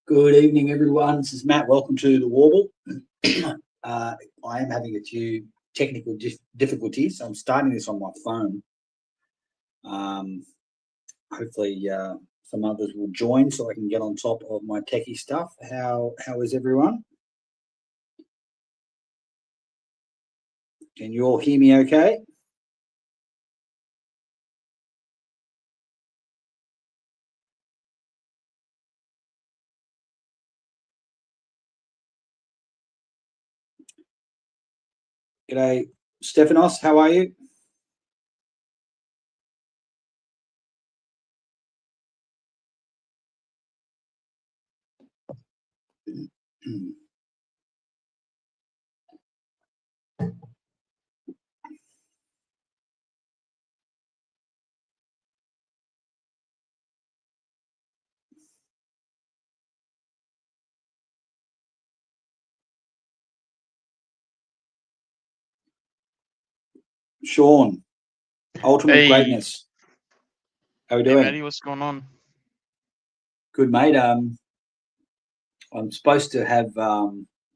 Good evening, everyone. This is Matt. Welcome to the Warble. I am having a few technical difficulties, so I'm starting this on my phone. Hopefully, some others will join so I can get on top of my techie stuff. How is everyone? Can you all hear me okay? G'day, Stephanos. How are you? Sean, Ultimate Greatness. How are we doing? Hey, Matty, what's going on? Good, mate. I'm supposed to have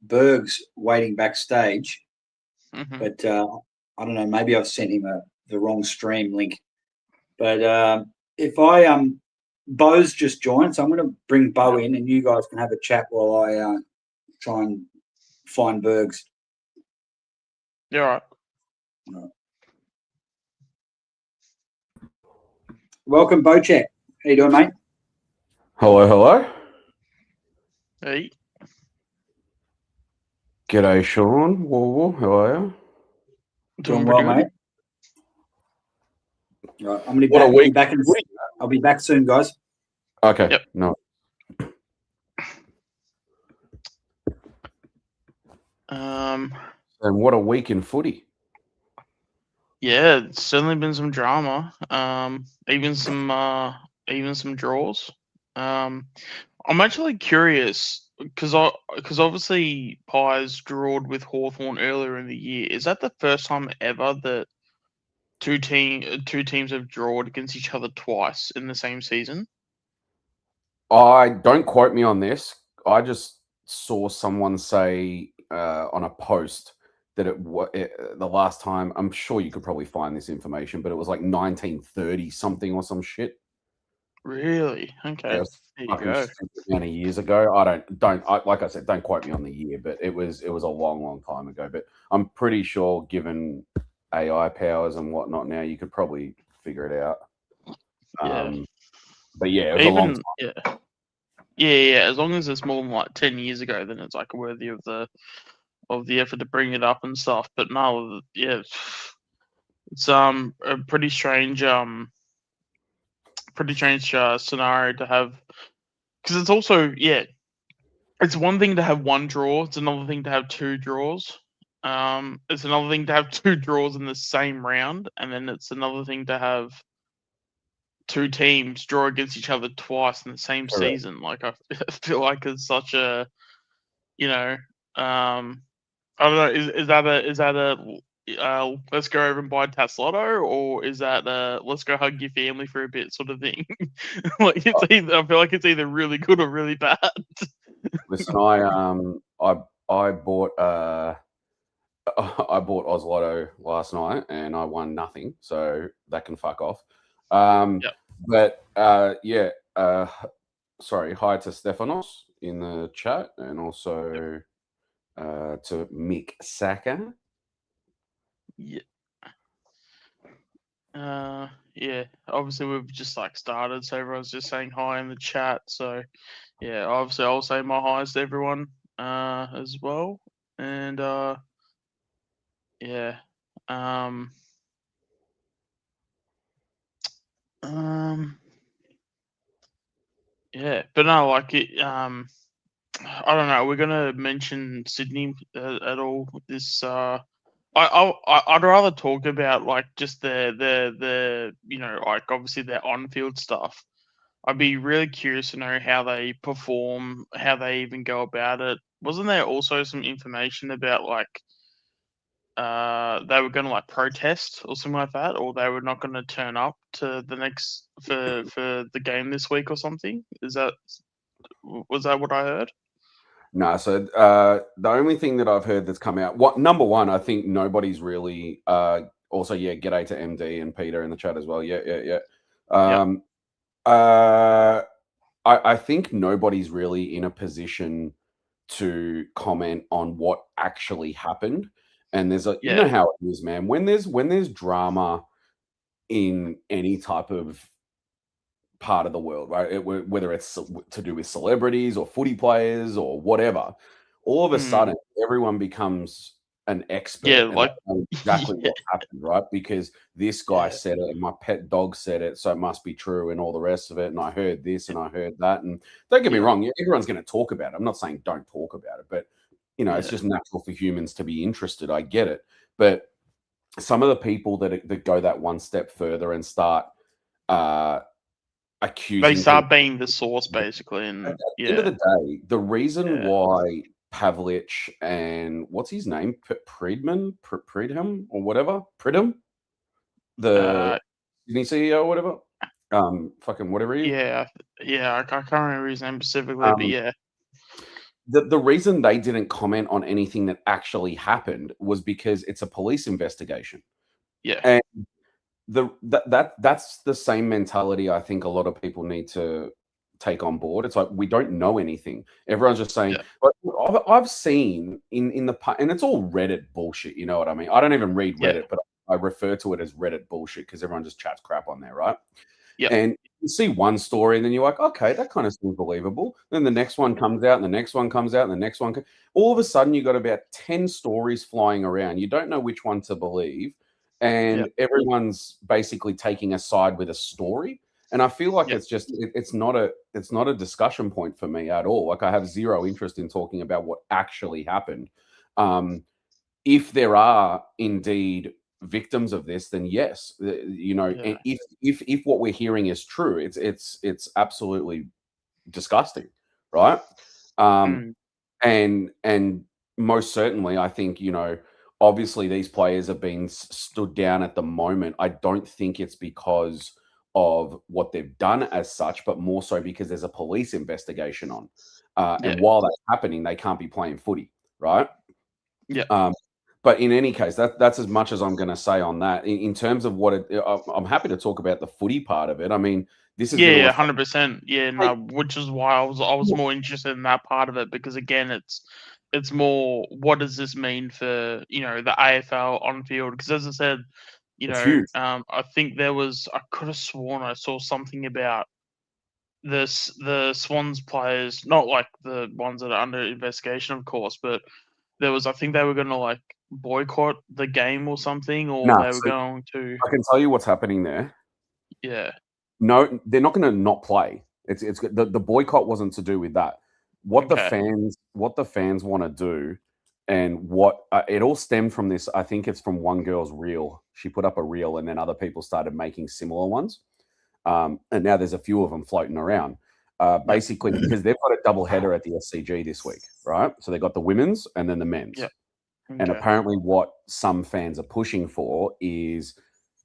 Bergs waiting backstage, but I don't know. Maybe I've sent him the wrong stream link. But if I Bo's just joined, so I'm going to bring Bo in, and you guys can have a chat while I try and find Bergs. Yeah, all right. Welcome, Bocek. How you doing, mate? Hello. Hey. G'day, Sean. Whoa, how are you? Doing well, mate. Right, I'm going to be back. I'll be back soon, guys. Okay. Yep. No. And what a week in footy. Yeah, it's certainly been some drama. Even some draws. I'm actually curious because obviously Pies drawed with Hawthorn earlier in the year. Is that the first time ever that two teams have drawed against each other twice in the same season? Don't quote me on this. I just saw someone say on a post that the last time, I'm sure you could probably find this information, but it was like 1930 something or some shit. Really? Okay. There you go. Many years ago. Like I said, don't quote me on the year, but it was a long time ago. But I'm pretty sure, given AI powers and whatnot, now you could probably figure it out. Yeah. But yeah, it was a long time. Yeah. As long as it's more than like 10 years ago, then it's like worthy of the effort to bring it up and stuff. But no, yeah, it's a pretty strange scenario to have, because it's also it's one thing to have one draw, it's another thing to have two draws. It's another thing to have two draws in the same round, and then it's another thing to have two teams draw against each other twice in the same season. Like I feel like it's such a, I don't know. Is that a let's go over and buy Taslotto, or is that let's go hug your family for a bit sort of thing? Like I feel like it's either really good or really bad. Listen, I bought Oz Lotto last night and I won nothing, so that can fuck off. But sorry, hi to Stephanos in the chat, and also to Mick Saka. Yeah. Obviously we've just like started, so everyone's just saying hi in the chat. So yeah, obviously I'll say my highs to everyone as well. And yeah. Yeah, but no, like it. I don't know. We're gonna mention Sydney at all this. I'd rather talk about like just the like obviously their on-field stuff. I'd be really curious to know how they perform, how they even go about it. Wasn't there also some information about like they were going to like protest or something like that, or they were not going to turn up to the next for the game this week or something? Is that Was that what I heard? No, so the only thing that I've heard that's come out, number one, I think nobody's really. Also, yeah, g'day to MD and Peter in the chat as well. Yeah. I think nobody's really in a position to comment on what actually happened. And there's you know how it is, man. When there's drama in any type of part of the world, right? Whether it's to do with celebrities or footy players or whatever, all of a sudden everyone becomes an expert. Yeah, and like they know exactly what happened, right? Because this guy said it, and my pet dog said it, so it must be true, and all the rest of it. And I heard this, and I heard that. And don't get me wrong, everyone's going to talk about it. I'm not saying don't talk about it, but it's just natural for humans to be interested. I get it, but some of the people that go that one step further and start accusing, they start being the source basically. And at the end of the day, the reason why Pavlich and what's his name, Pridham or whatever, the Sydney CEO or whatever, fucking whatever he is. I can't remember his name specifically, but yeah. The reason they didn't comment on anything that actually happened was because it's a police investigation. Yeah. And that's the same mentality I think a lot of people need to take on board. It's like, we don't know anything. Everyone's just saying, but I've seen in the and it's all Reddit bullshit. You know what I mean? I don't even read Reddit, but I refer to it as Reddit bullshit because everyone just chats crap on there, right? Yeah. And you see one story and then you're like, okay, that kind of seems believable. Then the next one comes out and the next one comes out and the next one. All of a sudden you got about 10 stories flying around. You don't know which one to believe. And everyone's basically taking a side with a story. And I feel like it's just it's not a discussion point for me at all. Like, I have zero interest in talking about what actually happened. If there are indeed victims of this, then yes, and if what we're hearing is true, it's absolutely disgusting, right? And most certainly, I think, obviously these players have been stood down at the moment. I don't think it's because of what they've done as such, but more so because there's a police investigation on. And while that's happening, they can't be playing footy, right? Yeah. But in any case, that's as much as I'm going to say on that. In terms of what I'm happy to talk about the footy part of it. I mean, this is 100%. Yeah, no, which is why I was more interested in that part of it, because again, it's more, what does this mean for the AFL on field? Because as I said, I think I could have sworn I saw something about the Swans players, not like the ones that are under investigation, of course, but I think they were going to boycott the game or something, or they were going to. I can tell you what's happening there. Yeah. No, they're not going to not play. It's the boycott wasn't to do with that. What the fans want to do, and what it all stemmed from this. I think it's from one girl's reel. She put up a reel, and then other people started making similar ones. And now there's a few of them floating around. Basically, because they've got a double header at the SCG this week, right? So they got the women's and then the men's. Yeah. Okay. And apparently, what some fans are pushing for is,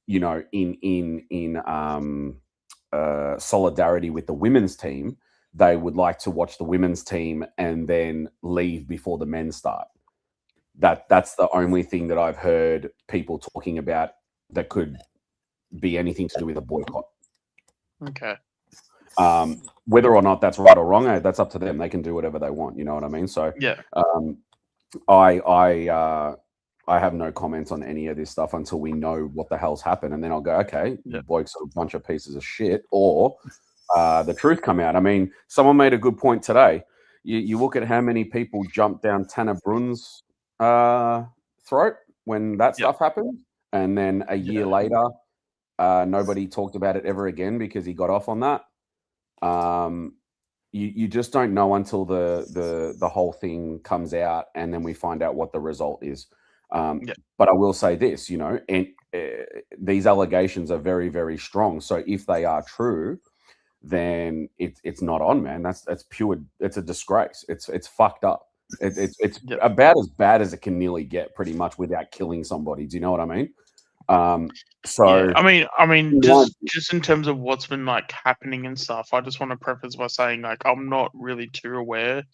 in solidarity with the women's team, they would like to watch the women's team and then leave before the men start. That's the only thing that I've heard people talking about that could be anything to do with a boycott. Okay. Whether or not that's right or wrong, that's up to them. They can do whatever they want. You know what I mean? So I have no comments on any of this stuff until we know what the hell's happened, and then I'll go, okay, you blokes are a bunch of pieces of shit, or the truth come out. I mean, someone made a good point today. You look at how many people jumped down Tanner Brunn's throat when that stuff happened, and then a year later, nobody talked about it ever again because he got off on that. You just don't know until the whole thing comes out, and then we find out what the result is. But I will say this, and these allegations are very, very strong. So if they are true, then it's not on, man. That's pure. It's a disgrace. It's fucked up. It's about as bad as it can nearly get, pretty much, without killing somebody. Do you know what I mean? So I mean, just in terms of what's been like happening and stuff, I just want to preface by saying like I'm not really too aware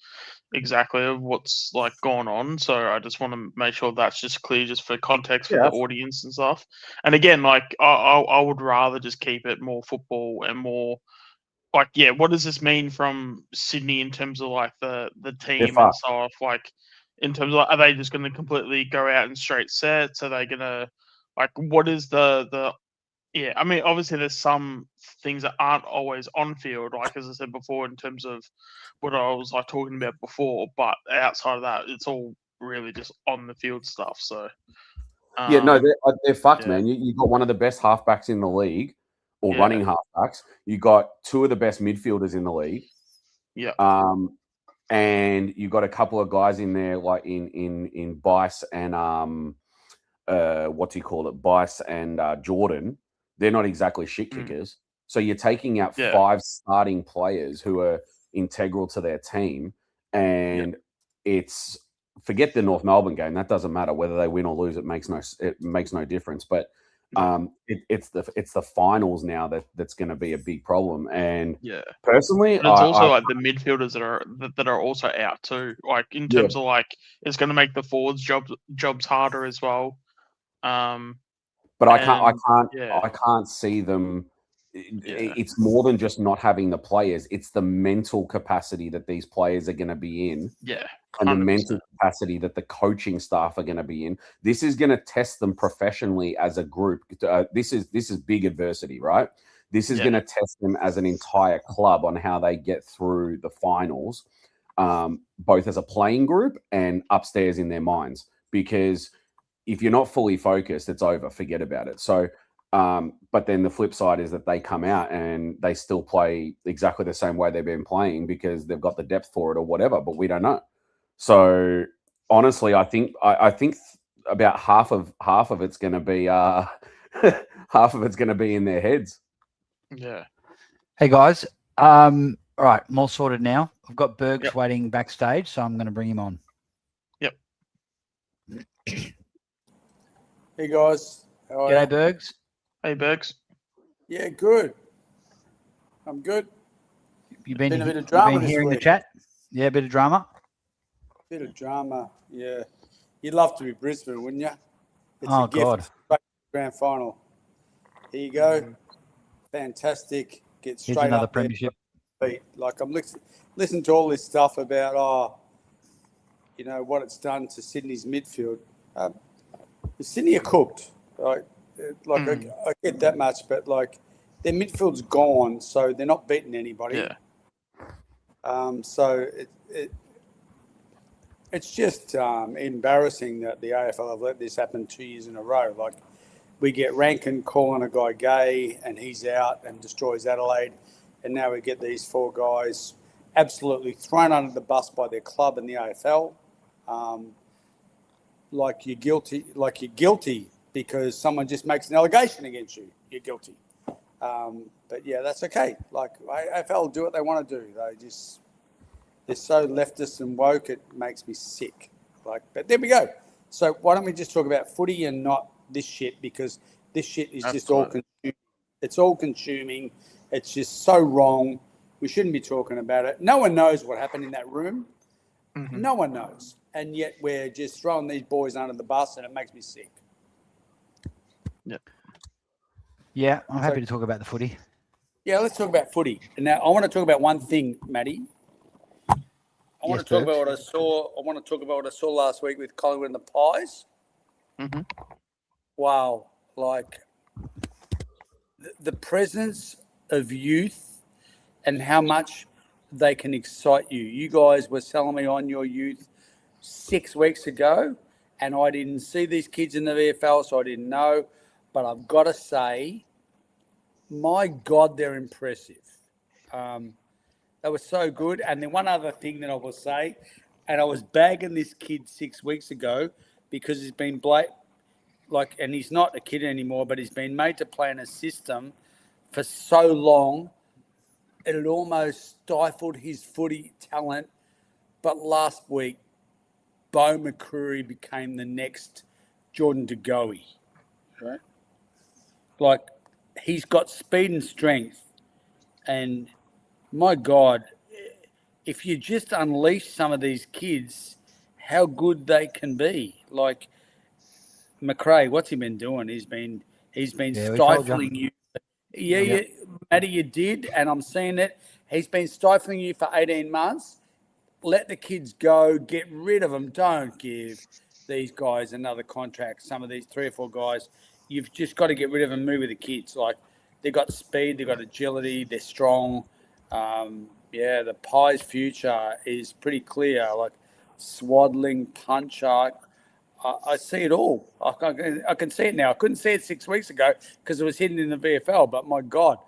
exactly of what's like going on, so I just want to make sure that's just clear, just for context for the audience and stuff. And again, like I would rather just keep it more football and more like, yeah, what does this mean from Sydney in terms of like the team and stuff? Like, in terms of, are they just going to completely go out in straight sets? Are they going to like, what is the yeah? I mean, obviously, there's some things that aren't always on field, like as I said before, in terms of what I was like talking about before. But outside of that, it's all really just on the field stuff. So they're fucked, man. You got one of the best halfbacks in the league, or running halfbacks. You got two of the best midfielders in the league. Yeah. And you got a couple of guys in there, like in Bice and Bice and Jordan. They're not exactly shit kickers. So you're taking out 5 starting players who are integral to their team, and it's, forget the North Melbourne game. That doesn't matter whether they win or lose. It makes no difference. But it's the finals now that's going to be a big problem. And personally, but it's also like the midfielders that are also out too. Like in terms of like, it's going to make the forwards jobs harder as well. But I can't see them. It's more than just not having the players. It's the mental capacity that these players are going to be in. Yeah. 100%. And the mental capacity that the coaching staff are going to be in. This is going to test them professionally as a group. This is big adversity, right? This is going to test them as an entire club on how they get through the finals, both as a playing group and upstairs in their minds. Because if you're not fully focused, it's over. Forget about it. So, but then the flip side is that they come out and they still play exactly the same way they've been playing because they've got the depth for it or whatever, but we don't know. So honestly, I think about half of it's going to be half of it's going to be in their heads. Yeah. Hey guys, all right, I'm all sorted now. I've got Bergs waiting backstage, so I'm going to bring him on. Yep. Hey guys, how are G'day, Bergs. Hey Bergs. Yeah, good. I'm good. You've been a bit of drama this hearing week. the chat? Yeah, a bit of drama. Bit of drama, yeah. You'd love to be Brisbane, wouldn't you? It's Oh, a gift. God. Grand final. Here you go. Fantastic. Get straight Here's another up there. premiership. Like I'm listening to all this stuff about what it's done to Sydney's midfield. Sydney are cooked. I get that much, but like their midfield's gone, so they're not beating anybody. Yeah. So it's just embarrassing that the AFL have let this happen 2 years in a row. Like, we get Rankin calling a guy gay and he's out and destroys Adelaide, and now we get these 4 guys absolutely thrown under the bus by their club in the AFL. Like you're guilty because someone just makes an allegation against you. You're guilty. But yeah, that's okay. Like, AFL do what they want to do. They're so leftist and woke, it makes me sick. But there we go. So why don't we just talk about footy and not this shit? Because this shit is just all consuming. It's all consuming. It's just so wrong. We shouldn't be talking about it. No one knows what happened in that room. Mm-hmm. No one knows. And yet we're just throwing these boys under the bus, and it makes me sick. Yeah, I'm happy to talk about the footy. Yeah, let's talk about footy. And now I want to talk about one thing, Matty. I want to talk about what I saw. I want to talk about what I saw last week with Collingwood and the Pies. Mm-hmm. Wow, like the presence of youth and how much they can excite you. You guys were selling me on your youth 6 weeks ago, and I didn't see these kids in the VFL, so I didn't know. But I've got to say, my God, they're impressive. They were so good. And then one other thing that I will say, and I was bagging this kid 6 weeks ago because he's been and he's not a kid anymore, but he's been made to play in a system for so long, it had almost stifled his footy talent. But last week, Bo McCreary became the next Jordan De Goey, right? Like, he's got speed and strength. And my God, if you just unleash some of these kids, how good they can be. Like McRae, what's he been doing? He's been stifling you. Yeah, Matty, you did, and I'm seeing it. He's been stifling you for 18 months. Let the kids go. Get rid of them. Don't give these guys another contract. Some of these 3 or 4 guys, you've just got to get rid of them. Move with the kids. Like, they've got speed, they've got agility, they're strong. The Pies' future is pretty clear. Like, swaddling, puncher. I see it all. I can see it now. I couldn't see it 6 weeks ago because it was hidden in the VFL. But my God,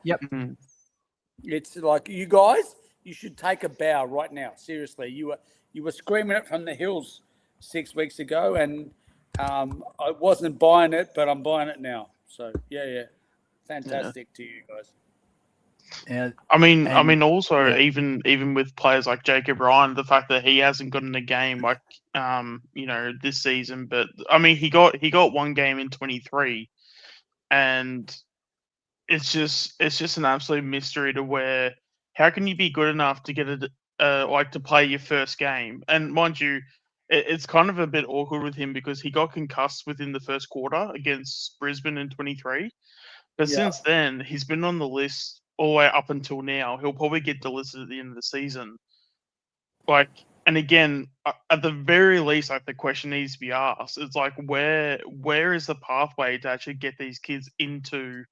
it's like, you guys, you should take a bow right now. Seriously, you were screaming it from the hills 6 weeks ago, and I wasn't buying it, but I'm buying it now. So fantastic to you guys. Yeah, I mean, also even with players like Jacob Ryan, the fact that he hasn't gotten a game like this season, but I mean he got one game in 23, and it's just an absolute mystery to where how can you be good enough to get to play your first game? And mind you, it's kind of a bit awkward with him because he got concussed within the first quarter against Brisbane in 23. But since then, he's been on the list all the way up until now. He'll probably get delisted at the end of the season. And again, at the very least, the question needs to be asked. It's like, where is the pathway to actually get these kids into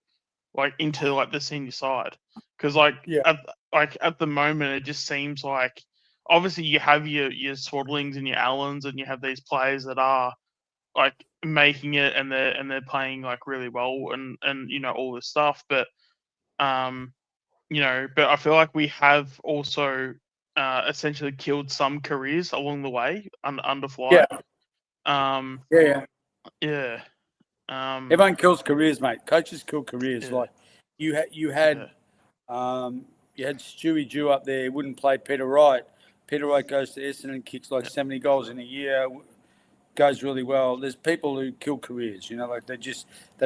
the senior side? Because at the moment, it just seems like obviously you have your Swaddlings and your Allens, and you have these players that are making it, and they're playing really well, and all this stuff. But but I feel like we have also essentially killed some careers along the way under Fly. Everyone kills careers, mate. Coaches kill careers. Like you had Stewie Jew up there. Wouldn't play Peter Wright. Peter Wright goes to Essendon, kicks 70 goals in a year. Goes really well. There's people who kill careers, they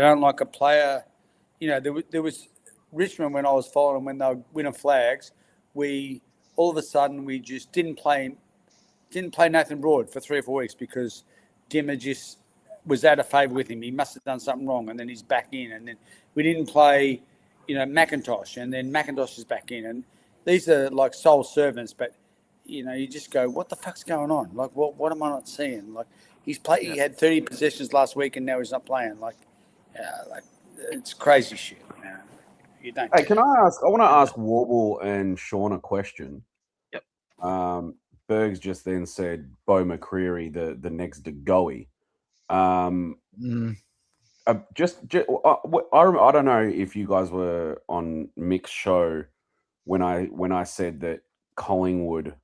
don't like a player. There was Richmond when I was following, when they were winning flags, all of a sudden we just didn't play Nathan Broad for 3 or 4 weeks because Dimmer just was out of favour with him. He must have done something wrong, and then he's back in. And then we didn't play, McIntosh, and then McIntosh is back in. And these are like soul servants, but you just go, what the fuck's going on? Like, what am I not seeing? Like, he had 30 possessions last week, and now he's not playing. It's crazy shit. You don't. Hey, can I ask? I want to ask Warble and Sean a question. Yep. Bergs just then said Bo McCreary, the next Degoe. I don't know if you guys were on Mick's show when I said that Collingwood,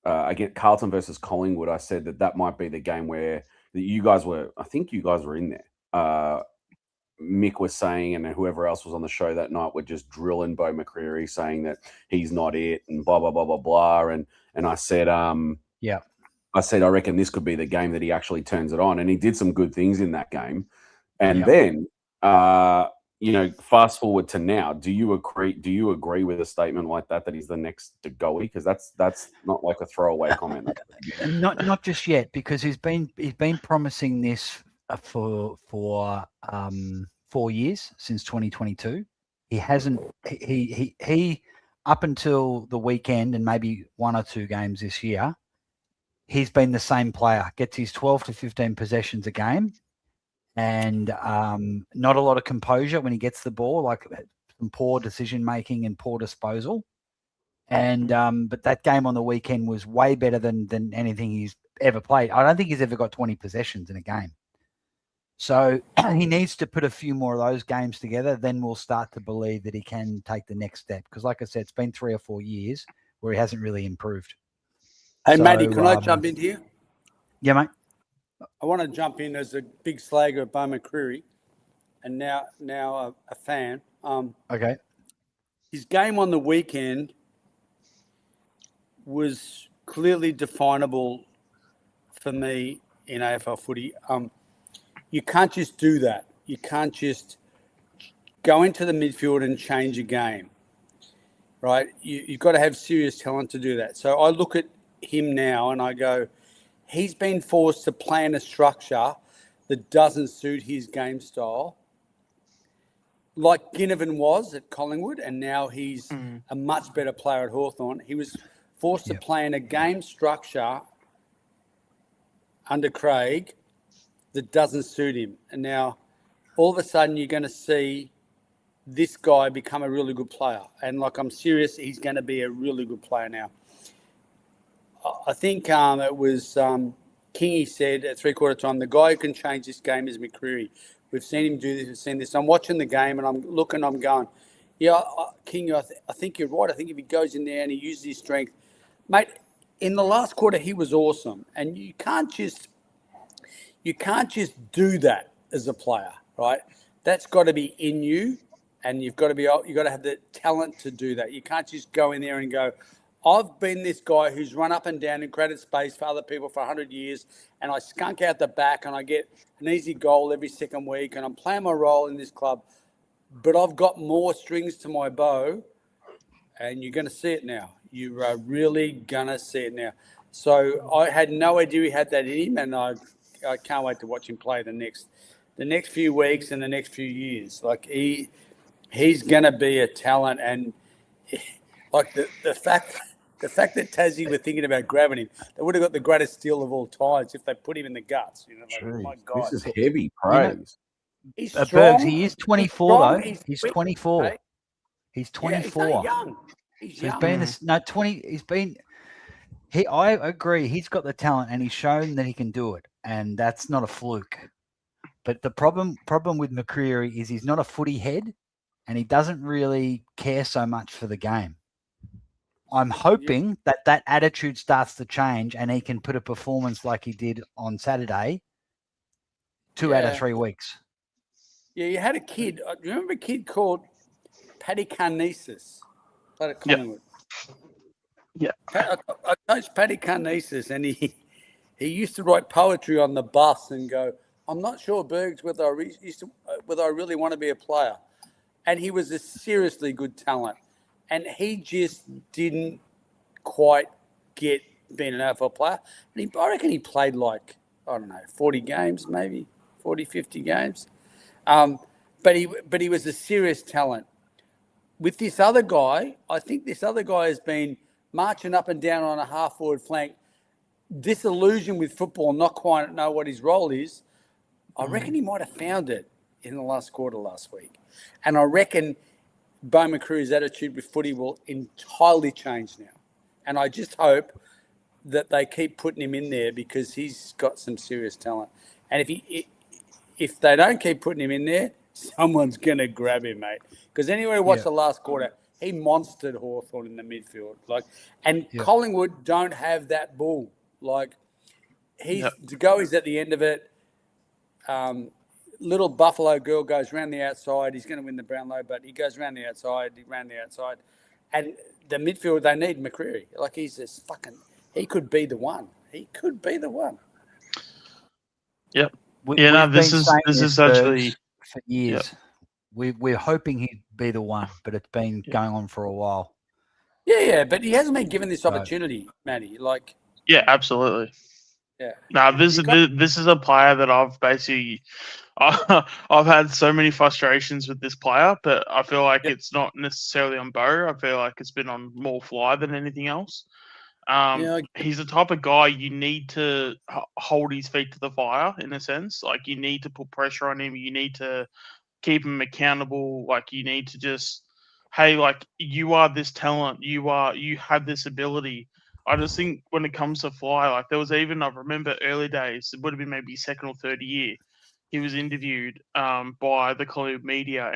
I get Carlton versus Collingwood. I said that might be the game where you guys were. I think you guys were in there. Mick was saying, and whoever else was on the show that night were just drilling Bo McCreary, saying that he's not it, and blah blah blah blah blah. And I said, I said I reckon this could be the game that he actually turns it on, and he did some good things in that game. And then, fast forward to now. Do you agree with a statement like that he's the next Degoe? Because that's not like a throwaway comment. Not just yet, because he's been promising this for 4 years, since 2022. He hasn't. He up until the weekend and maybe 1 or 2 games this year, he's been the same player. Gets his 12 to 15 possessions a game, and not a lot of composure when he gets the ball, like some poor decision making and poor disposal. And but that game on the weekend was way better than anything he's ever played. I don't think he's ever got 20 possessions in a game. So he needs to put a few more of those games together. Then we'll start to believe that he can take the next step. Because like I said, it's been 3 or 4 years where he hasn't really improved. Hey, Matty, can I jump in here? Yeah, mate. I want to jump in as a big slagger of Bo McCreary, and now a fan. Okay. His game on the weekend was clearly definable for me in AFL footy. You can't just do that. You can't just go into the midfield and change a game, right? You've got to have serious talent to do that. So I look at him now and I go, he's been forced to plan a structure that doesn't suit his game style, like Ginnivan was at Collingwood, and now he's a much better player at Hawthorn. He was forced to plan a game structure under Craig that doesn't suit him. And now all of a sudden you're going to see this guy become a really good player. And like, I'm serious, he's going to be a really good player now. I think it was Kingy said at 3/4 time, the guy who can change this game is McCreery. We've seen him do this, we've seen this. I'm watching the game and I'm looking, I'm going, yeah, King, I think you're right. I think if he goes in there and he uses his strength, mate, in the last quarter, he was awesome. And you can't just do that as a player, right? That's got to be in you, and you've got to have the talent to do that. You can't just go in there and go, I've been this guy who's run up and down and created space for other people for 100 years, and I skunk out the back and I get an easy goal every second week, and I'm playing my role in this club, but I've got more strings to my bow, and you're going to see it now. You are really going to see it now. So I had no idea he had that in him, and I can't wait to watch him play the next few weeks and the next few years. Like, he's going to be a talent, and like the fact that Tassie were thinking about grabbing him, they would have got the greatest steal of all times if they put him in the guts. You know, like, oh my God, this is heavy praise. He's Bergs, strong. he is 24 though. He's quick, 24. mate. He's 24. Yeah, he's young. He's So young. he's been this 20. He's been. I agree. He's got the talent, and he's shown that he can do it, and that's not a fluke. But the problem with McCreery is he's not a footy head, and he doesn't really care so much for the game. I'm hoping that attitude starts to change, and he can put a performance like he did on Saturday 2 out of 3 weeks. Yeah, you had a kid. Do you remember a kid called Paddy Carnesis? Played at Collingwood. Yeah. I coached Paddy Carnesis, and he used to write poetry on the bus and go, I'm not sure, Bergs, whether I really want to be a player. And he was a seriously good talent. And he just didn't quite get being an AFL player. And I reckon he played 40 games, maybe 40, 50 games. But he was a serious talent. With this other guy, I think this other guy has been marching up and down on a half-forward flank, disillusioned with football, not quite know what his role is. I reckon he might have found it in the last quarter last week. And I reckon Bo McCreery's attitude with footy will entirely change now. And I just hope that they keep putting him in there because he's got some serious talent. And if they don't keep putting him in there, someone's going to grab him, mate. Because anyway, watch the last quarter. He monstered Hawthorn in the midfield. Collingwood don't have that bull. To go, he's at the end of it. Little Buffalo girl goes round the outside. He's going to win the Brownlow, but he goes round the outside. And the midfield, they need McCreery. He's just he could be the one. He could be the one. Yep. This is actually for years. Yep. We're hoping he'd be the one, but it's been going on for a while. Yeah, but he hasn't been given this opportunity, Matty. Yeah, absolutely. Yeah. No, this is a player that I've basically I've had so many frustrations with this player, but I feel like it's not necessarily on Bo. I feel like it's been on more Fly than anything else. He's the type of guy you need to hold his feet to the fire in a sense. You need to put pressure on him. You need to keep him accountable. You need to just, hey, you are this talent. You have this ability. I just think when it comes to Fly, there was even, I remember early days, it would have been maybe second or third year, he was interviewed by the Collingwood media,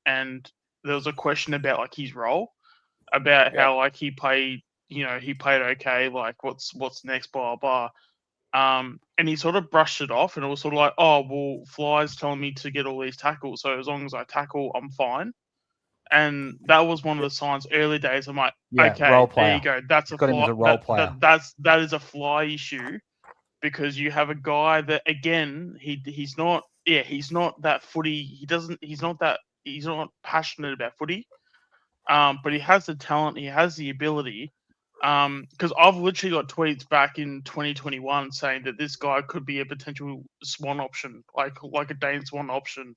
and there was a question about his role, about how he played, he played okay, what's next, blah blah. And he sort of brushed it off, and it was sort of oh well, Fly's telling me to get all these tackles, so as long as I tackle, I'm fine. And that was one of the signs early days. I'm okay, role player. There you go. That's a Fly. Role player. That is a Fly issue, because you have a guy that, again, he's not that footy. He's not that he's not passionate about footy, but he has the talent, he has the ability. Because I've literally got tweets back in 2021 saying that this guy could be a potential Swan option, like a Dane Swan option.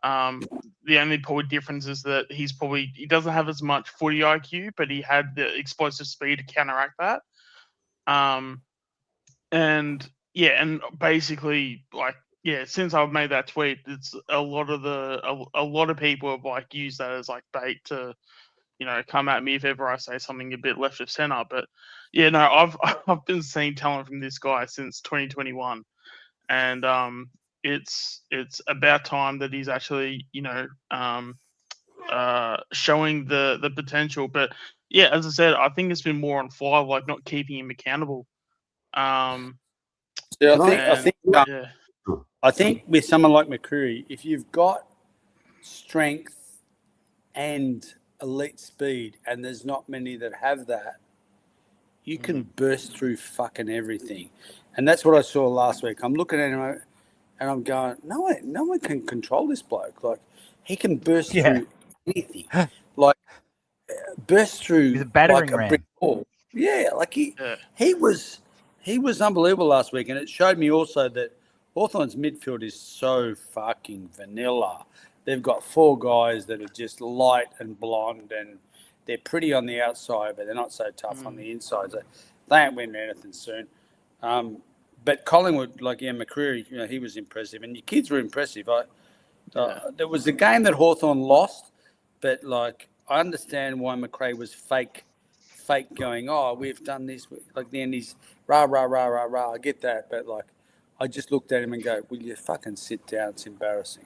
The only probably difference is that he doesn't have as much footy IQ, but he had the explosive speed to counteract that. And basically, like, since I've made that tweet, it's a lot of people have like used that as like bait to, come at me if ever I say something a bit left of center. But I've been seeing talent from this guy since 2021, and it's about time that he's actually showing the potential. But as I said, I think it's been more on fly, like not keeping him accountable. I think with someone like McCreary, if you've got strength and elite speed, and there's not many that have that, you can burst through fucking everything. And that's what I saw last week. I'm looking at him and I'm going, no one can control this bloke. Like, he can burst through anything. Like, burst through He's a battering like a ram. brick wall. Yeah, like he was unbelievable last week, and it showed me also that Hawthorn's midfield is so fucking vanilla. They've got 4 guys that are just light and blonde, and they're pretty on the outside, but they're not so tough on the inside. So they ain't winning anything soon. But Collingwood, like McCreary, he was impressive, and your kids were impressive. There was a game that Hawthorn lost, but like I understand why McRae was fake going, we've done this. Like then he's rah. I get that, but like I just looked at him and go, will you fucking sit down? It's embarrassing.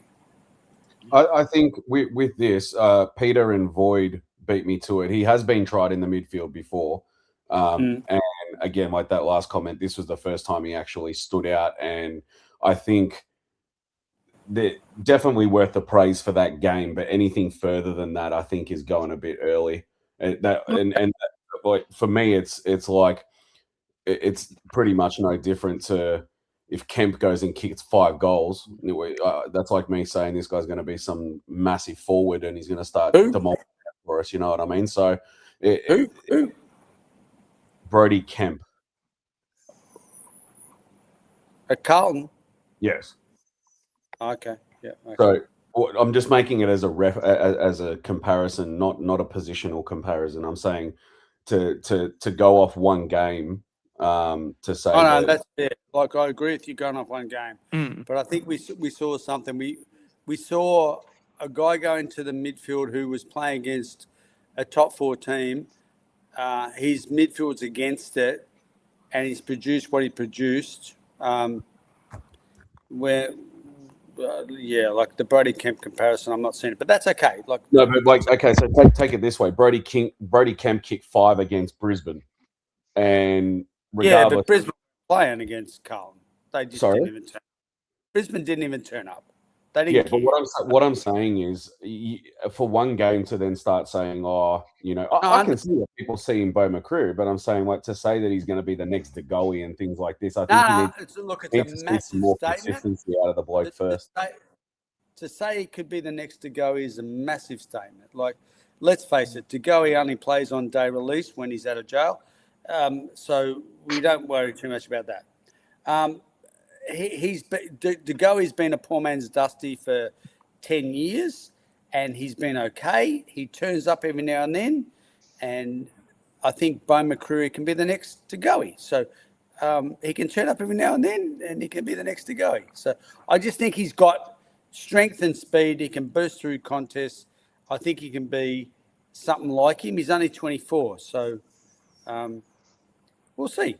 I think with this, Peter and Void beat me to it. He has been tried in the midfield before. And again, like that last comment, this was the first time he actually stood out. And I think that definitely worth the praise for that game. But anything further than that, I think is going a bit early. Like for me, it's like it's pretty much no different to if Kemp goes and kicks 5 goals. That's like me saying this guy's going to be some massive forward and he's going to start demolishing for us. You know what I mean? So, Who? Brody Kemp. At Carlton? Yes. Okay. Yeah. Okay. So I'm just making it as a comparison, not a positional comparison. I'm saying to go off one game. To say, that's fair. Like I agree with you going off one game, but I think we saw something. We saw a guy go into the midfield who was playing against a top 4 team. His midfield's against it, and he's produced what he produced. Like the Brody Kemp comparison, I'm not seeing it, but that's okay. Like no, but like okay, so take it this way: Brody Kemp kicked 5 against Brisbane, and regardless, but Brisbane were playing against Carlton. They just didn't even turn. Brisbane didn't even turn up. They didn't. Yeah, but what I'm saying is, for one game to then start saying, I can see what people see in Bo McCreary, but I'm saying like to say that he's going to be the next to Goey and things like this. I think it's a massive more statement. consistency out of the bloke first. To say he could be the next to Goey is a massive statement. Like, let's face it, De Goey only plays on day release when he's out of jail, so we don't worry too much about that. De Goey's been a poor man's Dusty for 10 years, and he's been okay. He turns up every now and then, and I think Bo McCreary can be the next De Goey. So he can turn up every now and then, and he can be the next De Goey. So I just think he's got strength and speed. He can burst through contests. I think he can be something like him. He's only 24, so we'll see.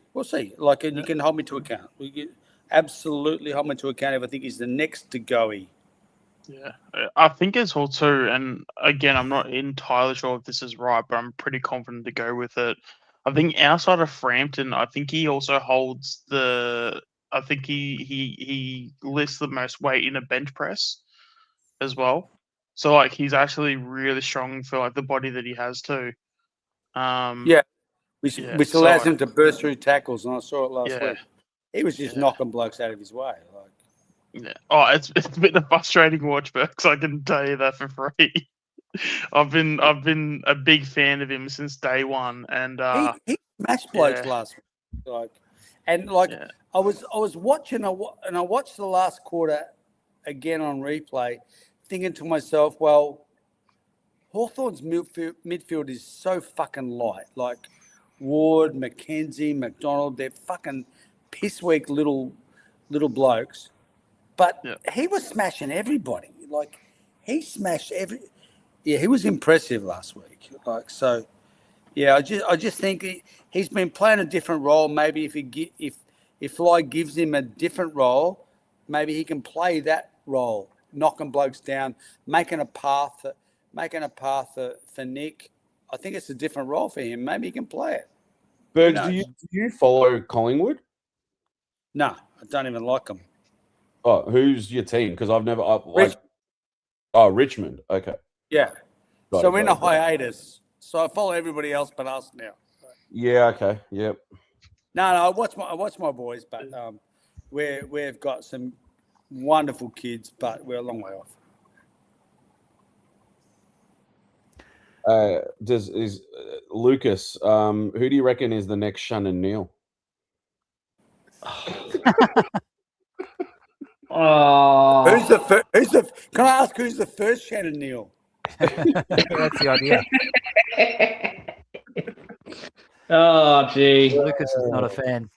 Like, and you can hold me to account. We can absolutely hold me to account if I think he's the next to Goey. Yeah, I think it's also, and again, I'm not entirely sure if this is right, but I'm pretty confident to go with it. I think outside of Frampton, I think he also holds I think he lifts the most weight in a bench press as well. So like he's actually really strong for like the body that he has too. Which allows him to burst through tackles, and I saw it last week. He was just knocking blokes out of his way. Yeah. Oh, it's been a frustrating watch, Berks. I can tell you that for free. I've been a big fan of him since day one, and he smashed blokes yeah. last week. Yeah. I was watching and I watched the last quarter again on replay, thinking to myself, well, Hawthorn's midfield is so fucking light. Like Ward, McKenzie, McDonald, they're fucking piss weak little blokes. But he was smashing everybody. Like he smashed he was impressive last week. Like so, yeah. I just think he's been playing a different role. Maybe if Fly gives him a different role, maybe he can play that role, knocking blokes down, making a path for Nick. I think it's a different role for him. Maybe he can play it. Bergs, do you follow Collingwood? No, I don't even like him. Oh, who's your team? Because I've never Richmond. Okay. Yeah. So we're in a hiatus. So I follow everybody else but us now. Yeah. Okay. Yep. No, I watch my boys, but we've got some wonderful kids, but we're a long way off. Is Lucas? Who do you reckon is the next Shannon Neal? Who's the first? Can I ask who's the first Shannon Neal? That's the idea. Oh, gee. Lucas is not a fan.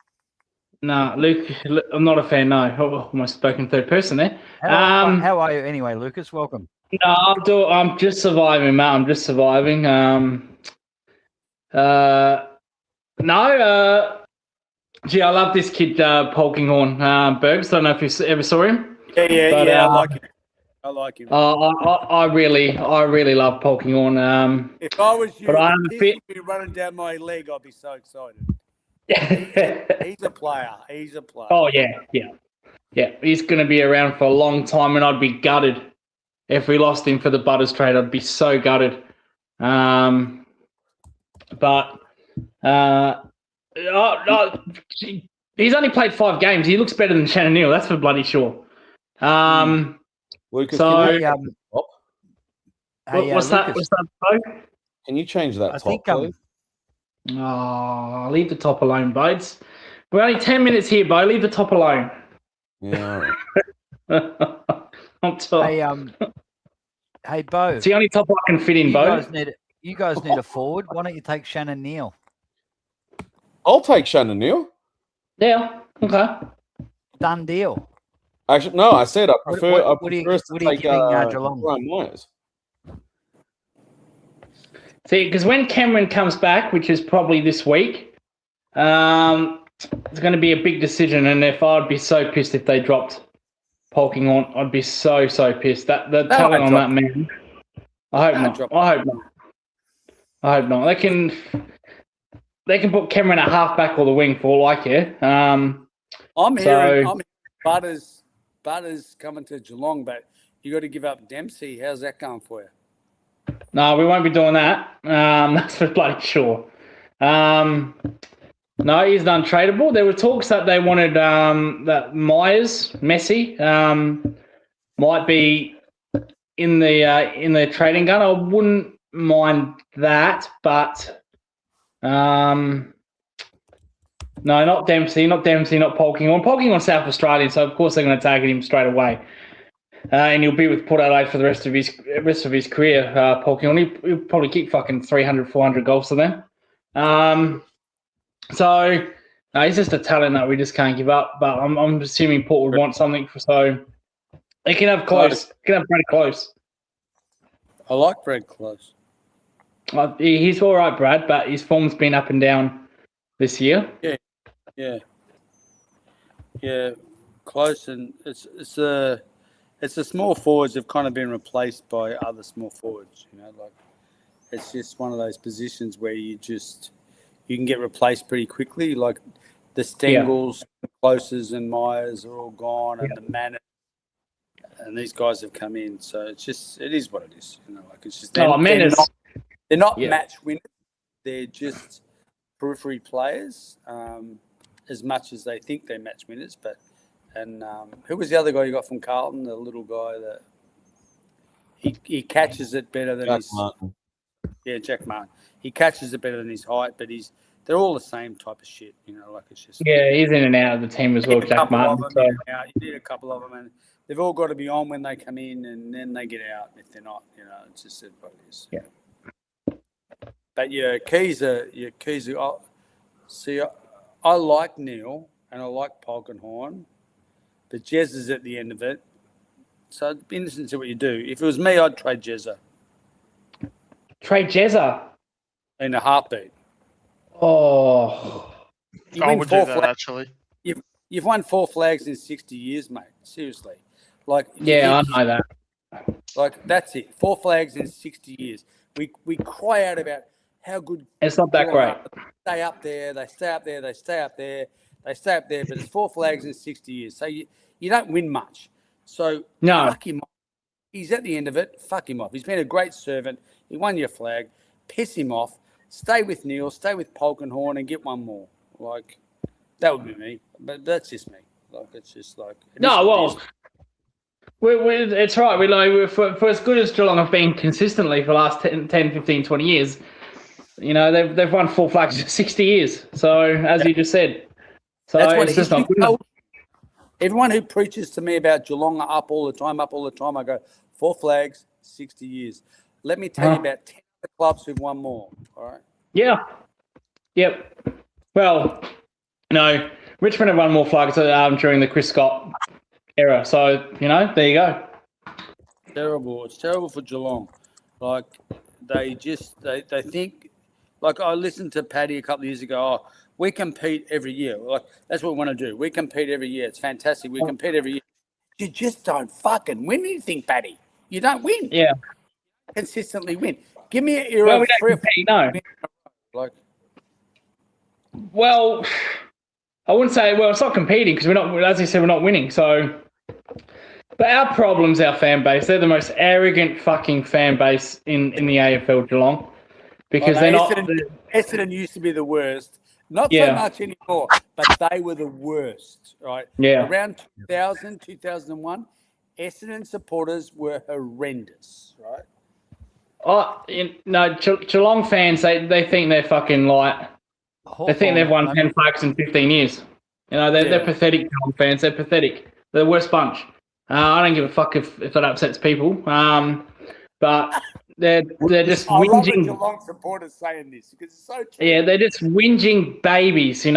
No, Luke, I'm not a fan. No, almost spoken third person there. How are you anyway, Lucas? Welcome. No, I'm just surviving, mate. I'm just surviving. Gee, I love this kid, Polkinghorn, Bergs. Don't know if you ever saw him. Yeah. I like him. I really love Polkinghorn. If I was you, but I'm he'd be running down my leg. I'd be so excited. He's a player. Oh yeah. He's going to be around for a long time, and I'd be gutted if we lost him for the Butters trade. I'd be so gutted. He's only played 5 games. He looks better than Shannon Neal. That's for bloody sure. Lucas, what's that? Can you change that top, please? Oh, leave the top alone, Bodes. We're only 10 minutes here, Bo. Leave the top alone. Yeah. On top. Hey, Bo. It's the only top I can fit in, Bo. You guys need a forward. Why don't you take Shannon Neal? I'll take Shannon Neal. Yeah. Okay. Done deal. Actually, no. I said I prefer. What are you giving Geelong? Brian Myers. See, because when Cameron comes back, which is probably this week, it's going to be a big decision. And I'd be so pissed if they dropped Polkinghorn, I'd be so pissed. The talent on that man. I hope not. They can put Cameron at halfback or the wing for all I care. I'm hearing Butters coming to Geelong, but you got to give up Dempsey. How's that going for you? No, we won't be doing that. That's for bloody sure. No, he's untradeable. There were talks that they wanted that Messi might be in the trading gun. I wouldn't mind that, but no, not Dempsey, not Polkinghorn. Polkinghorn's South Australian, so of course they're going to target him straight away. And he'll be with Port Adelaide for the rest of his career. Polkinghorn, he'll probably kick fucking 300, 400 goals to them. So he's just a talent that we just can't give up. But I'm assuming Port would want something so they can have close. Can have Brad Close. I like Brad Close. He's all right, Brad, but his form's been up and down this year. Yeah. Close, and it's the small forwards have kind of been replaced by other small forwards. It's just one of those positions where you can get replaced pretty quickly. Like the Stengels, Closes, and Myers are all gone, and the Manners, and these guys have come in. So it is what it is. It's just they're not match winners. They're just periphery players, as much as they think they're match winners. But And who was the other guy you got from Carlton? The little guy that he catches it better than his. Martin. Yeah, Jack Martin. He catches it better than his height, but they're all the same type of shit. Like it's just. Yeah, he's in and out of the team as well, Jack Martin. So. You need a couple of them, and they've all got to be on when they come in, and then they get out if they're not. It's just what it is. Yeah. But keys are. I like Neil and I like Polkenhorn, but Jez is at the end of it. So it'd be interesting to see what you do. If it was me, I'd trade Jezza. Trade Jezza? In a heartbeat. Oh. I would do that, actually. You've won 4 flags in 60 years, mate. Seriously. Yeah, I know that. That's it. 4 flags in 60 years. We cry out about how good. It's not that great. Stay up there. They stay up there. They stay up there. They stay up there. But it's 4 flags in 60 years. So you don't win much. So fuck him off. He's at the end of it. Fuck him off. He's been a great servant. He won your flag. Piss him off. Stay with Neil. Stay with Polkenhorn and get one more. That would be me. But that's just me. It's just like. It's right. We know for as good as Geelong have been consistently for the last 10, 15, 20 years, they've won 4 flags in 60 years. So, as you just said. So, it's just not good enough. Everyone who preaches to me about Geelong are up all the time, I go, 4 flags, 60 years. Let me tell you about 10 other clubs who've won more. All right? Yeah. Yep. Well, Richmond have won more flags during the Chris Scott era. So, there you go. Terrible. It's terrible for Geelong. They think, I listened to Paddy a couple of years ago, we compete every year. That's what we want to do. We compete every year. It's fantastic. We compete every year. You just don't fucking win anything, Paddy. You don't win. Yeah. Consistently win. Give me an era. Well, we don't compete, no. Well, I wouldn't say. Well, it's not competing because we're not. As you said, we're not winning. So, but our problem's our fan base. They're the most arrogant fucking fan base in the AFL, Geelong, because they're not. Essendon used to be the worst. Not so much anymore, but they were the worst, right? Yeah. Around 2000, 2001, Essendon supporters were horrendous, right? Geelong fans, they think they're fucking light. They think they've won 10 flags in 15 years. They're pathetic, Geelong fans. They're pathetic. They're the worst bunch. I don't give a fuck if that upsets people. But they're just whinging. I love the Geelong supporters saying this because it's so true. Yeah, they're just whinging babies. We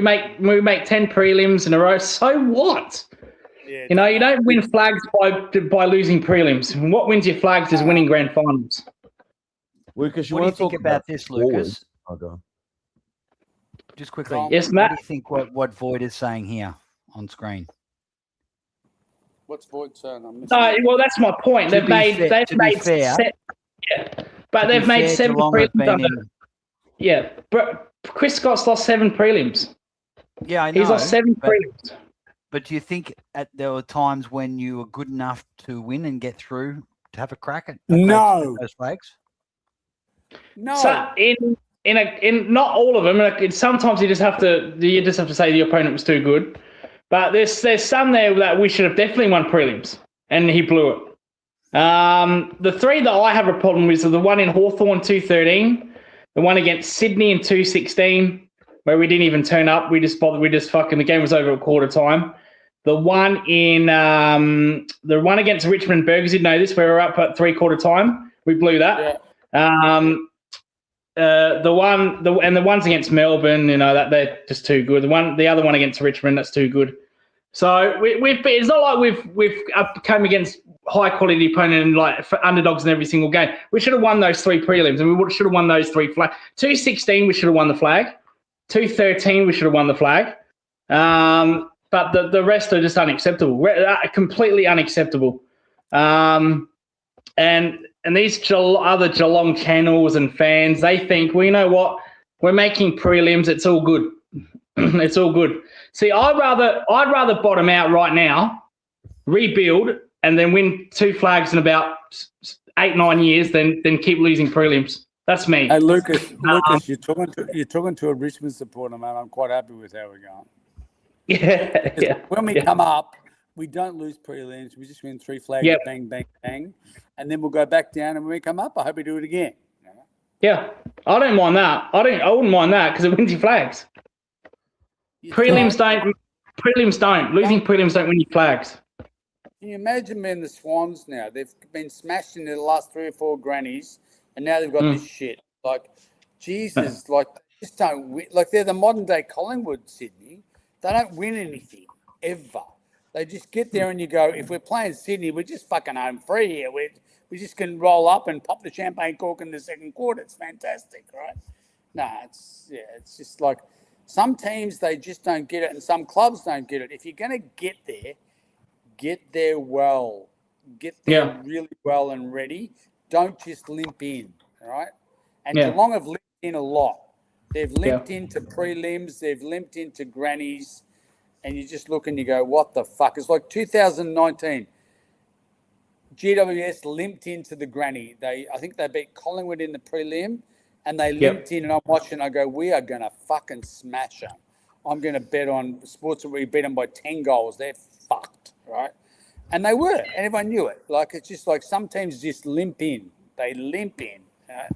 make 10 prelims in a row. So what? Yeah, you don't win flags by losing prelims. And what wins your flags is winning grand finals. Lucas, what do you think about this, Lucas? Just quickly, yes, Matt. What do you think what Void is saying here on screen? What's Void saying? Well, that's my point. They've made 7 prelims. Yeah, but Chris Scott's lost 7 prelims. Yeah, I know. He's lost 7 prelims. But do you think there were times when you were good enough to win and get through to have a crack at those flags? No. So in not all of them. Sometimes you just have to say the opponent was too good. But there's some there that we should have definitely won prelims, and he blew it. The 3 that I have a problem with are the one in Hawthorn 213, the one against Sydney in 216, where we didn't even turn up. The game was over at quarter time. The one against Richmond Burgers, you know this, where we're up at 3/4 time. We blew that. Yeah. The ones against Melbourne, that they're just too good. The other one against Richmond, that's too good. So it's not like we've come against high quality opponent and underdogs in every single game. We should have won those 3 prelims, and we should have won those 3 flags. 216, we should have won the flag. 213, we should have won the flag. But the rest are just unacceptable. Completely unacceptable. And these other Geelong channels and fans, they think, well, you know what? We're making prelims. It's all good. It's all good. See, I'd rather bottom out right now, rebuild, and then win 2 flags in about 8-9 years than keep losing prelims. That's me. Hey, Lucas, you're talking to a Richmond supporter, man. I'm quite happy with how we're going. Yeah. When we come up, we don't lose prelims. We just win 3 flags, bang, bang, bang. And then we'll go back down. And when we come up, I hope we do it again. Yeah. I don't mind that. I wouldn't mind that because it wins your flags. Prelims don't. Losing prelims don't win your flags. Can you imagine being the Swans now? They've been smashed into the last 3 or 4 grannies, and now they've got this shit. Like, Jesus, like, they just don't win. Like, they're the modern-day Collingwood, Sydney. They don't win anything, ever. They just get there and you go, if we're playing Sydney, we're just fucking home free here. We just can roll up and pop the champagne cork in the second quarter. It's fantastic, right? No, it's just like some teams, they just don't get it, and some clubs don't get it. If you're going to get there well. Get there really well and ready. Don't just limp in, all right? And Geelong have limped in a lot. They've limped into prelims. They've limped into grannies. And you just look and you go, what the fuck? It's like 2019. GWS limped into the granny. I think they beat Collingwood in the prelim, and they limped in, and I'm watching, I go, we are going to fucking smash them. I'm going to bet on sports that we beat them by 10 goals. They're fucked, right? And they were, and everyone knew it. Like, it's just like some teams just limp in. They limp in, right?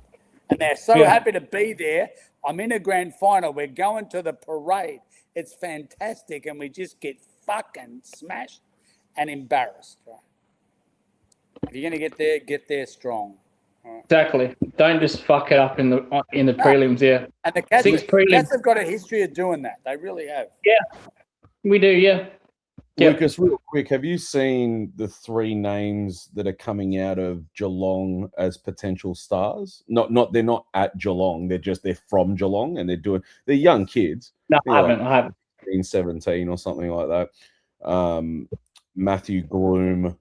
And they're so happy to be there. I'm in a grand final. We're going to the parade. It's fantastic, and we just get fucking smashed and embarrassed, right? If you're going to get there strong. Right? Exactly. Don't just fuck it up in the prelims, And the Cats have got a history of doing that. They really have. Yeah, we do, yeah. Lucas, real quick, have you seen the 3 names that are coming out of Geelong as potential stars? They're not at Geelong. They're from Geelong, and they're young kids. No, I haven't. 17 or something like that. Matthew Gloom,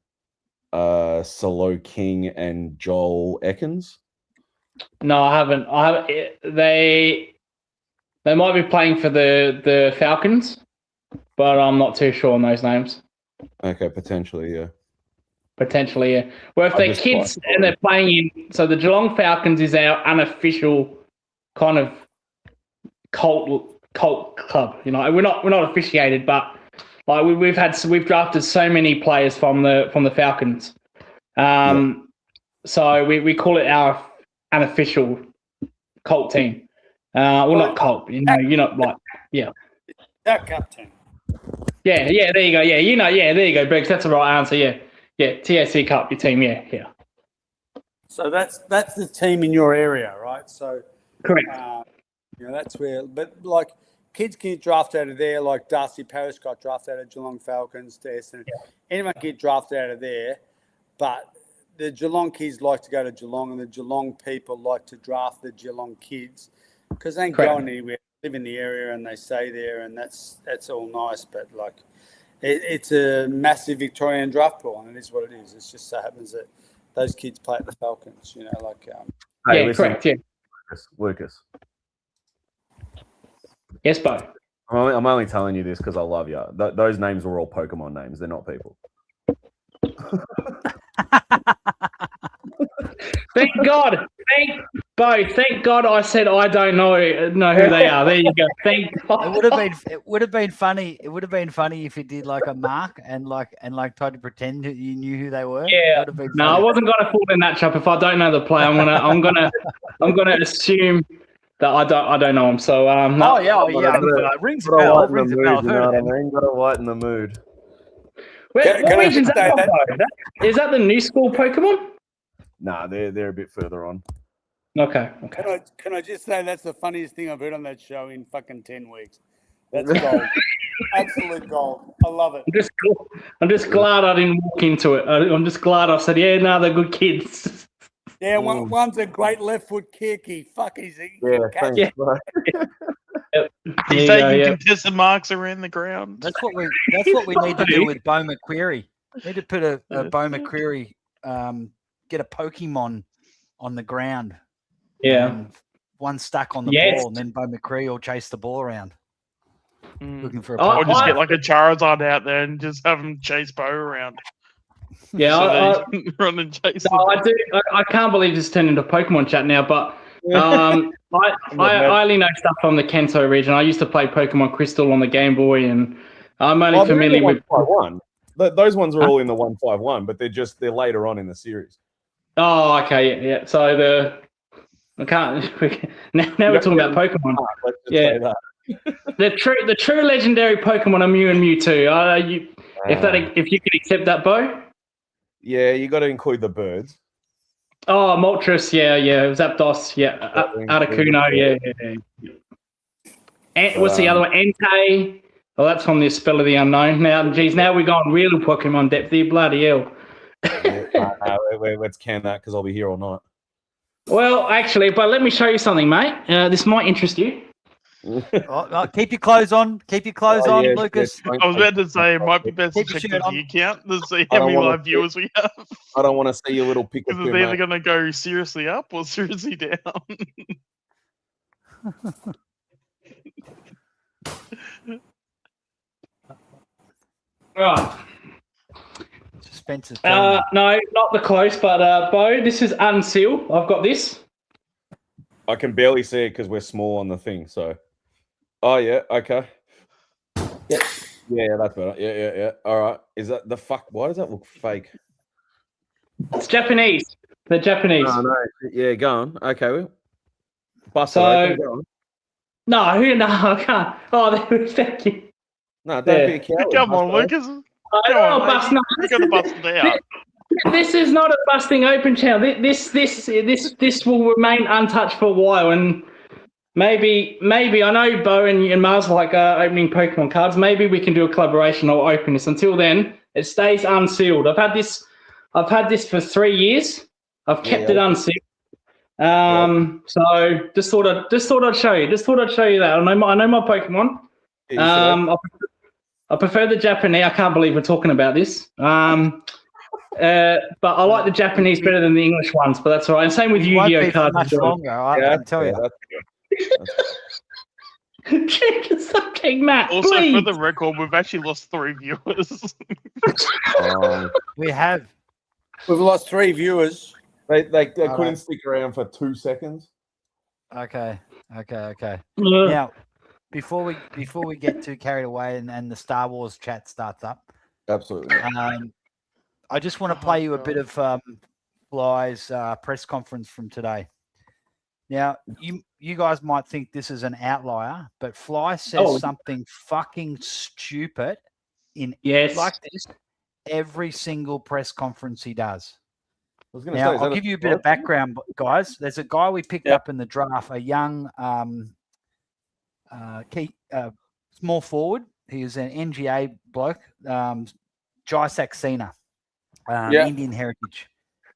Solo King, and Joel Ekins. No, I haven't. They might be playing for the Falcons, but I'm not too sure on those names. Okay, potentially, yeah. Well, if they're kids and they're playing in, so the Geelong Falcons is our unofficial kind of cult club. You know, we're not officiated, but like we've drafted so many players from the Falcons. So we call it our unofficial cult team. Not cult. You know, you're not like That cup team. Yeah, there you go. Yeah, there you go, Briggs. That's the right answer. Yeah, TSC Cup, your team. Yeah. So that's the team in your area, right? So correct. That's where. But like kids get drafted out of there. Like Darcy Parish got drafted out of Geelong Falcons. Anyone get drafted out of there, but the Geelong kids like to go to Geelong, and the Geelong people like to draft the Geelong kids because they ain't going anywhere. Live in the area and they stay there, and that's all nice. But like, it's a massive Victorian draft pool, and it is what it is. It just so happens that those kids play at the Falcons. You know, like. Correct. Yeah. Lucas. Yes, Bo. I'm only telling you this because I love you. Those names were all Pokemon names. They're not people. Thank God. Thank God I said I don't know who they are. There you go. Thank God. It would have been funny. It would have been funny if you did like a mark and tried to pretend that you knew who they were. Yeah. No, I wasn't gonna fall in that trap. If I don't know the player, I'm gonna assume that I don't know him. So no. Rings a bell. Rings a bell. You know what I mean? Got to lighten the mood. What region is that? Is that the new school Pokemon? Nah, they're a bit further on. Okay. Can I just say that's the funniest thing I've heard on that show in fucking 10 weeks. That's gold. Absolute gold. I love it. I'm just glad I didn't walk into it. I'm just glad I said, they're good kids. Yeah, one's a great left foot kick. He's thanks, Yep. He's taking contested marks around the ground. That's what we need to do with Bo McQuarrie. We need to put a Bo McQuarrie, get a Pokemon on the ground. Yeah. One stuck on the ball, and then Bo McQuarrie will chase the ball around. Looking for a Pokemon. Or just get like a Charizard out there and just have him chase Bo around. Yeah, so run and chase I can't believe this turned into Pokemon chat now, but I only know stuff from the Kanto region. I used to play Pokemon Crystal on the Game Boy, and I'm only familiar with 151. Those ones are all in the 151, but they're later on in the series. Oh, okay, yeah. So now we're talking about Pokemon. Let's just say that. The true legendary Pokemon are Mew and Mewtwo. If you could accept that, Bo? Yeah, you got to include the birds. Oh, Moltres, yeah, Zapdos, yeah, Articuno, yeah. And what's the other one? Entei. Well, that's from the Spell of the Unknown. Now, geez, now we're going real Pokemon depth here. Bloody hell. Let's can that because I'll be here all night. Well, actually, but let me show you something, mate. This might interest you. Keep your clothes on. Keep your clothes on, yes, Lucas. yes. I was about to say it might be best to Keep your check shirt the on. view count to see how many live viewers we have. I don't want to see your little pick Because it's either going to go seriously up or seriously down. Right. Spencer's no, not the close, but Bo, this is unsealed. I've got this. I can barely see it because we're small on the thing. So, oh yeah, okay. Yeah, that's better. Yeah. All right. Is that the fuck? Why does that look fake? It's Japanese. They're Japanese. Oh, no. Yeah, go on. Okay, well, bust it So, open. Go on. No, I can't. Oh, thank you. No, don't be a coward. Come on, Lucas. I don't bust. No, You're going to bust it out. This is not a busting open channel. This will remain untouched for a while, and maybe I know Bo and Mars like opening Pokemon cards. Maybe we can do a collaboration or open this. Until then, it stays unsealed. I've had this for 3 years. I've kept it unsealed. So just thought I'd show you. Just thought I'd show you that. I know my Pokemon. I prefer the Japanese. I can't believe we're talking about this. But I like the Japanese better than the English ones. But that's all right. And same with Yu-Gi-Oh cards. Much longer, I can tell you. Change the subject, Matt. Also, please. for the record, we've actually lost 3 viewers. We have. We've lost 3 viewers. They couldn't stick around for 2 seconds. Okay. Now, before we get too carried away and the Star Wars chat starts up, absolutely. I just want to play you a bit of Fly's press conference from today. Now, you guys might think this is an outlier, but Fly says something fucking stupid like this every single press conference he does. Now, I'll give you a bit of background, guys. There's a guy we picked up in the draft, a young small forward. He is an NGA bloke, Jai Saxena, Indian heritage.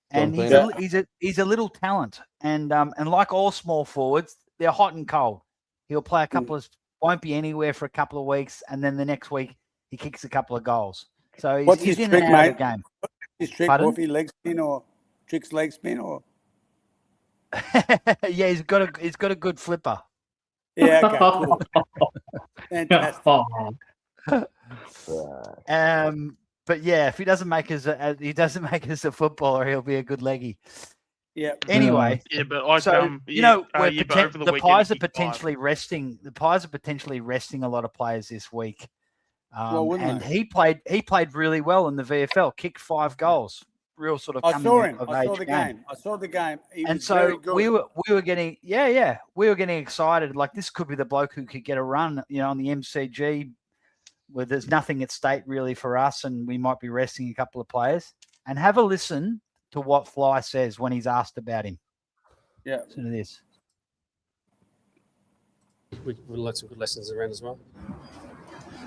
And he's a little talent. And like all small forwards, they're hot and cold. He'll play a couple of won't be anywhere for a couple of weeks, and then the next week he kicks a couple of goals. So he's in and out of the game. His trick, Wolfie, leg spin or tricks leg spin or yeah, he's got a good flipper. Yeah, okay, cool. Fantastic. But yeah, if he doesn't make us a footballer, he'll be a good leggy. Yeah. Anyway. Yeah, but like the Pies are potentially resting. The Pies are potentially resting a lot of players this week. And he played really well in the VFL. Kicked 5 goals. Real sort of. I saw him. I saw the game. And so we were getting we were getting excited. Like this could be the bloke who could get a run, on the MCG, where there's nothing at stake really for us, and we might be resting a couple of players. And have a listen to what Fly says when he's asked about him. Yeah. Listen to this. We learned some good lessons around as well.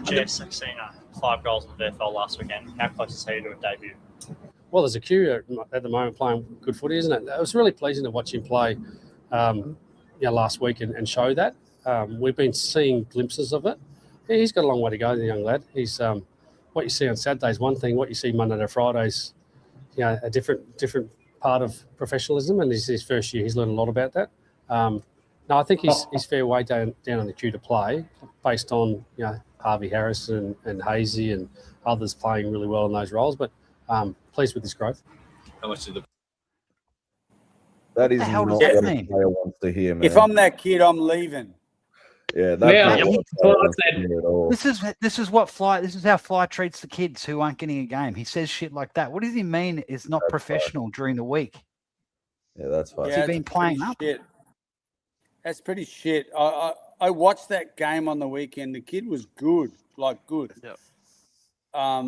Jeff Saxena, 5 goals in the VFL last weekend. How close is he to a debut? Well, there's a Curio at the moment playing good footy, isn't it? It was really pleasing to watch him play last week and show that. We've been seeing glimpses of it. Yeah, he's got a long way to go, the young lad. He's what you see on Saturdays one thing, what you see Monday to Fridays, a different part of professionalism. And this is his first year. He's learned a lot about that. No, I think he's fair way down on the queue to play, based on Harvey Harris and Hazy and others playing really well in those roles. But pleased with his growth. That is not what a player wants to hear, man. If I'm that kid, I'm leaving. Yeah, Yeah, that that's what I said. at all. This is how Fly treats the kids who aren't getting a game. He says shit like that. What does he mean? It's not professional during the week. Yeah, that's fine. Has he been playing up? Shit. That's pretty shit. I watched that game on the weekend. The kid was good, like good. Yeah.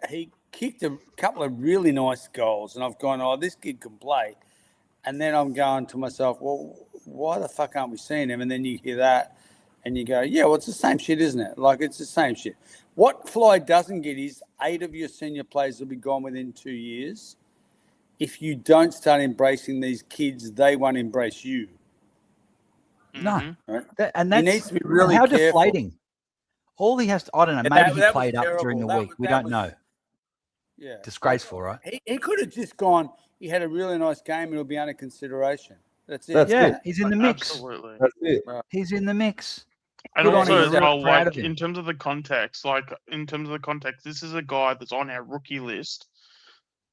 He kicked a couple of really nice goals, and I've gone, oh, this kid can play. And then I'm going to myself, well, why the fuck aren't we seeing him? And then you hear that, and you go, yeah, well, it's the same shit, isn't it? Like, it's the same shit. What Fly doesn't get is 8 of your senior players will be gone within 2 years. If you don't start embracing these kids, they won't embrace you. No. Right? And that's he needs to be really how careful. deflating. All he has to, I don't know, maybe he played up during the week. We don't know. Yeah. Disgraceful, right? He could have just gone, he had a really nice game, it'll be under consideration. That's it. Yeah, he's in the mix. Absolutely. That's it. He's in the mix. And Good on also, him. as Very well, proud like of him. in terms of the context, this is a guy that's on our rookie list.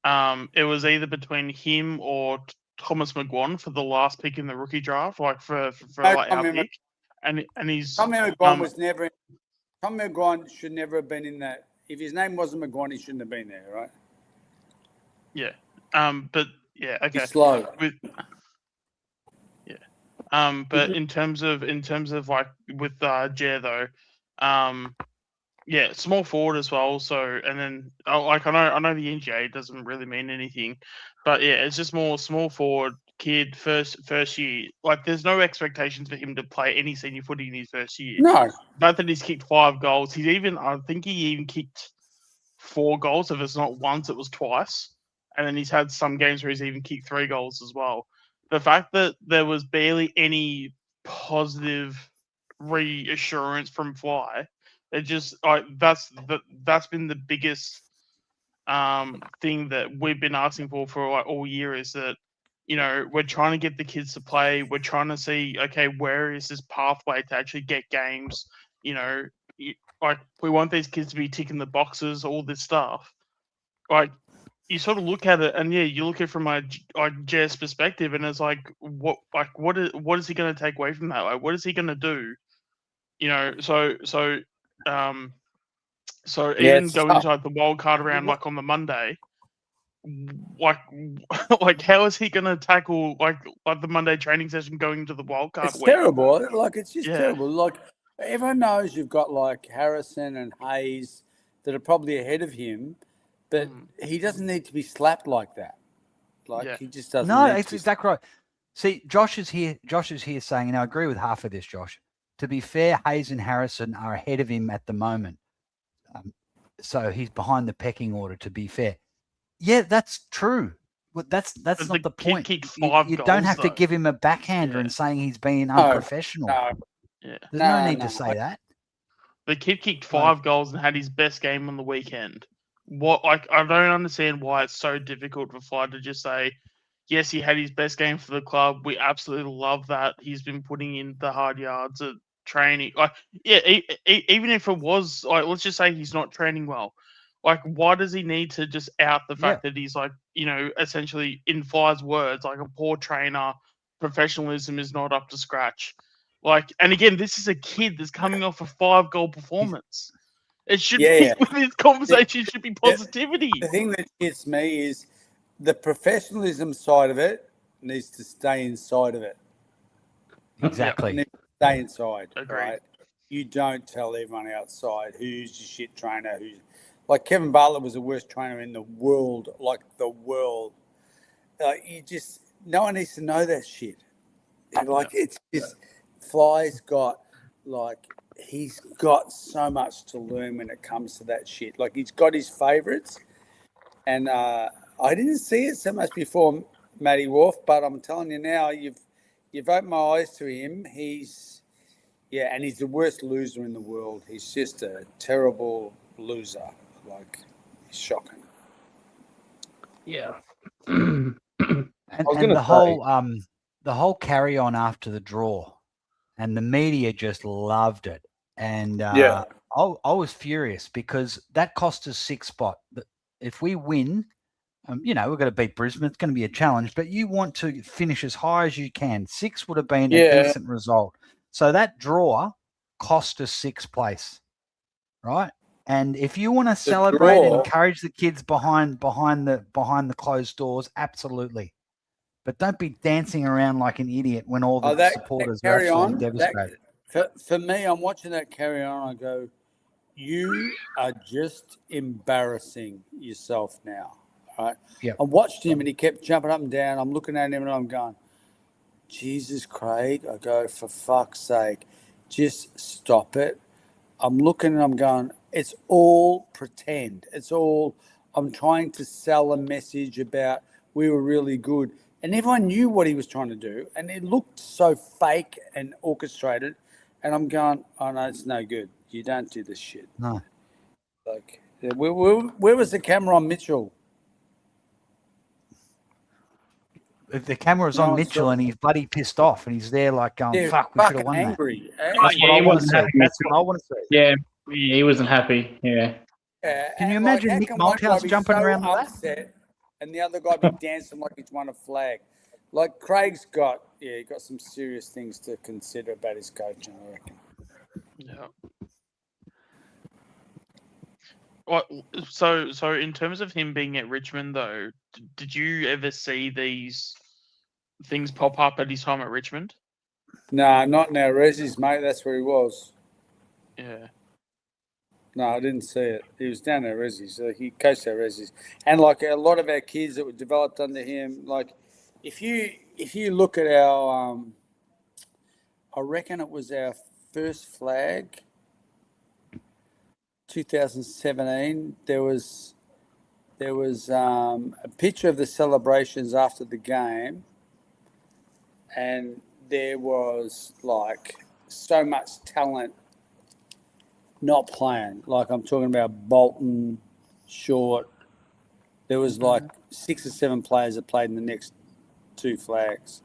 It was either between him or Thomas McGuan for the last pick in the rookie draft, like for like our pick. And he's Tommy McGuan was never. Tommy McGuan should never have been in that. If his name wasn't McGuan, he shouldn't have been there, right? Yeah. But yeah, okay. He's slow. But in terms of like with Jer though, yeah, small forward as well. So and then like I know the NGA doesn't really mean anything, but yeah, it's just more small forward kid first year. Like there's no expectations for him to play any senior footy in his first year. No. But that he's kicked 5 goals. I think he even kicked 4 goals. If it's not once, it was twice. And then he's had some games where he's even kicked 3 goals as well. The fact that there was barely any positive reassurance from Fly, it just that's been the biggest thing that we've been asking for like all year is that, you know, we're trying to get the kids to play. We're trying to see, okay, where is this pathway to actually get games? You know, like we want these kids to be ticking the boxes, all this stuff. Like you sort of look at it, and yeah, you look at it from a Jess perspective, and it's like, what is he going to take away from that? Like, what is he going to do? You know, so even going into like the wild card round, like on the Monday, like how is he going to tackle like the Monday training session going into the wild card? It's terrible. Like it's just terrible. Like everyone knows you've got like Harrison and Hayes that are probably ahead of him. But he doesn't need to be slapped like that. Like he just doesn't. No, it's exactly right. See, Josh is here saying, and I agree with half of this, Josh. To be fair, Hayes and Harrison are ahead of him at the moment. So he's behind the pecking order, to be fair. Yeah, that's true. But that's not the point. You don't have to give him a backhander and saying he's being unprofessional. No. Yeah. There's no need to say that. The kid kicked 5 goals and had his best game on the weekend. I don't understand why it's so difficult for Fly to just say, yes, he had his best game for the club. We absolutely love that. He's been putting in the hard yards at training. Like, yeah, even if it was, like, let's just say he's not training well. Like, why does he need to just out the fact that he's like, you know, essentially in Fly's words, like a poor trainer, professionalism is not up to scratch. Like, and again, this is a kid that's coming off a 5-goal performance. It should be with this conversation should be positivity. The thing that gets me is the professionalism side of it needs to stay inside of it. Exactly. It needs to stay inside. Agreed. Right? You don't tell everyone outside who's your shit trainer. Who's like Kevin Bartlett was the worst trainer in the world, like the world. No one needs to know that shit. Like it's just Fly's got like. He's got so much to learn when it comes to that shit. Like he's got his favourites, and I didn't see it so much before Matty Wolf, but I'm telling you now, you've opened my eyes to him. He's the worst loser in the world. He's just a terrible loser. Like he's shocking. Yeah. And the whole carry on after the draw, and the media just loved it. And I was furious because that cost us 6 spot. If we win, you know, we're going to beat Brisbane. It's going to be a challenge, but you want to finish as high as you can. 6 would have been a decent result. So that draw cost us 6th place, right? And if you want to celebrate and encourage the kids behind the closed doors, absolutely. But don't be dancing around like an idiot when all the supporters are absolutely devastated. For me, I'm watching that carry on. I go, you are just embarrassing yourself now. Right? Yep. I watched him and he kept jumping up and down. I'm looking at him and I'm going, Jesus, Craig. I go, for fuck's sake, just stop it. I'm looking and I'm going, it's all pretend. It's all, I'm trying to sell a message about we were really good. And everyone knew what he was trying to do. And it looked so fake and orchestrated. And I'm going, oh, no, it's no good. You don't do this shit. No. Like, where was the camera on Mitchell? If the camera was on Mitchell and he's bloody pissed off and he's there like going, fuck, we should have won angry. that. That's what I want to see. That's what I want to see. Yeah, he wasn't happy. Yeah. Can you imagine Nick Malthouse jumping around like that? And the other guy be dancing like he's won a flag. Like Craig's got, he got some serious things to consider about his coaching, I reckon. Yeah. What? So in terms of him being at Richmond, though, did you ever see these things pop up at his time at Richmond? No, not now. Rezzies, mate. That's where he was. Yeah. No, I didn't see it. He was down at Rezzies. So he coached at Rezzies. And like a lot of our kids that were developed under him, like if you look at our, I reckon it was our first flag, 2017. There was a picture of the celebrations after the game, and there was like so much talent not playing. Like I'm talking about Bolton, Short. There was like 6 or 7 players that played in the next 2 flags.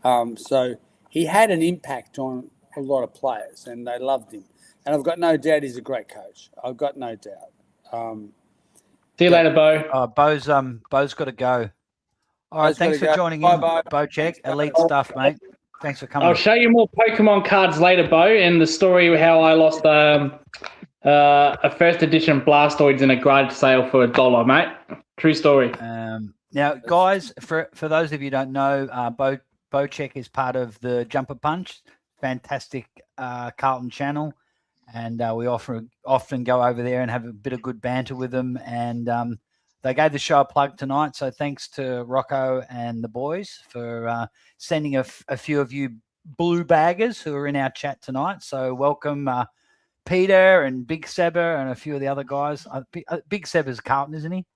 So he had an impact on a lot of players, and they loved him. And I've got no doubt he's a great coach. I've got no doubt. See you later, Bo. Bo's got to go. All right, thanks for joining in, Bo Check. Elite stuff, mate. Thanks for coming. I'll show you more Pokemon cards later, Bo, and the story how I lost a first edition Blastoids in a garage sale for $1, mate. True story. Now, guys, for those of you who don't know, Bo Check is part of the Jumper Punch, fantastic Carlton channel, and we often go over there and have a bit of good banter with them. And they gave the show a plug tonight, so thanks to Rocco and the boys for sending a few of you blue baggers who are in our chat tonight. So welcome, Peter and Big Sebber and a few of the other guys. Big Sebber's Carlton, isn't he?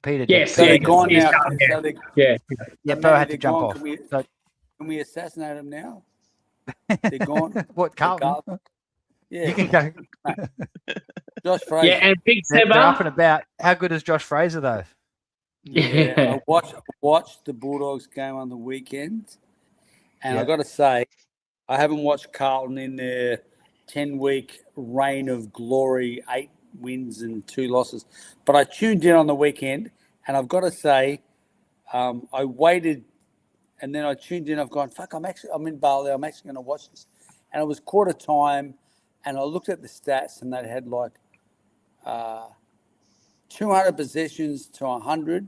Peter. Yes, so they're gone now. Yeah. Bo had to jump off. Can we assassinate them now? They're gone. What, Carlton? Yeah. You can go. Josh Fraser. Yeah, and Big Sebber. They're up and about. How good is Josh Fraser, though? Yeah. I watched the Bulldogs game on the weekend, and I got to say, I haven't watched Carlton in their 10-week reign of glory, 8 wins and 2 losses. But I tuned in on the weekend, and I've got to say, I waited, and then I tuned in. I've gone, fuck, I'm in Bali. I'm actually going to watch this. And it was quarter time, and I looked at the stats, and they had like 200 possessions to 100,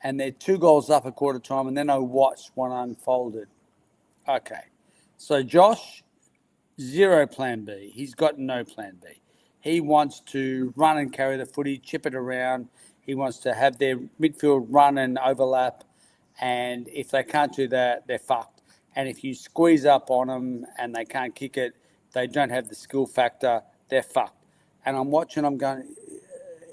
and they're 2 goals up at quarter time, and then I watched one unfolded. Okay. So Josh, 0 plan B. He's got no plan B. He wants to run and carry the footy, chip it around. He wants to have their midfield run and overlap. And if they can't do that, they're fucked. And if you squeeze up on them and they can't kick it, they don't have the skill factor, they're fucked. And I'm watching, I'm going,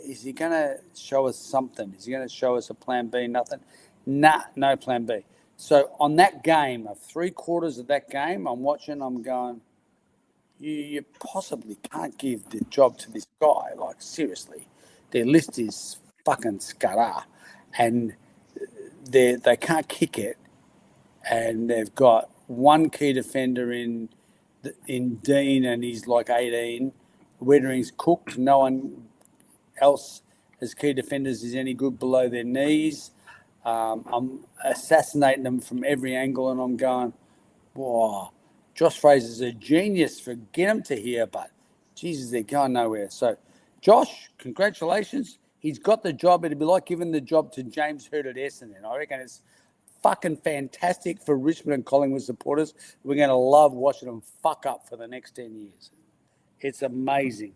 is he going to show us something? Is he going to show us a plan B? Nothing. Nah, no plan B. So on that game, 3/4 of that game, I'm watching, I'm going, you possibly can't give the job to this guy. Like, seriously, their list is fucking scutter, and they can't kick it, and they've got one key defender in Dean, and he's like 18. Weddering's cooked. No one else as key defenders is any good below their knees. I'm assassinating them from every angle, and I'm going, wow, Josh Fraser's a genius for get him to here, but Jesus, they're going nowhere. So, Josh, congratulations. He's got the job. It'd be like giving the job to James Hurd at Essendon. I reckon it's fucking fantastic for Richmond and Collingwood supporters. We're going to love watching them fuck up for the next 10 years. It's amazing.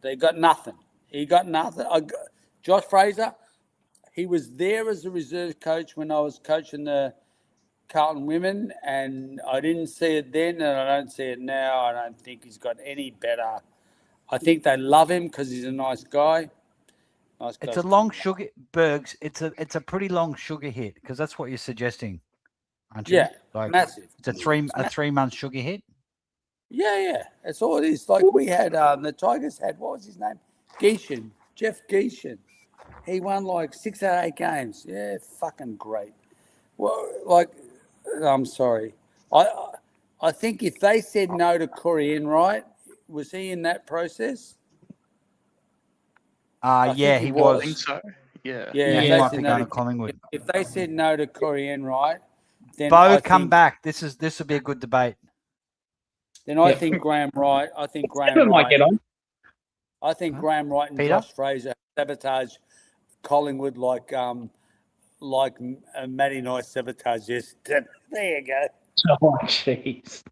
They got nothing. He got nothing. Josh Fraser, he was there as a reserve coach when I was coaching the Carlton women, and I didn't see it then, and I don't see it now. I don't think he's got any better. I think they love him because he's a nice guy. It's a long sugar, Bergs. It's a pretty long sugar hit because that's what you're suggesting, aren't you? Yeah, like, massive. It's a 3 month sugar hit. Yeah. That's all it is. Like we had, the Tigers had, what was his name? Geishan, Jeff Geishan. He won like 6 out of 8 games. Yeah, fucking great. Well, like, I'm sorry. I think if they said no to Corey Enright, was he in that process? Yeah, he was. I think so. Yeah. Yeah, he might be going to Collingwood. If they said no to Corey Enright, then Bo, come back. This will be a good debate. Then I think Graham Wright. I think Graham Stephen might Wright. get on. I think Graham Wright and Peter? Josh Fraser sabotage Collingwood like Matty Nice sabotage. Yes, there you go. Oh, jeez.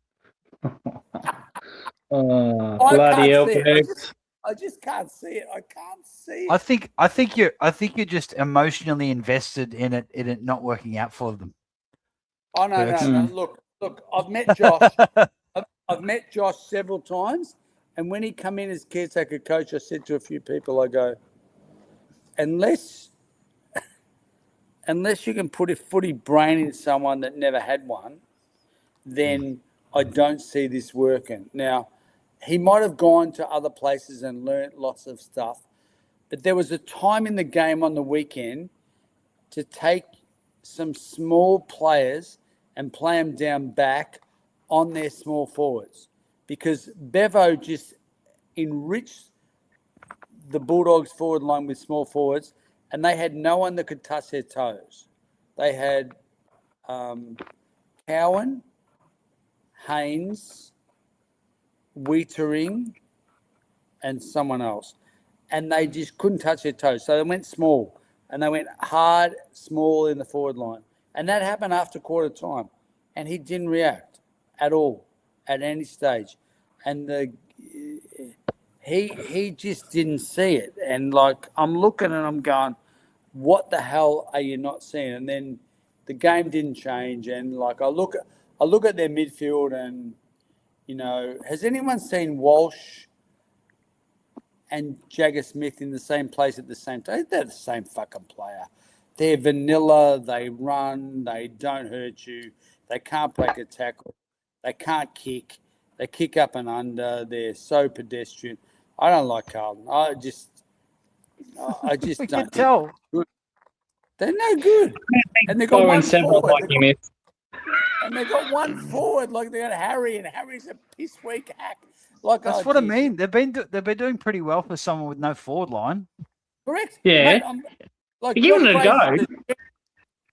Bloody hell, Bergs. I just can't see it. I can't see it. I think you're just emotionally invested in it not working out for them. Oh no. Look. I've met Josh. I've met Josh several times, and when he come in as caretaker coach, I said to a few people, I go, unless you can put a footy brain in someone that never had one, then I don't see this working. Now, he might have gone to other places and learnt lots of stuff, but there was a time in the game on the weekend to take some small players and play them down back on their small forwards, because Bevo just enriched the Bulldogs forward line with small forwards, and they had no one that could touch their toes. They had Cowan, Haynes, Wietering, and someone else, and they just couldn't touch their toes. So they went small, and they went hard, small in the forward line, and that happened after quarter time, and he didn't react at all at any stage, and he just didn't see it. And like, I'm looking and I'm going, what the hell are you not seeing? And then the game didn't change, and like I look at their midfield, and you know, has anyone seen Walsh and Jagger Smith in the same place at the same time? They're the same fucking player. They're vanilla. They run. They don't hurt you. They can't break a tackle. They can't kick. They kick up and under. They're so pedestrian. I don't like Carlton. I just We don't can think tell. they're no good. And they got one forward. Like him. And they got one forward. Like they got Harry, and Harry's a piss weak hack. Like That's what I mean. They've been doing pretty well for someone with no forward line. Correct. Yeah. Mate, like Give him a go.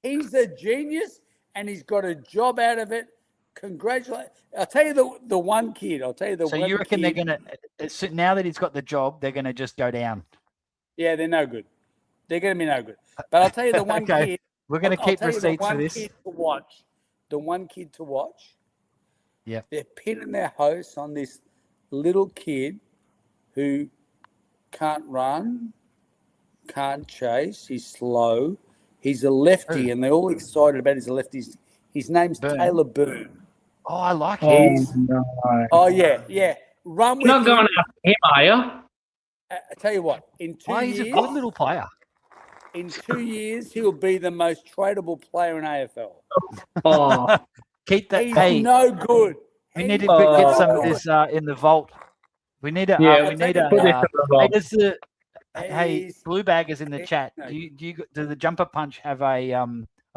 He's a genius, and he's got a job out of it. Congratulations. I'll tell you the one kid. So you reckon they're going to, now that he's got the job, they're going to just go down? Yeah, they're no good. They're going to be no good. But I'll tell you the one kid. We're going to keep receipts for this. The one kid to watch. Yeah. They're pinning their hopes on this little kid who can't run, can't chase. He's slow. He's a lefty, and they're all excited about his lefties. His name's Taylor Boone. Oh, I like him. Oh, yeah. Run with Not him. going after him, are you? I tell you what, in 2 years... He's a good little player. In 2 years, he'll be the most tradable player in AFL. Oh, keep that. He's no good. We need to get some of this in the vault. We need a. Yeah, we need a. put this in the vault. Hey, Blue Bag is in the chat. Do the Jumper Punch have a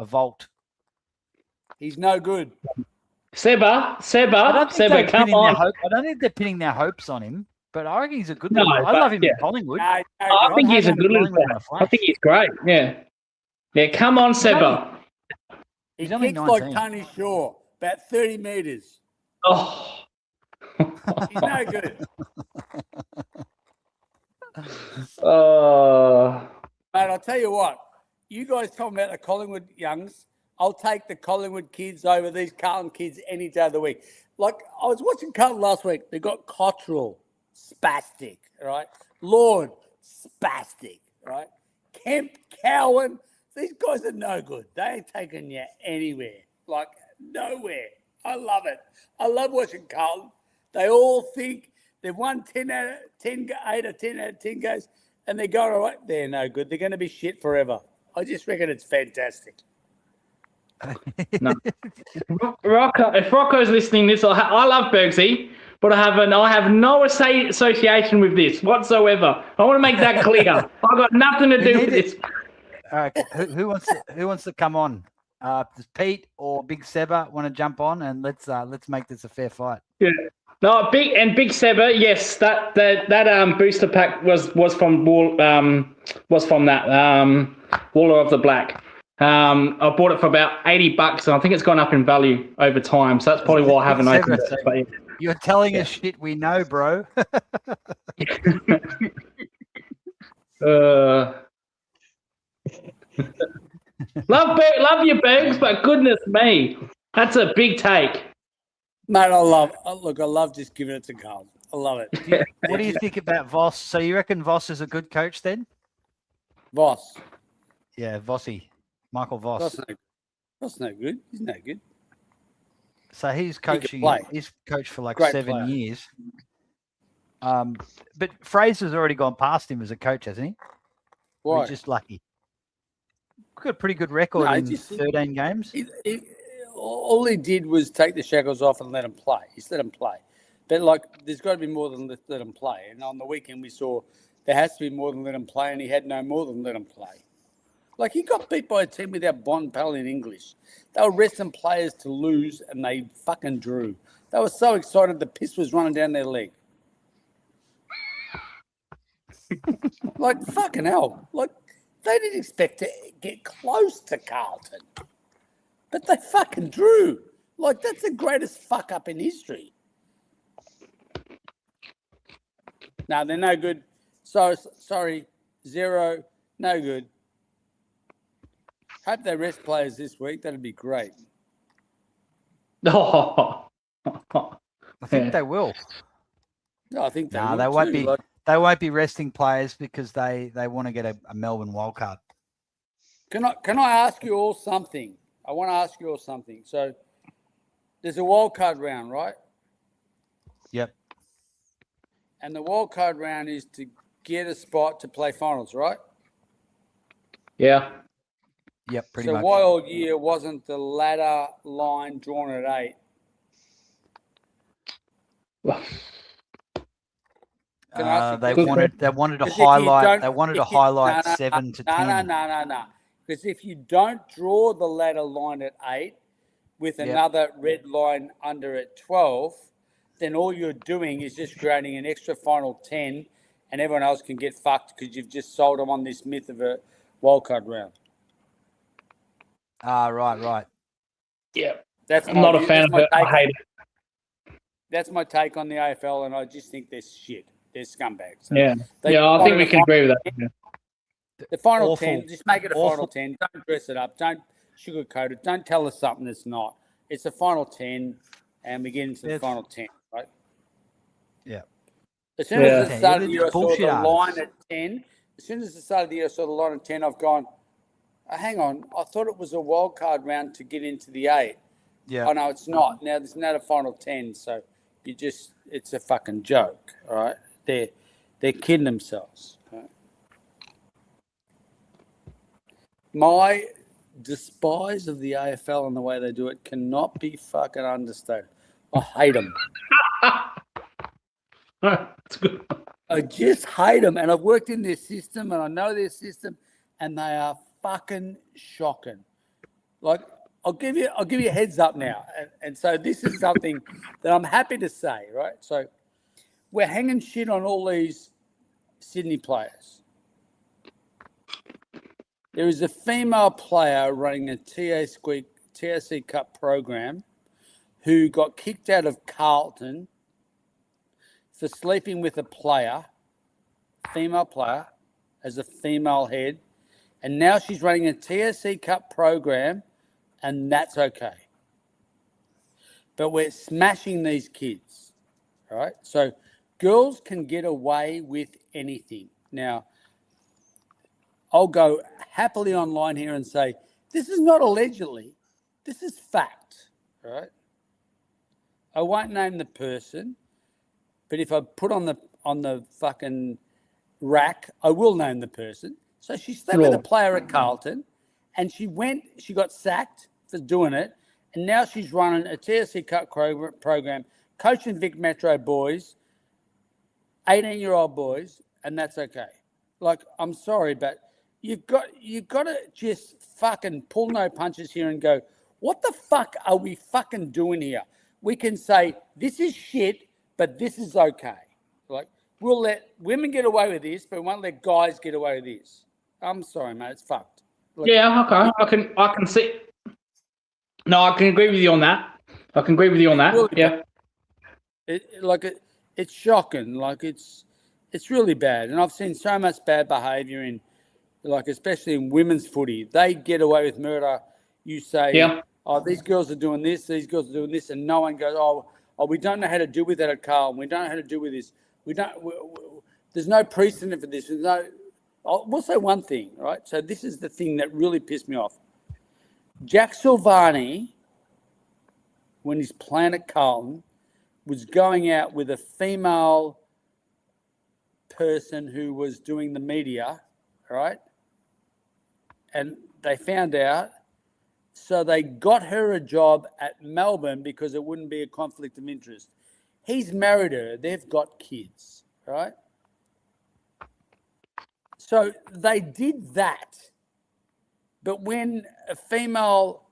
vault? He's no good. Seba, come on. I don't think they're pinning their hopes on him, but I reckon he's a good. No, I love him in Collingwood. I think he's a good little player. I think he's great. Yeah. Yeah, come on, Seba. He He's only kicks 19. like Tony Shaw, about 30 metres. Oh. He's no good. Mate, I'll tell you what. You guys talking about the Collingwood youngs. I'll take the Collingwood kids over these Carlton kids any day of the week. Like, I was watching Carlton last week. They got Cottrell, spastic, right? Lord, spastic, right? Kemp, Cowan, these guys are no good. They ain't taking you anywhere. Like, nowhere. I love it. I love watching Carlton. They all think they've won 8 or 10 out of 10 games, and they're going, all right, they're no good. They're going to be shit forever. I just reckon it's fantastic. No. If Rocco's listening to this, I love Bergsy, but I have no association with this whatsoever. I want to make that clear. I've got nothing to do with this. All right, who wants to come on? Does Pete or Big Seba want to jump on, and let's make this a fair fight? Yeah. No, Big Seba, yes, that booster pack was from that Waller of the Black. I bought it for about $80, and I think it's gone up in value over time. So that's probably why I haven't opened it. But yeah. You're telling us shit we know, bro. Love your Bergs, but goodness me, that's a big take. Mate, I love just giving it to Carl. I love it. What do you think about Voss? So you reckon Voss is a good coach then? Voss. Yeah, Vossi. Michael Voss. Voss no good. He's no good. So he's coaching. He's coached for like Great 7 player. years. But Fraser's already gone past him as a coach, hasn't he? Why? He's just lucky. Got a pretty good record in 13 games. All he did was take the shackles off and let him play. He's let him play. But, like, there's got to be more than let him play. And on the weekend we saw there has to be more than let him play, and he had no more than let him play. Like, he got beat by a team without Bond Pal in English. They were resting players to lose, and they fucking drew. They were so excited the piss was running down their leg. Like, fucking hell. Like, they didn't expect to get close to Carlton. But they fucking drew. Like, that's the greatest fuck up in history. No, they're no good. So, sorry, 0, no good. Hope they rest players this week. That'd be great. I think they will. No, I think they will. They won't too. be. Like, they won't be resting players because they want to get a Melbourne wildcard. Can I ask you all something? I want to ask you all something. So, there's a wildcard round, right? Yep. And the wildcard round is to get a spot to play finals, right? Yeah. Yep, pretty so much. why all year wasn't the ladder line drawn at 8? They wanted to highlight. They wanted to highlight 7 to 10. No. Because if you don't draw the ladder line at 8 with another red line under at 12, then all you're doing is just creating an extra final 10, and everyone else can get fucked because you've just sold them on this myth of a wildcard round. Right. Yeah. I'm not a fan of it. I hate it. That's my take on the AFL, and I just think they're shit. They're scumbags. So I think we can agree with that. Yeah. The final 10, just make it a final 10. Don't dress it up. Don't sugarcoat it. Don't tell us something that's not. It's a final 10, and we get into the final 10, right? Yeah. As soon as the start of the year, I saw the line at 10. As soon as the start of the year, I saw the line at 10, I've gone, hang on, I thought it was a wild card round to get into the 8. Yeah. Oh, no, it's not. Now there's not a final 10, so it's a fucking joke, all right? They're kidding themselves. Right? My despise of the AFL and the way they do it cannot be fucking understated. I hate them. That's good. I just hate them, and I've worked in their system, and I know their system, and they are fucking shocking. Like, I'll give you a heads up now, and so this is something that I'm happy to say, right? So we're hanging shit on all these Sydney players. There is a female player running a TAC Cup program who got kicked out of Carlton for sleeping with a player, female player, as a female head, and now she's running a TSC Cup program, and that's okay. But we're smashing these kids, right? So girls can get away with anything. Now, I'll go happily online here and say, this is not allegedly, this is fact, right? I won't name the person, but if I put on the fucking rack, I will name the person. So she slept with a player at Carlton, and she got sacked for doing it, and now she's running a TSC Cup program, coaching Vic Metro boys, 18-year-old boys, and that's okay. Like, I'm sorry, but you've got to just fucking pull no punches here and go, what the fuck are we fucking doing here? We can say this is shit, but this is okay. Like, we'll let women get away with this, but we won't let guys get away with this. I'm sorry, mate. It's fucked. Like, yeah, okay. I can see. No, I can agree with you on that. Really, yeah. It's shocking. Like, it's really bad. And I've seen so much bad behaviour in, like, especially in women's footy. They get away with murder. You say, oh, these girls are doing this, these girls are doing this, and no one goes, oh, we don't know how to deal with that at Carlton. We don't know how to deal with this. There's no precedent for this. We'll say one thing, right? So this is the thing that really pissed me off. Jack Silvani, when he's playing at Carlton, was going out with a female person who was doing the media, right? And they found out, so they got her a job at Melbourne because it wouldn't be a conflict of interest. He's married her. They've got kids, right? So they did that. But when a female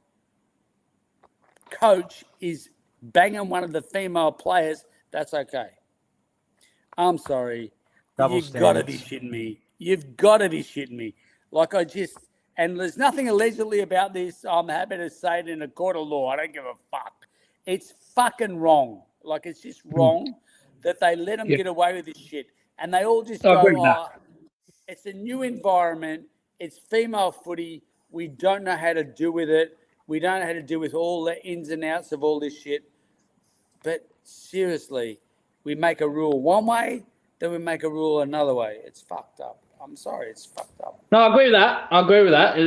coach is banging one of the female players, that's okay. I'm sorry. You've got to be shitting me. You've got to be shitting me. Like, and there's nothing allegedly about this. I'm happy to say it in a court of law. I don't give a fuck. It's fucking wrong. Like, it's just wrong that they let them get away with this shit. And they all just go, it's a new environment. It's female footy. We don't know how to deal with it. We don't know how to deal with all the ins and outs of all this shit. But seriously, we make a rule one way, then we make a rule another way. It's fucked up. I'm sorry, it's fucked up. No, I agree with that.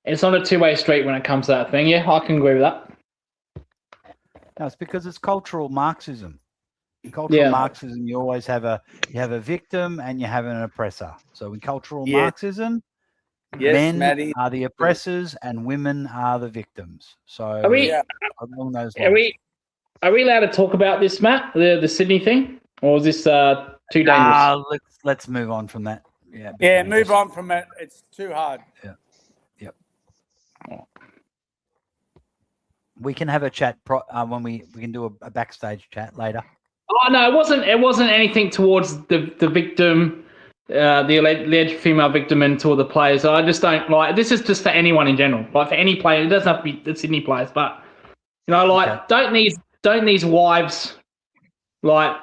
It's not a two-way street when it comes to that thing. Yeah, I can agree with that. No, it's because it's cultural Marxism. In Marxism, you always have a victim and you have an oppressor. So in cultural Marxism, men are the oppressors and women are the victims. So along those lines. Are we allowed to talk about this, Matt? The Sydney thing, or is this too dangerous? Let's move on from that. Yeah, move on from it. It's too hard. Yeah. Yep. We can have a chat when we can do a backstage chat later. Oh no, it wasn't anything towards the victim, the alleged female victim, and toward the players. I just don't like. This is just for anyone in general, like for any player. It doesn't have to be the Sydney players, but don't these wives, like,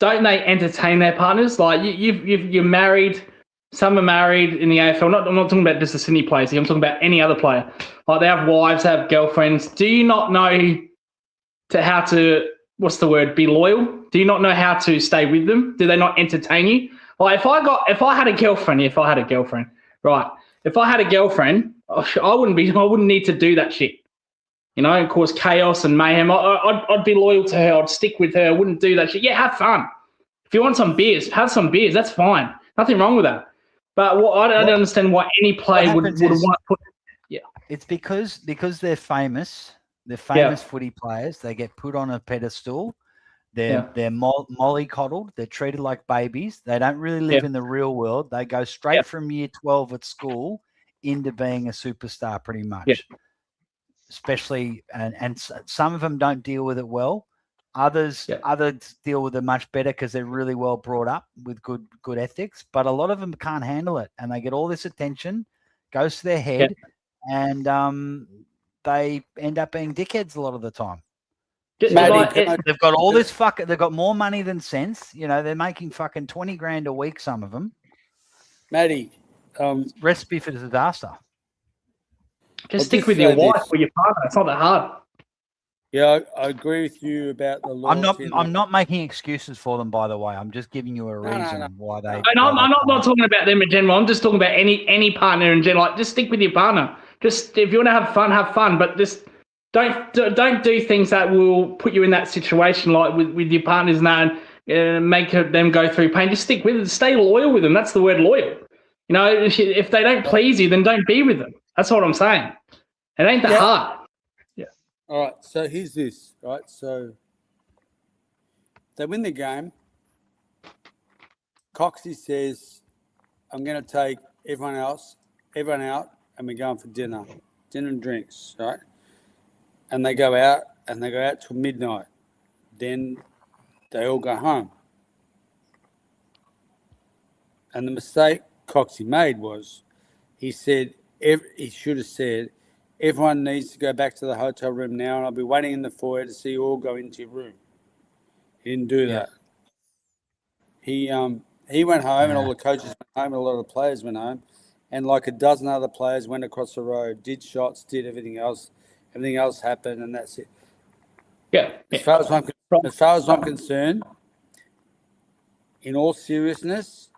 don't they entertain their partners? Like you're married. Some are married in the AFL. I'm not talking about just the Sydney players here. I'm talking about any other player. Like, they have wives, they have girlfriends. Do you not know how to, be loyal? Do you not know how to stay with them? Do they not entertain you? Like, if I had a girlfriend, right? If I had a girlfriend, I wouldn't need to do that shit. And cause chaos and mayhem. I'd be loyal to her. I'd stick with her. I wouldn't do that shit. Yeah, have fun. If you want some beers, have some beers. That's fine. Nothing wrong with that. But I don't understand why any player would want to put. Yeah, it's because they're famous. They're famous footy players. They get put on a pedestal. They're mollycoddled. They're treated like babies. They don't really live in the real world. They go straight from year 12 at school into being a superstar, pretty much. Yeah. Especially, and some of them don't deal with it well. Others deal with it much better because they're really well brought up with good ethics. But a lot of them can't handle it, and they get all this attention, goes to their head, and they end up being dickheads a lot of the time. They've got all this they've got more money than sense. You know, they're making fucking 20 grand a week, some of them. Maddie, recipe for disaster. Just stick with your wife or your partner. It's not that hard. Yeah, I agree with you about the loyalty. I'm not making excuses for them, by the way. I'm just giving you a reason why they. And I'm not talking about them in general. I'm just talking about any partner in general. Like, just stick with your partner. Just if you want to have fun. But just don't do things that will put you in that situation, like with your partners and that, and make them go through pain. Just stick with it. Stay loyal with them. That's the word loyal. You know, if they don't please you, then don't be with them. That's what I'm saying. It ain't that hard. All right, so here's this, right? So they win the game. Coxie says, I'm going to take everyone out, and we're going for dinner and drinks, right? And they go out till midnight. Then they all go home. And the mistake Coxie made was he should have said, everyone needs to go back to the hotel room now, and I'll be waiting in the foyer to see you all go into your room. He didn't do that. He went home, and all the coaches went home, and a lot of the players went home, and like a dozen other players went across the road, did shots, did everything else. Everything else happened, and that's it. Yeah. As far as I'm concerned, in all seriousness,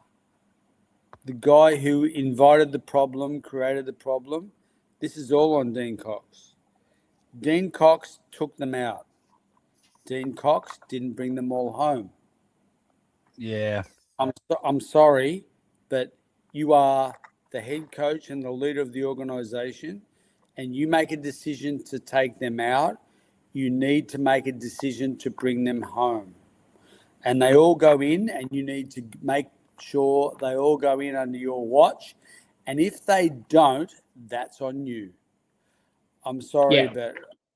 the guy who invited the problem, created the problem, this is all on Dean Cox. Dean Cox took them out. Dean Cox didn't bring them all home. Yeah. I'm sorry, but you are the head coach and the leader of the organisation, and you make a decision to take them out, you need to make a decision to bring them home. And they all go in, and you need to make sure they all go in under your watch. And if they don't, that's on you. I'm sorry, but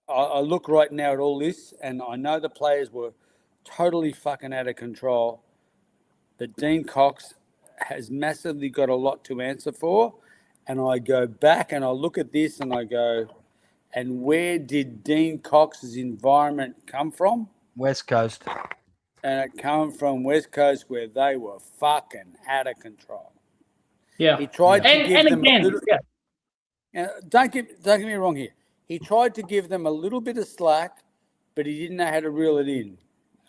I look right now at all this, and I know the players were totally fucking out of control. But Dean Cox has massively got a lot to answer for. And I go back and I look at this and I go, and where did Dean Cox's environment come from? West Coast. And it came from West Coast, where they were fucking out of control. Yeah. He tried to give them again, a little. Don't get me wrong here. He tried to give them a little bit of slack, but he didn't know how to reel it in.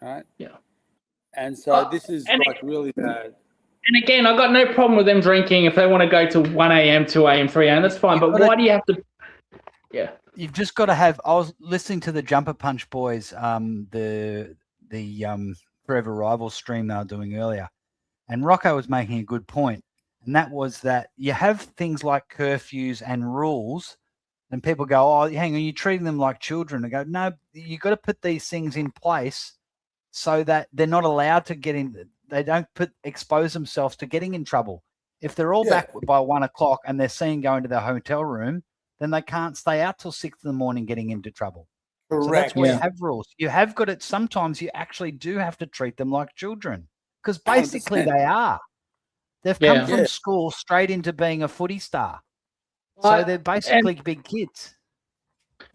Right? Yeah. And so this is like really bad. And again, I've got no problem with them drinking if they want to go to 1 a.m., 2 a.m., 3 a.m. That's fine. But why do you have to? Yeah. You've just got to have. I was listening to the Jumper Punch Boys, the Forever Rivals stream they were doing earlier, and Rocco was making a good point, and that was that you have things like curfews and rules, and people go, "Oh, hang on, you're treating them like children." I go, "No, you got to put these things in place so that they're not allowed to get in. They don't expose themselves to getting in trouble. If they're all back by 1 o'clock and they're seen going to their hotel room, then they can't stay out till 6 in the morning getting into trouble." Correct. So that's why you have rules. You have got it. Sometimes you actually do have to treat them like children, because basically 100%. they are. They've come from school straight into being a footy star. So they're basically big kids.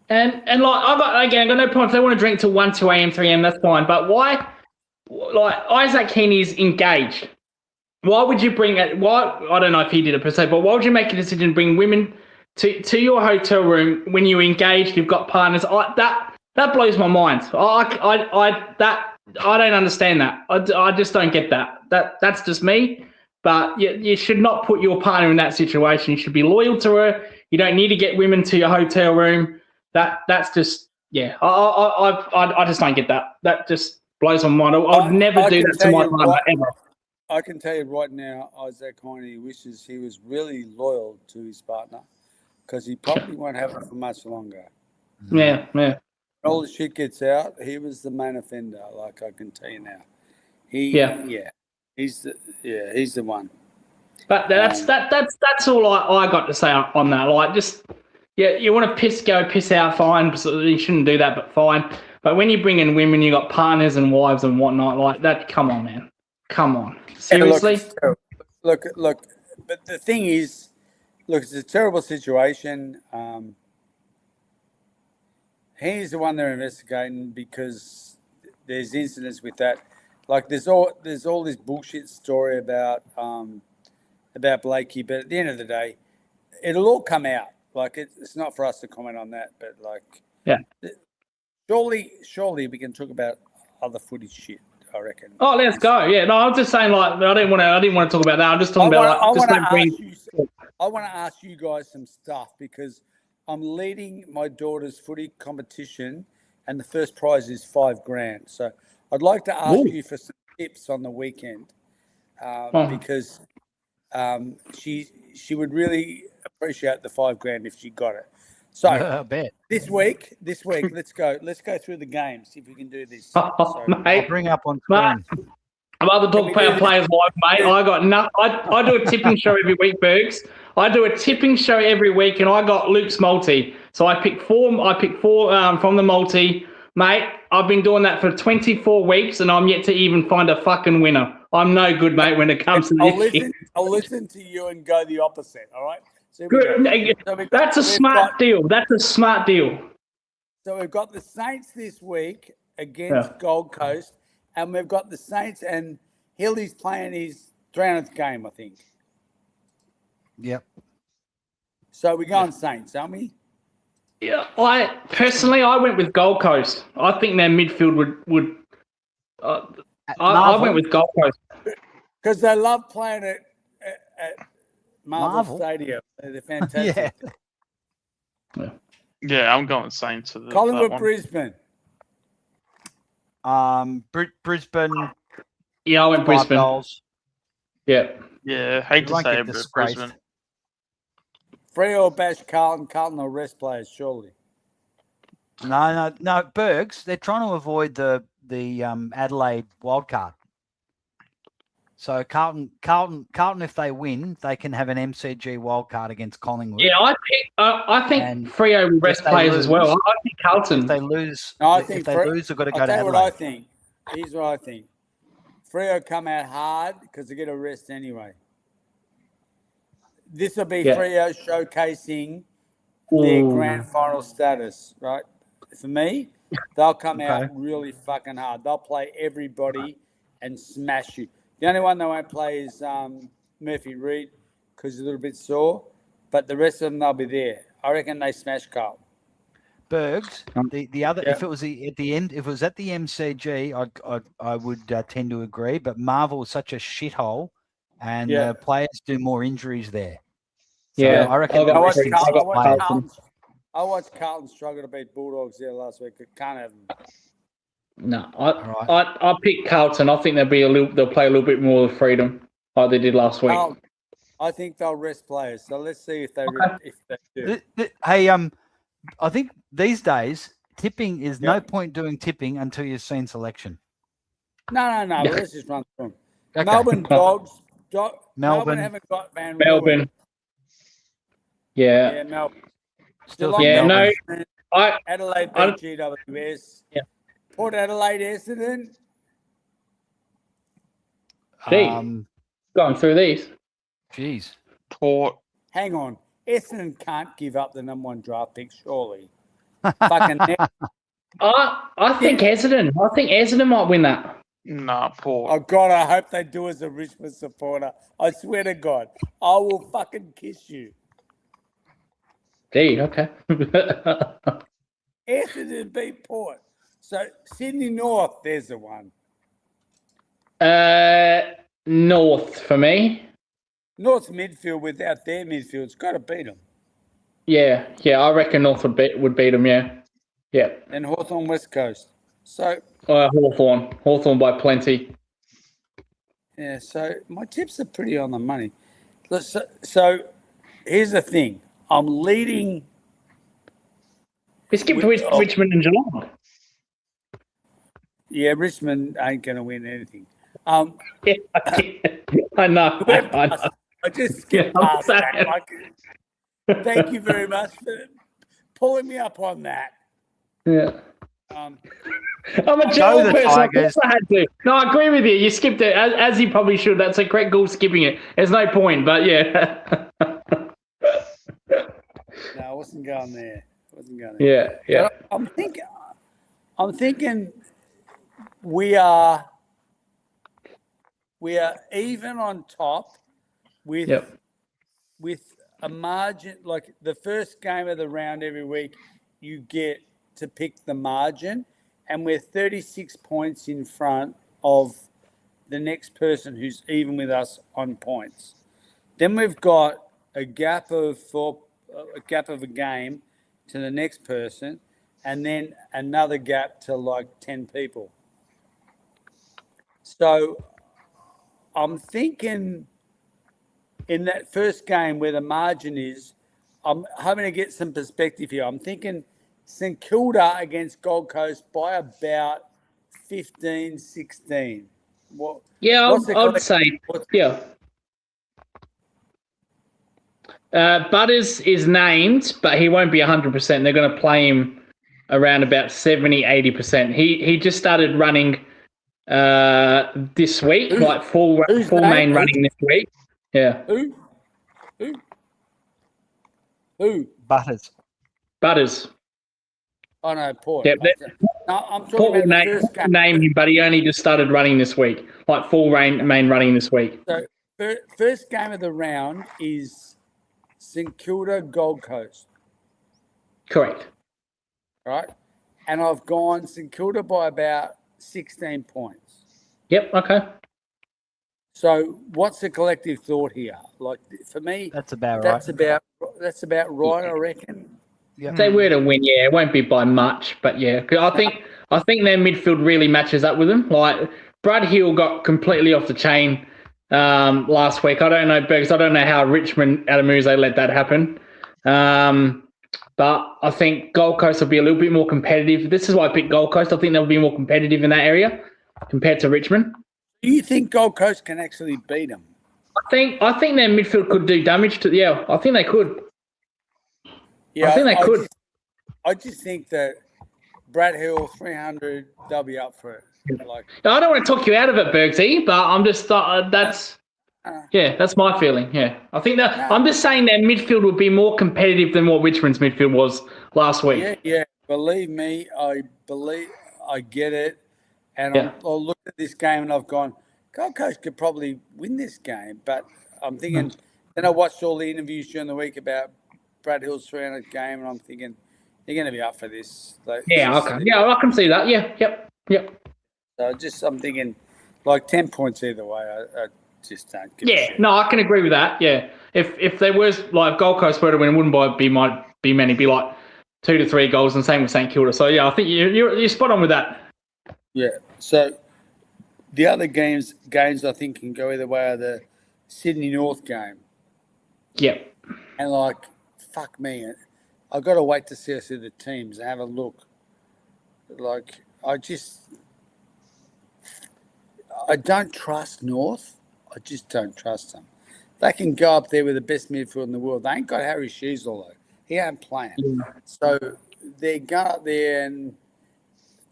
And like I've got no problem if they want to drink till 1, 2 a.m., 3 a.m. That's fine. But why? Like Isaac Heaney's engaged. Why would you bring it? Why? I don't know if he did it per se, but why would you make a decision to bring women to your hotel room when you're engaged? You've got partners. That blows my mind. I don't understand that. I just don't get that. That's just me. But you should not put your partner in that situation. You should be loyal to her. You don't need to get women to your hotel room. That's just I just don't get that. That just blows my mind. I would never do that to my partner ever. I can tell you right now, Isaac Heaney wishes he was really loyal to his partner, because he probably won't have it for much longer. Yeah. When all the shit gets out, he was the main offender. Like, I can tell you now, he's the one. But that's all I got to say on that. Like, just you want to go piss out, fine. So you shouldn't do that, but fine. But when you bring in women, you got partners and wives and whatnot like that. Come on, man. Come on. Seriously? Look. But the thing is, look, it's a terrible situation. He's the one they're investigating because there's incidents with that. Like there's all this bullshit story about Blakey, but at the end of the day, it'll all come out. Like it's not for us to comment on that, but like surely we can talk about other footy shit. I reckon. Oh, let's go. Yeah, no, I'm just saying. Like, I didn't want to talk about that. I'm just talking about. I want to ask you guys some stuff because I'm leading my daughter's footy competition, and the first prize is $5,000. So I'd like to ask you for some tips on the weekend because she would really appreciate the $5,000 if she got it. So I bet. This week, let's go through the games. See if we can do this. Mate, I'll bring up on screen. I'm about to talk about players live, mate. I got I do a tipping show every week, Bergs. I do a tipping show every week, and I got Luke's multi. So I pick four from the multi, mate. I've been doing that for 24 weeks, and I'm yet to even find a fucking winner. I'm no good, mate, when it comes to this. I'll listen to you and go the opposite. All right. So that's a smart deal. That's a smart deal. So we've got the Saints this week against Gold Coast, and we've got the Saints and Hilly's playing his 300th game, I think. Yep. So we're going Saints, aren't we? Yeah, I went with Gold Coast. I think their midfield would. I went with Gold Coast because they love playing at Marvel Stadium. They're fantastic. Yeah, I'm going Saints for the Collingwood, Brisbane. Brisbane. Yeah, I went Brisbane. Goals. Yeah. Yeah, hate to say it, but Brisbane. Freo will bash Carlton. Carlton will rest players, surely. No, Bergs. They're trying to avoid the Adelaide wildcard. So Carlton, if they win, they can have an MCG wildcard against Collingwood. Yeah, I think Freo will rest players as well. I think Carlton. If they lose, if they lose, they've got to go to Adelaide. What I think. Here's what I think. Freo come out hard because they get a rest anyway. This will be Freo showcasing their grand final status, right? For me, they'll come out really fucking hard. They'll play everybody and smash you. The only one they won't play is Murphy Reed because he's a little bit sore, but the rest of them, they'll be there. I reckon they smash Carlton. Bergs, the other, if it was at the end, if it was at the MCG, I would tend to agree. But Marvel is such a shithole, and players do more injuries there. So I reckon. I watched Carlton struggle to beat Bulldogs there last week. I can't have them. No, I pick Carlton. I think they'll play a little bit more with freedom like they did last week. I think they'll rest players. So let's see if they do. Hey, I think these days tipping is no point doing tipping until you've seen selection. No. Let's just run through them. Okay. Melbourne Dogs. Melbourne haven't got Van Melbourne. Yeah, Melbourne. Still Melbourne. Adelaide beat GWS. Yeah. Port Adelaide, Essendon. Going through these. Jeez. Port. Hang on. Essendon can't give up the number 1 draft pick, surely. Fucking I think Essendon. I think Essendon might win that. Nah, Port. Oh, God, I hope they do as a Richmond supporter. I swear to God. I will fucking kiss you. Gee, okay. Essendon beat Port. So, Sydney North, there's the one. North for me. North's midfield without their midfield, it's got to beat them. Yeah, I reckon North would beat them, yeah. And Hawthorn West Coast. So Hawthorn by plenty. Yeah, so my tips are pretty on the money. So here's the thing. I'm leading. We skipped Richmond and Geelong. Yeah, Richmond ain't going to win anything. I know. I just skipped past that. Thank you very much for pulling me up on that. Yeah. I'm a Geelong person. I had to. No, I agree with you. You skipped it, as you probably should. That's a correct goal skipping it. There's no point, but yeah. No, I wasn't going there. Wasn't going there. Yeah, yeah. But I'm thinking we are even on top with Yep. with a margin. Like the first game of the round every week, you get to pick the margin, and we're 36 points in front of the next person who's even with us on points. Then we've got a gap of a game to the next person, and then another gap to like 10 people. So I'm thinking in that first game where the margin is, I'm hoping to get some perspective here. I'm thinking St Kilda against Gold Coast by about 15, 16. Yeah, I'd say, yeah. Butters is named, but he won't be 100%. They're going to play him around about 70, 80%. He just started running this week, like full main running this week. Yeah. Who? Butters. Oh, no, Port. Yeah, No, I'm talking Port about will the first game. name him, but he only just started running this week, like full main running this week. So first game of the round is St Kilda Gold Coast. Correct. Right? And I've gone St Kilda by about 16 points. Yep, okay. So what's the collective thought here? Like for me, That's about that's right. That's about right, I reckon. Yep. If they were to win, yeah, it won't be by much, but yeah, 'cause I think their midfield really matches up with them. Like Brad Hill got completely off the chain last week. I don't know, Bergs. I don't know how Richmond Adamuse let that happen. But I think Gold Coast will be a little bit more competitive. This is why I picked Gold Coast. I think they'll be more competitive in that area compared to Richmond. Do you think Gold Coast can actually beat them? I think their midfield could do damage to. Yeah, I think they could. Yeah, I think they could. I just think that Brad Hill 300, they'll be up for it. Like, I don't want to talk you out of it, Bergsy, but I'm just that's my feeling. Yeah, I think that I'm just saying their midfield would be more competitive than what Richmond's midfield was last week. Yeah. Believe me, I get it, and I'll look at this game and I've gone, Gold Coast could probably win this game, but I'm thinking. Then I watched all the interviews during the week about Brad Hill's 300 game, and I'm thinking they're going to be up for this. Like, okay. Yeah, I can see that. Yeah, yep. So I'm thinking like 10 points either way. I just don't give a shit. No, I can agree with that. Yeah, if there was like Gold Coast were to win, it wouldn't be many. Be like 2 to 3 goals, and same with St Kilda. So yeah, I think you're spot on with that. Yeah. So the other games I think can go either way are the Sydney North game. Yep. And like, fuck me, I've got to wait to see the teams and have a look. Like, I don't trust North. I just don't trust them. They can go up there with the best midfield in the world. They ain't got Harry Sheasel though. He ain't playing. So they're going up there, and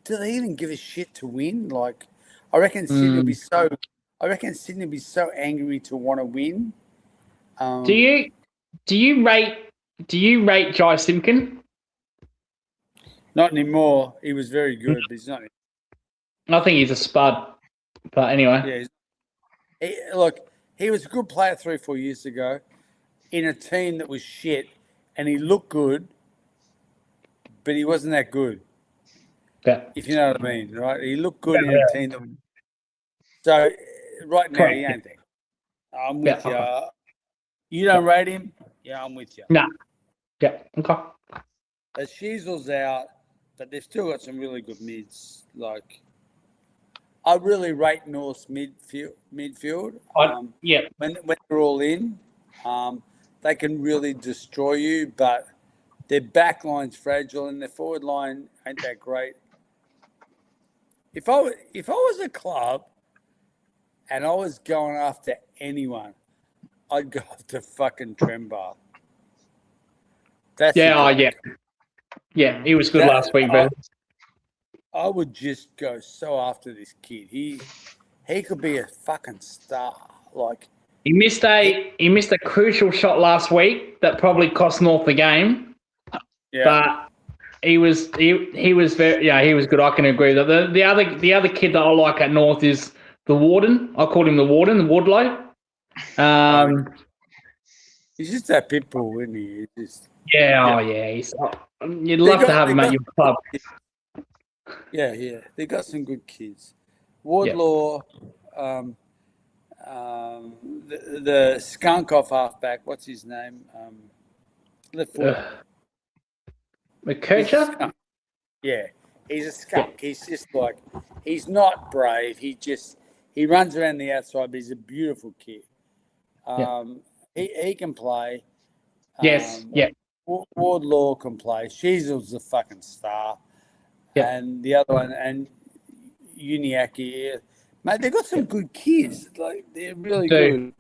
do they even give a shit to win? Like, I reckon Sydney will be so angry to want to win. Do you rate Jai Simpkin? Not anymore. He was very good, but he's not. I think he's a spud. But anyway. Yeah. He was a good player 3 or 4 years ago in a team that was shit, and he looked good, but he wasn't that good. Yeah. If you know what I mean, right? He looked good in a team that was... So, right now, he ain't there. I'm with you. Okay. You don't rate him? Yeah, I'm with you. No. Yeah, okay. The Sheasel's out, but they've still got some really good mids. Like, I really rate North's midfield. When they're all in, they can really destroy you, but their back line's fragile and their forward line ain't that great. If I was a club and I was going after anyone, I'd go after fucking Trembar. Yeah, he was good last week, but I would just go so after this kid. He could be a fucking star. Like, he missed a crucial shot last week that probably cost North the game. Yeah. But he was very he was good. I can agree with that. The other kid that I like at North is the Warden. I call him the Warden, Wardlow. He's just that pit bull, isn't he? You'd love to have him at your club. Yeah. They got some good kids. Wardlaw, the skunk off halfback. What's his name? Left foot. McKercher? Yeah, he's a skunk. Yeah. He's just like, he's not brave. He runs around the outside, but he's a beautiful kid. He can play. Yes. Wardlaw can play. Sheasel's the fucking star. Yeah. And the other one, and Uniacke. Mate, they've got some good kids. Like, they're really good.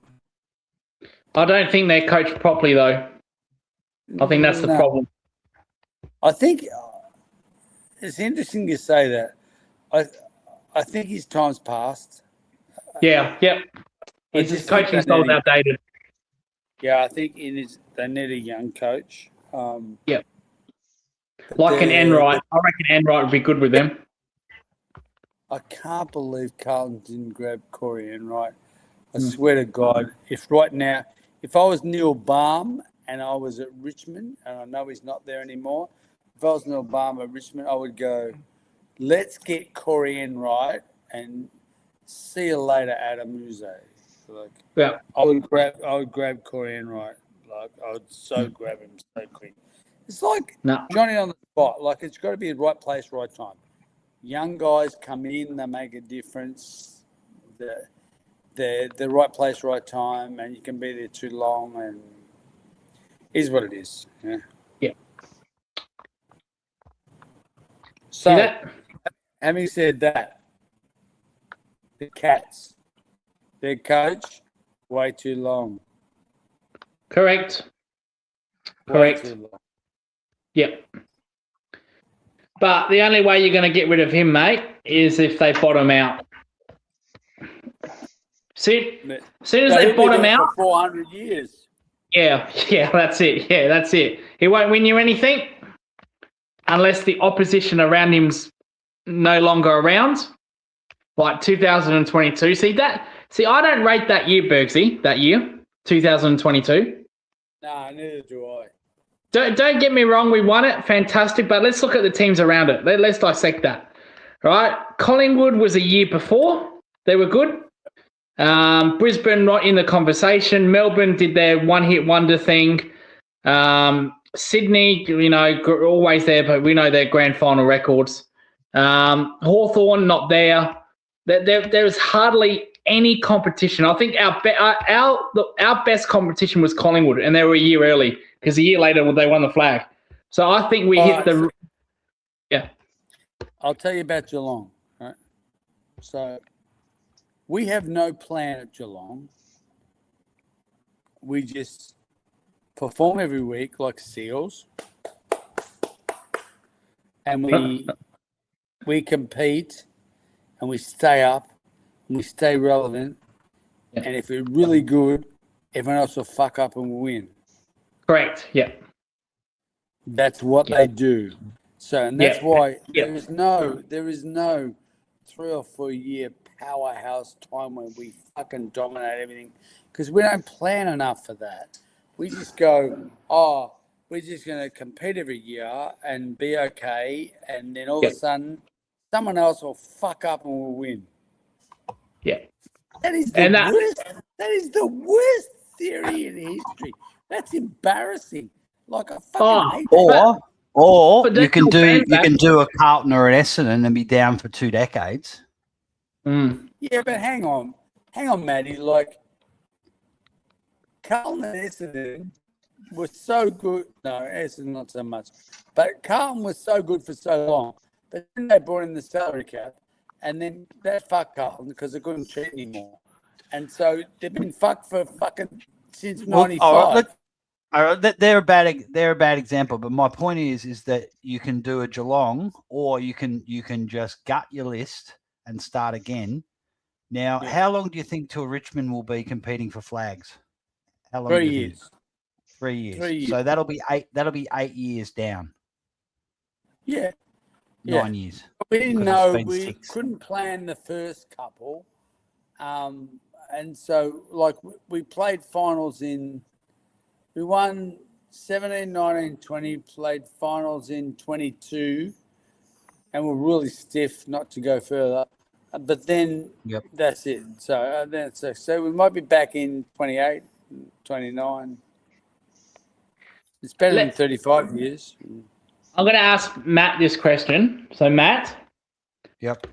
I don't think they're coached properly, though. I think that's the problem. I think it's interesting to say that. I think his time's passed. Yeah. His coaching style's outdated. Yeah, I think they need a young coach. Like an Enright. I reckon Enright would be good with them. I can't believe Carlton didn't grab Corey Enright. I swear to God, if I was Neil Baum and I was at Richmond, and I know he's not there anymore, if I was Neil Baum at Richmond, I would go, let's get Corey Enright and see you later, Adam Uze. I would grab Corey Enright. Like, I would grab him so quick. It's like Johnny on the spot. Like, it's got to be the right place, right time. Young guys come in, they make a difference. The right place, right time, and you can be there too long, and it is what it is. Yeah. So, having said that, the Cats, their coach, way too long. Correct. Way too long. Yep. But the only way you're going to get rid of him, mate, is if they bottom out. See, as soon as they bottom out, for 400 years. Yeah, that's it. Yeah, that's it. He won't win you anything unless the opposition around him's no longer around. Like 2022. See, I don't rate that year, Bergsy. That year, 2022. Nah, neither do I. Don't get me wrong, we won it, fantastic, but let's look at the teams around it. Let's dissect that. Right? Collingwood was a year before. They were good. Brisbane not in the conversation. Melbourne did their one-hit wonder thing. Sydney, always there, but we know their grand final records. Hawthorn not there. There is hardly any competition. I think our best competition was Collingwood, and they were a year early. Because a year later, they won the flag. So I think we hit the... Yeah. I'll tell you about Geelong. Right? So we have no plan at Geelong. We just perform every week like seals. And we compete and we stay up and we stay relevant. Yeah. And if we're really good, everyone else will fuck up and we'll win. Correct. Yeah. That's what they do. So, and that's why there is no 3 or 4 year powerhouse time when we fucking dominate everything, because we don't plan enough for that. We just go, we're just going to compete every year and be okay, and then all of a sudden, someone else will fuck up and we'll win. Yeah. That is the worst. That is the worst theory in history. That's embarrassing. Like a fucking or you can do a Carlton or an Essendon and be down for 2 decades. Yeah, but hang on, Matty. Like Carlton and Essendon were so good. No, Essendon not so much. But Carlton was so good for so long. But then they brought in the salary cap, and then that fucked Carlton because they couldn't cheat anymore. And so they've been fucked for fucking since '95. They're a bad example, but my point is that you can do a Geelong, or you can just gut your list and start again. Now, how long do you think till Richmond will be competing for flags? How long? 3 years. 3 years. So that'll be 8 years down. Yeah. 9 years. We didn't 'Cause know, it's been we 6. couldn't plan the first couple. And so, like, we played finals we won 17, 19, 20, played finals in 22, and we're really stiff not to go further. But then that's it. So so we might be back in 28, 29. It's better than 35 years. I'm going to ask Matt this question. So, Matt. Yep.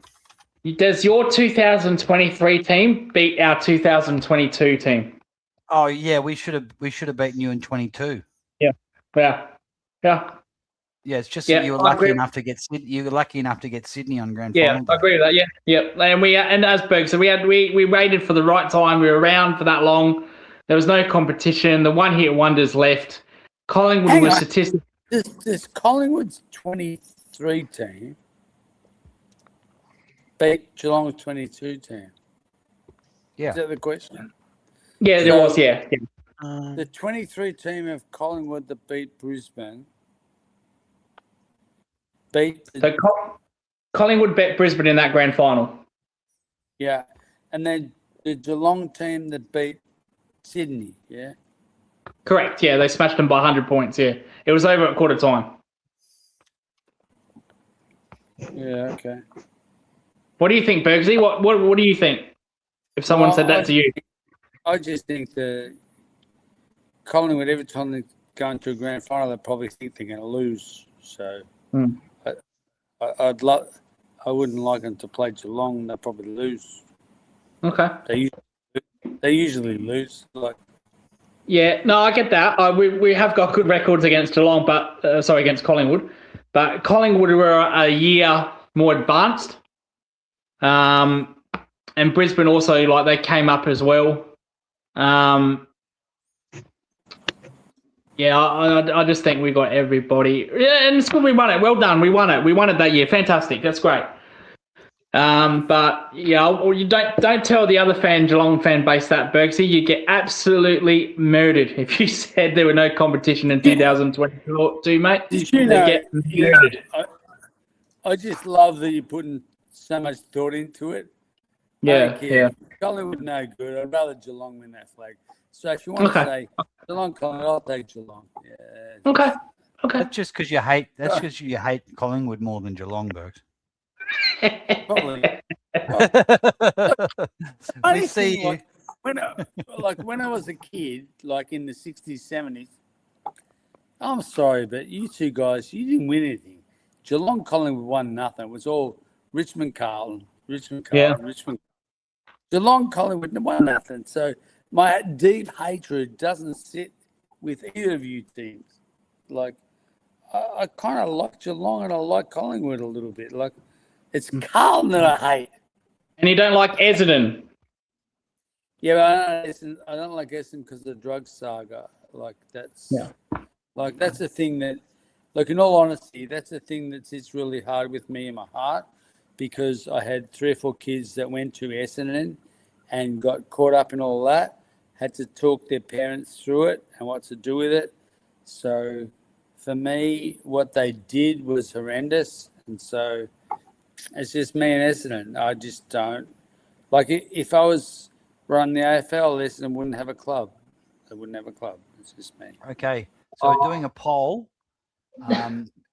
Does your 2023 team beat our 2022 team? Oh yeah, we should have beaten you in 22. Yeah. Yeah, it's just that you were lucky enough to get Sydney on grand final. I agree with that. Yeah. And as Berg said, we waited for the right time. We were around for that long. There was no competition. The one-hit wonders left. Collingwood was statistically. This Collingwood's 23 team beat Geelong's 22 team. Yeah. Is that the question? Yeah, there was. Yeah. The 23 team of Collingwood that beat Brisbane Collingwood beat Brisbane in that grand final. Yeah, and then the Geelong team that beat Sydney. Yeah. Correct. Yeah, they smashed them by 100 points. Yeah, it was over at quarter time. Yeah. Okay. What do you think, Bergsy? What do you think? If someone said that to you, I just think that Collingwood, every time they go into a grand final, they probably think they're going to lose. So I wouldn't like them to play Geelong. They'll probably lose. Okay. They usually lose. Yeah, no, I get that. We have got good records against Geelong, but against Collingwood. But Collingwood were a year more advanced. And Brisbane also, they came up as well. Yeah, I just think we got everybody. Yeah, and it's good we won it. Well done. We won it. We won it that year. Fantastic. That's great. But yeah, or you don't tell the other Geelong fan base that, Bergsy. You get absolutely murdered if you said there were no competition in 2022, mate. Did you know? Get murdered. I just love that you're putting so much thought into it. Yeah. Collingwood no good. I'd rather Geelong win that flag. So if you want to say Geelong, Collingwood, I'll take Geelong. Yeah. Okay. That's just because you hate. That's because you hate Collingwood more than Geelong, Bergs. Probably. We see you. When I was a kid, in the 60s, 70s, I'm sorry, but you two guys, you didn't win anything. Geelong, Collingwood won nothing. It was all Richmond, Carlton. Geelong, Collingwood won nothing. So my deep hatred doesn't sit with either of you teams. I kind of like Geelong and I like Collingwood a little bit. It's Carlton that I hate. And you don't like Essendon? Yeah, but I don't like Essendon because of the drug saga. That's the thing that, in all honesty, that's the thing that sits really hard with me in my heart, because I had 3 or 4 kids that went to Essendon and got caught up in all that, had to talk their parents through it and what to do with it. So for me, what they did was horrendous. And so it's just me and Essendon. I just don't. If I was running the AFL, Essendon wouldn't have a club. They wouldn't have a club. It's just me. Okay. So we're doing a poll.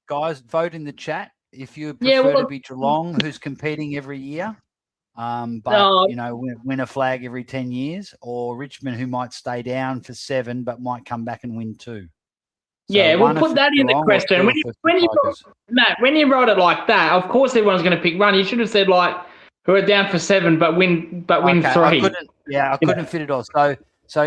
Guys, vote in the chat if you prefer to be Geelong, who's competing every year, win a flag every 10 years, or Richmond, who might stay down for 7 but might come back and win 2. So we'll put that in the question. When you wrote it like that, of course everyone's going to pick one. You should have said who are down for 7 but win 3. I couldn't fit it all. So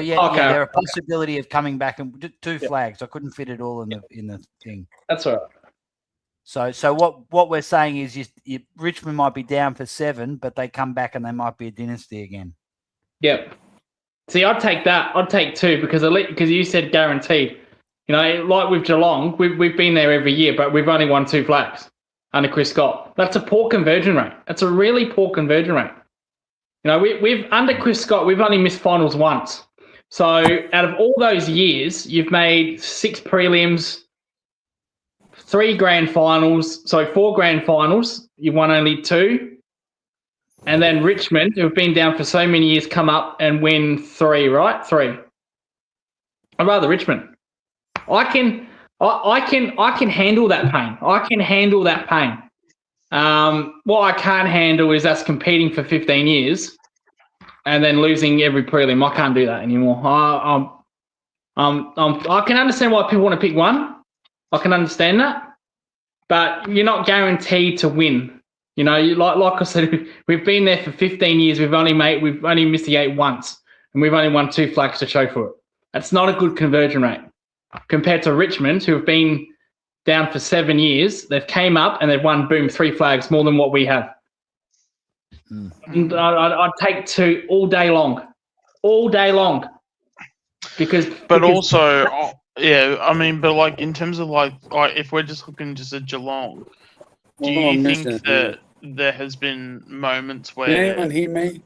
there are possibility of coming back and 2 flags. I couldn't fit it all in the thing. That's all right. So what we're saying is Richmond might be down for 7, but they come back and they might be a dynasty again. Yep. See, I'd take that. I'd take 2 because you said guaranteed. Like with Geelong, we've been there every year, but we've only won 2 flags under Chris Scott. That's a poor conversion rate. That's a really poor conversion rate. We've under Chris Scott, we've only missed finals once. So out of all those years, you've made 6 prelims, 4 grand finals. You've won only 2. And then Richmond, who've been down for so many years, come up and win 3, right? 3. I'd rather Richmond. I can handle that pain. What I can't handle is us competing for 15 years and then losing every prelim. I can't do that anymore. I can understand why people want to pick one. I can understand that, but you're not guaranteed to win. You know, like I said, we've been there for 15 years. We've only missed the 8 once, and we've only won 2 flags to show for it. That's not a good conversion rate compared to Richmond, who have been down for 7 years. They've came up and they've won, boom, 3 flags, more than what we have. And I'd take 2 all day long. But also, yeah, I mean, but like in terms of like if we're just looking just at Geelong, do you think that there has been moments where? Can anyone hear me?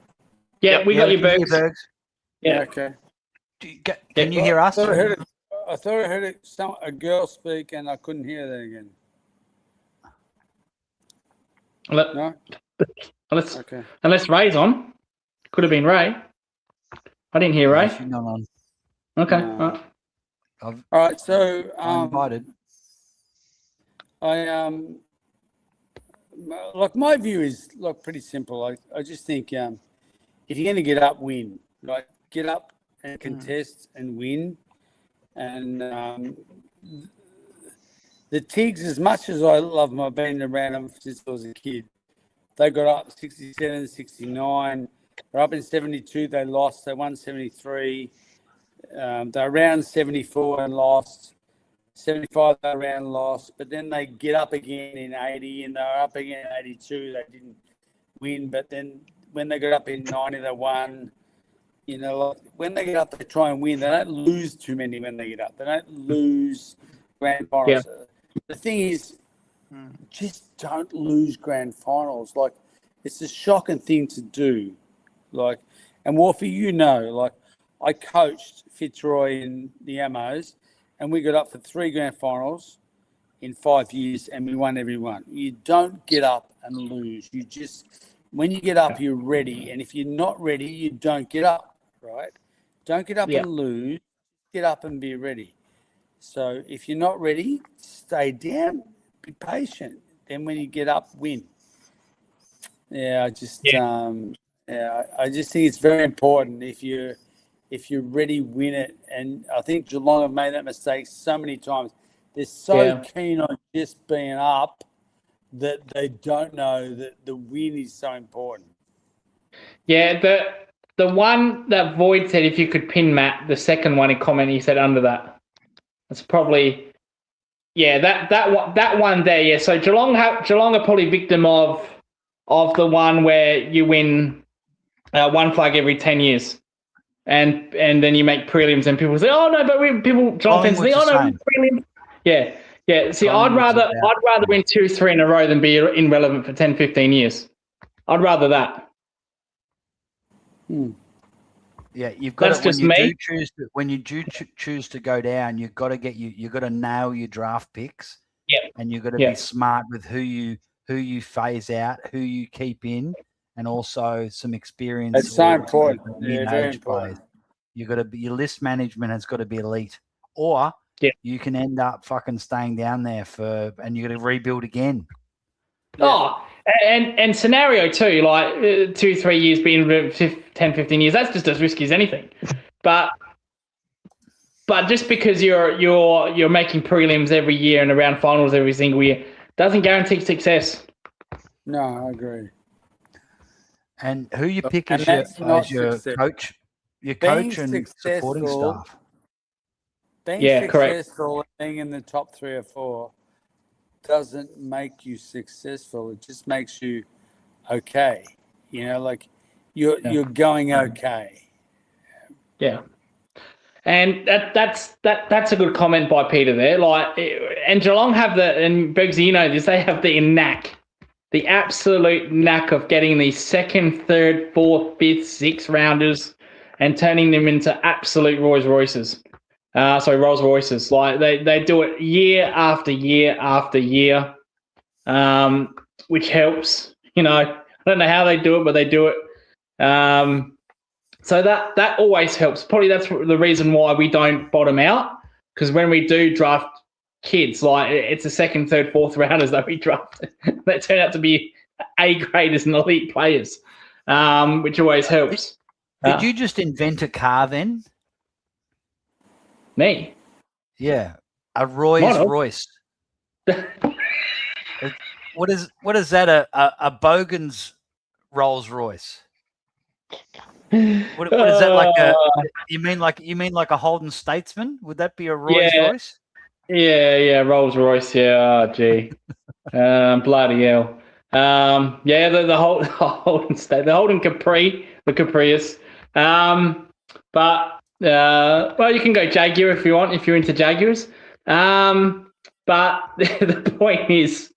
Yeah, we got your Bergs. Yeah. Okay. Can you hear us? I thought I heard a girl speak, and I couldn't hear that again. No. Unless Ray's on. Could have been Ray. I didn't hear Ray. She's not on. Okay. No. All right. So I'm invited. Like my view is pretty simple. I just think if you're going to get up, win. Like get up and contest and win. And the Tigs, as much as I love them, I've been around them since I was a kid. They got up 67, 69. They're up in 72. They lost. They won 73. They're around 74 and lost. 75 they around lost. But then they get up again in 80, and they're up again in 82. They didn't win. But then when they got up in 90, they won. You know, like when they get up, they try and win. They don't lose too many when they get up. They don't lose grand finals. Yeah. The thing is, just don't lose grand finals. Like, it's a shocking thing to do. Like, and Wolfie, you know, like, I coached Fitzroy in the Ammos, and we got up for 3 grand finals in 5 years, and we won every one. You don't get up and lose. You just, when you get up, you're ready. And if you're not ready, you don't get up, right? Don't get up and lose. Get up and be ready. So if you're not ready, stay down, be patient. Then when you get up, win. I just think it's very important. If you're ready, win it. And I think Geelong have made that mistake so many times. They're so keen on just being up that they don't know that the win is so important. Yeah, the one that Void said, if you could pin Matt, the second one he commented, he said under that. That's probably that one there. Yeah, so Geelong are probably victim of the one where you win 1 flag every 10 years, and then you make prelims and people say, oh no, but Geelong fans say, oh no, prelims. Yeah. See, I'd rather win 2-3 in a row than be irrelevant for 10, 15 years. I'd rather that. Yeah, you've got That's just me. When you do choose to go down, you've got to you've got to nail your draft picks. Yeah, and you've got to be smart with who you phase out, who you keep in, and also some experience. It's so important. Yeah, very important. You've got to be, your list management has got to be elite, or you can end up fucking staying down there and you got to rebuild again. Oh, and scenario too, like 2-3 years being 10, 15 years, that's just as risky as anything. But just because you're making prelims every year and around finals every single year doesn't guarantee success. No, I agree. And who you pick as your coach, and supporting staff. Being successful, being in the top 3 or 4 doesn't make you successful. It just makes you okay. You know, like you're going okay. Yeah. And that's a good comment by Peter there. Like, and Geelong have and Bergsy, you know this, they have the absolute knack of getting these 2nd, 3rd, 4th, 5th, 6th rounders and turning them into absolute Rolls Royces. Rolls Royces. Like they do it year after year after year, which helps. I don't know how they do it, but they do it. So that always helps. Probably that's the reason why we don't bottom out, because when we do draft kids, like it's the second, third, fourth rounders that we draft that turn out to be A graders and elite players, which always helps. Did you just invent a car then? Me? Yeah, a Rolls Royce. What is that? A Bogan's Rolls Royce? What is that like? You mean like a Holden Statesman? Would that be a Rolls Royce? Yeah, Rolls Royce. Yeah, oh, gee, bloody hell. The Holden State, the Holden Capri, the Caprius. Well, you can go Jaguar if you want, if you're into Jaguars. But the point is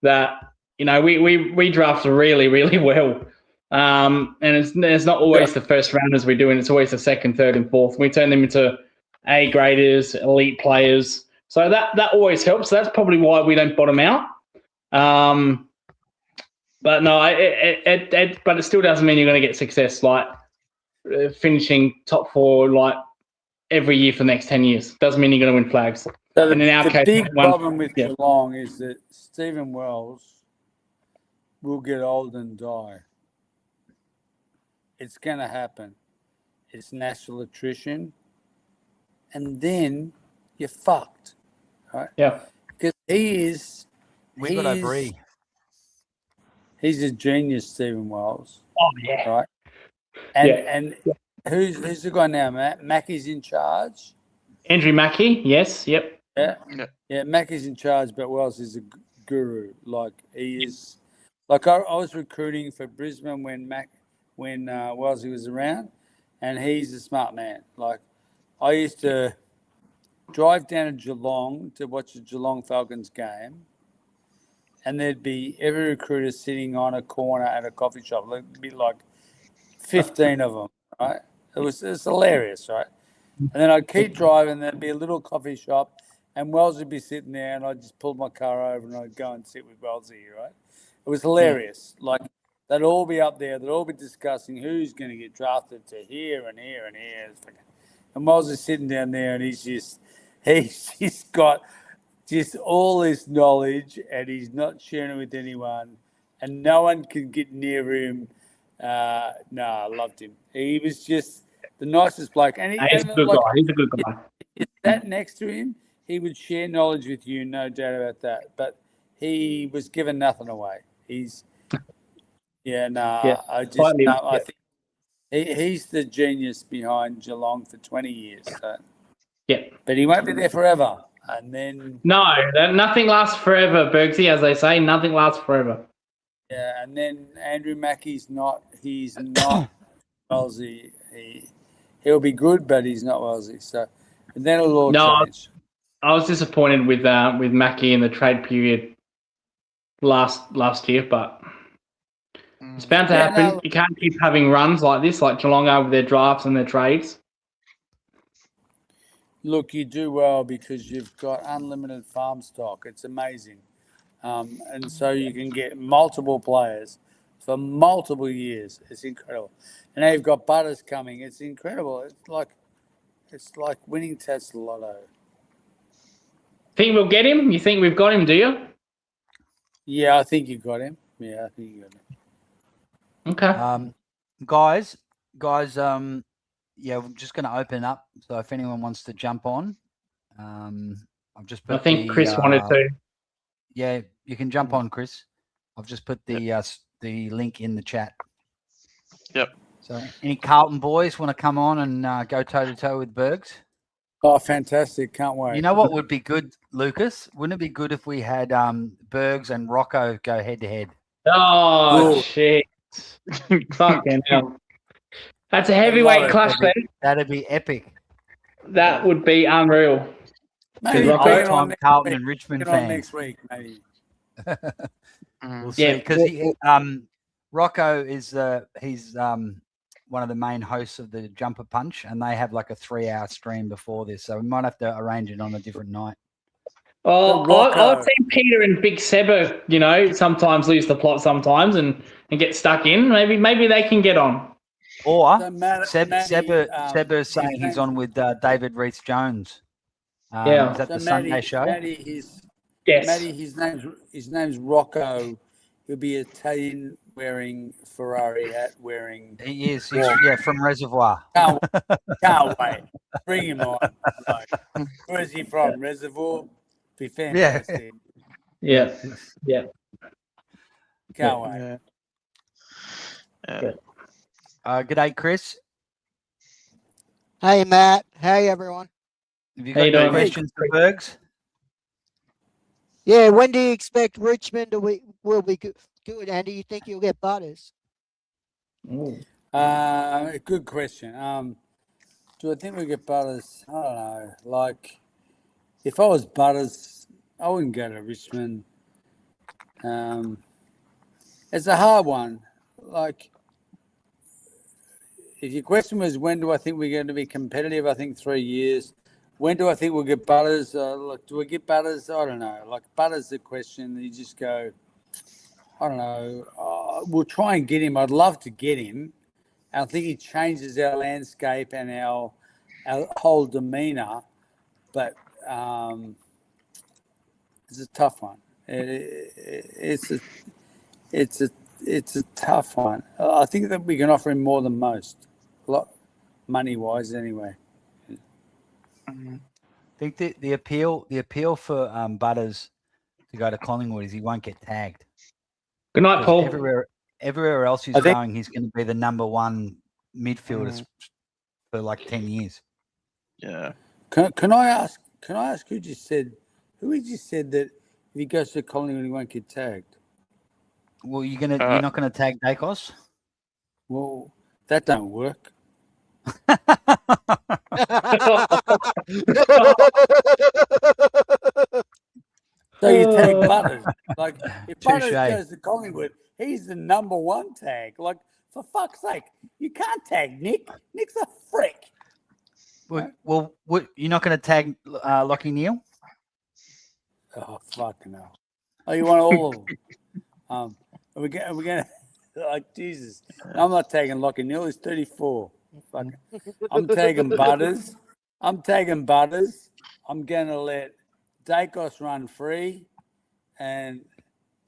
that we draft really, really well. And it's not always the first rounders we do, and it's always the second, third, and fourth. We turn them into A graders, elite players. So that always helps. So that's probably why we don't bottom out. But no, but it still doesn't mean you're going to get success, like finishing top 4 like every year for the next 10 years. Doesn't mean you're going to win flags. So and in our case, big problem with Geelong is that Stephen Wells will get old and die. It's going to happen. It's natural attrition. And then you're fucked, right? Yeah. Because he's a genius, Stephen Wells. Oh, yeah. Right? And who's the guy now, Matt? Mackey's in charge? Andrew Mackey, yes, yep. Yeah, Mackey's in charge, but Wells is a guru. Like, he is... Like, I was recruiting for Brisbane when Wellesley was around, and he's a smart man. Like, I used to drive down to Geelong to watch the Geelong Falcons game, and there'd be every recruiter sitting on a corner at a coffee shop. There'd be like 15 of them, right? It was hilarious, right? And then I'd keep driving, there'd be a little coffee shop, and Wells would be sitting there, and I'd just pull my car over and I'd go and sit with Wellesley, right? It was hilarious. Like, they'd all be up there. They'd all be discussing who's going to get drafted to here and here and here. And Wells is sitting down there, and he's just got just all this knowledge, and he's not sharing it with anyone, and no one can get near him. I loved him. He was just the nicest bloke. And he's a good guy. He's a good guy. If that next to him, he would share knowledge with you, no doubt about that. But he was giving nothing away. I think he's the genius behind Geelong for 20 years. So. Yeah. But he won't be there forever. And then... No, nothing lasts forever, Bergsy, as they say. Nothing lasts forever. Yeah, and then Andrew Mackey's not Wellesley. He'll be good, but he's not Wellesley. So, and then it'll all change. I was disappointed with Mackey in the trade period last year, but it's bound to happen. No. You can't keep having runs like this, like Geelong are with their drafts and their trades. Look, you do well because you've got unlimited farm stock. It's amazing. And so you can get multiple players for multiple years. It's incredible. And now you've got Butters coming. It's incredible. It's like winning Tesla Lotto. Think we'll get him? You think we've got him, do you? Yeah, I think you got him. Okay. Guys, we're just going to open up. So if anyone wants to jump on, I've just put. I think Chris wanted to. Yeah, you can jump on, Chris. I've just put the link in the chat. Yep. So any Carlton boys want to come on and go toe to toe with Bergs? Oh, fantastic! Can't wait. You know what would be good, Lucas? Wouldn't it be good if we had Bergs and Rocco go head to head? Oh, shit! Fucking hell! That's a heavyweight clash, then. That'd be epic. That would be unreal. Maybe old-time Carlton and Richmond fans. Next week, maybe. We'll see, because Rocco is one of the main hosts of the Jumper Punch, and they have like a 3-hour stream before this, so we might have to arrange it on a different night. Oh, I've seen Peter and Big Seba, sometimes lose the plot sometimes and get stuck in. Maybe they can get on. Or Seba is saying he's on with David Rees-Jones. Yeah. Is that So the Sunday show? Yes. Matty, his name's Rocco. He'll be Italian wearing Ferrari hat wearing. He is. He's, from Reservoir. Can't wait. Bring him on. Like, where is he from? Reservoir? Be fantastic. Yeah. Can't wait. Yeah. G'day, Chris. Hey, Matt. Hey, everyone. Have you How got you any doing? questions for Bergs? Yeah, when do you expect Richmond will be good? And do you think you'll get Butters? Good question. Do I think we get Butters? I don't know. Like, if I was Butters, I wouldn't go to Richmond. It's a hard one. Like, if your question was when do I think we're going to be competitive, I think 3 years. When do I think we'll get Butters? Look, do we get Butters? I don't know. Like, Butters the question. You just go, I don't know. We'll try and get him. I'd love to get him. I think he changes our landscape and our whole demeanour. But it's a tough one. It's a tough one. I think that we can offer him more than most, money-wise anyway. I think the appeal for Butters to go to Collingwood is he won't get tagged. Good night, Paul. Everywhere else he's going, he's going to be the number one midfielder for like 10 years. Yeah. Can I ask who just said that if he goes to Collingwood he won't get tagged? Well, you're not gonna tag Dacos? Well, that don't work. So you tag Butters. Like, if Butters goes to Collingwood, he's the number one tag. Like, for fuck's sake, you can't tag Nick. Nick's a freak. Well, you're not going to tag Lockie Neal? Oh, fucking hell. Oh, you want all of them? Are we going to, like, Jesus. I'm not tagging Lockie Neal. He's 34. Fuck. I'm tagging Butters. I'm going to let Dacos run free, and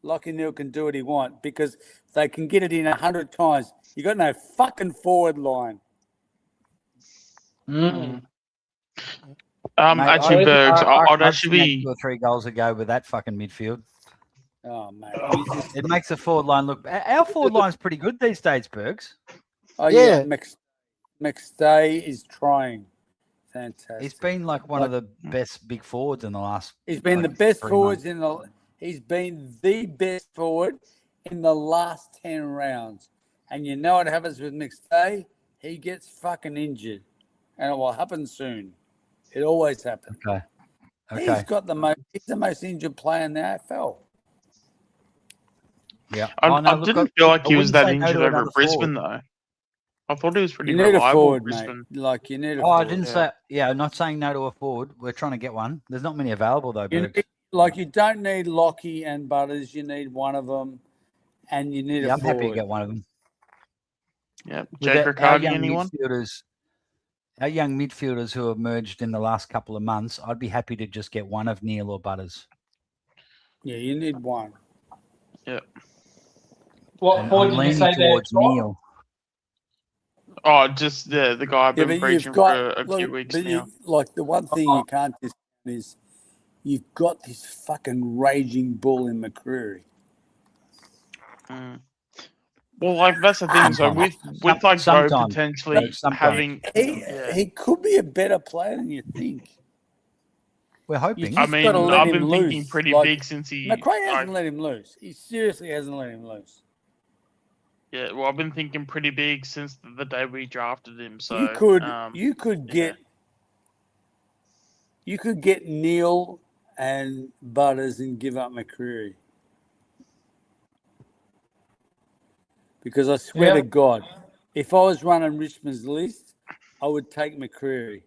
Lockie Neal can do what he wants because they can get it in 100 times. You got no fucking forward line. Actually, Bergs, I'd actually be 2 or 3 goals ago with that fucking midfield. Oh, mate. It makes the forward line look. Our forward line's pretty good these days, Bergs. Oh, yeah. McStay is trying. Fantastic. He's been like one of the best big forwards in the last. He's been the best forwards He's been the best forward in the last 10 rounds. And you know what happens with McStay? He gets fucking injured, and it will happen soon. It always happens. Okay. He's got he's the most injured player in the AFL. Yeah. I didn't feel like he was that injured over at Brisbane, though. I thought he was pretty reliable a forward, Brisbane. mate. Like, you need a forward. I didn't say. Yeah, I'm not saying no to a forward. We're trying to get one. There's not many available though. You don't need Lockie and Butters. You need one of them, and you need a I'm forward. happy to get one of them. Yeah, Jake Riccardi, anyone? Our young midfielders who have merged in the last couple of months, I'd be happy to just get one of Neal or Butters. Yeah, you need one. Yeah. What point did you say towards Neal? Oh, just the guy I've been preaching for a few weeks now. Like, the one thing you can't discount is you've got this fucking raging bull in McCreary. Well, like, that's the thing. So with like Bo potentially having, he could be a better player than you think. We're hoping. I mean, I've been thinking pretty big since he. McRae hasn't let him loose. He seriously hasn't let him loose. Yeah, well, I've been thinking pretty big since the day we drafted him. So you could get Neal and Butters and give up McCreary. Because I swear to God, If I was running Richmond's list, I would take McCreary.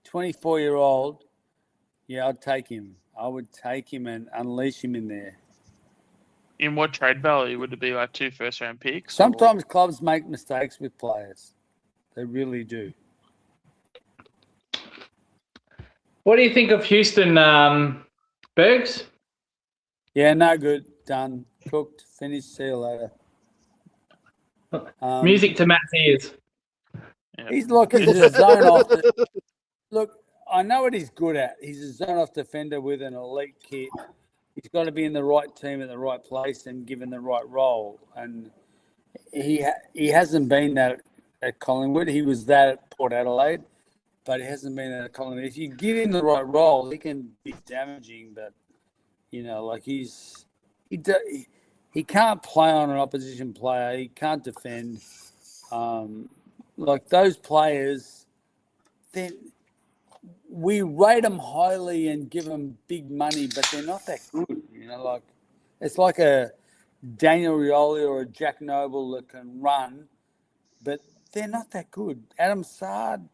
24-year-old, yeah, I'd take him. I would take him and unleash him in there. In what trade value would it be? Like 2 first-round picks? Sometimes clubs make mistakes with players. They really do. What do you think of Houston, Bergs? Yeah, no good. Done. Cooked. Finished. See you later. Music to Matt's ears. He's a zone off. Look, I know what he's good at. He's a zone off defender with an elite kit. He's got to be in the right team at the right place and given the right role. And he hasn't been that at Collingwood. He was that at Port Adelaide, but he hasn't been that at Collingwood. If you give him the right role, he can be damaging. But like he can't play on an opposition player. He can't defend. Like those players, then we rate them highly and give them big money, but they're not that good. Like it's like a Daniel Rioli or a Jack Noble that can run, but they're not that good. Adam Sard,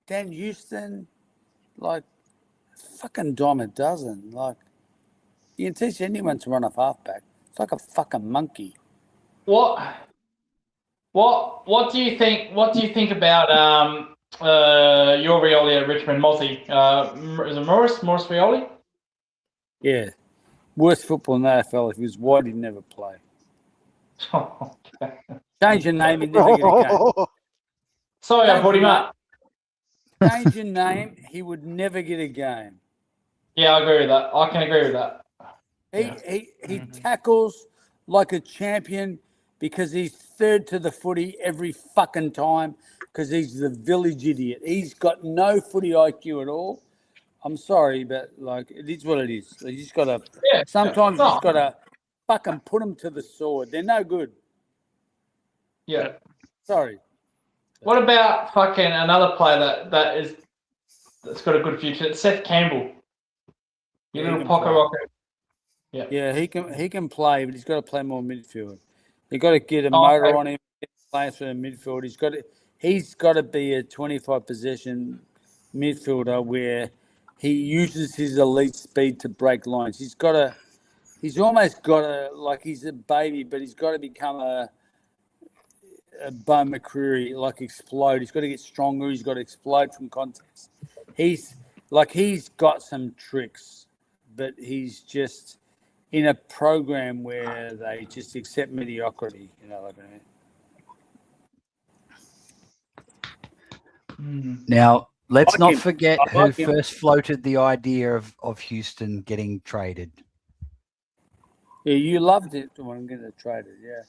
Dan Houston, like fucking dime a dozen. Like you can teach anyone to run off halfback. It's like a fucking monkey. What do you think? What do you think about your Rioli at Richmond, Mozzie? Is it Morris Rioli? Yeah, worst football in the AFL. If he was white, he'd never play. Change your name, he'd never get a game. Sorry, I brought him up. Change your name, he would never get a game. Yeah, I agree with that. I can agree with that. He tackles like a champion because he's third to the footy every fucking time because he's the village idiot. He's got no footy IQ at all. I'm sorry, but like it is what it is. You just got to. Yeah, sometimes you just got to fucking put them to the sword. They're no good. Yeah. Sorry. What about fucking another player that's got a good future? It's Seth Campbell. Your little pocket rocket. Yeah. Yeah, he can play, but he's got to play more midfield. You've got to get a motor on him, playing through the midfield. He's got to be a 25 possession midfielder where he uses his elite speed to break lines. He's almost got to, like he's a baby, but he's got to become a Bo McCreary, like explode. He's got to get stronger. He's got to explode from context. He's got some tricks, but he's just in a program where they just accept mediocrity, like Now, let's not forget who first floated the idea of Houston getting traded. Yeah, you loved it when I'm getting traded, yeah.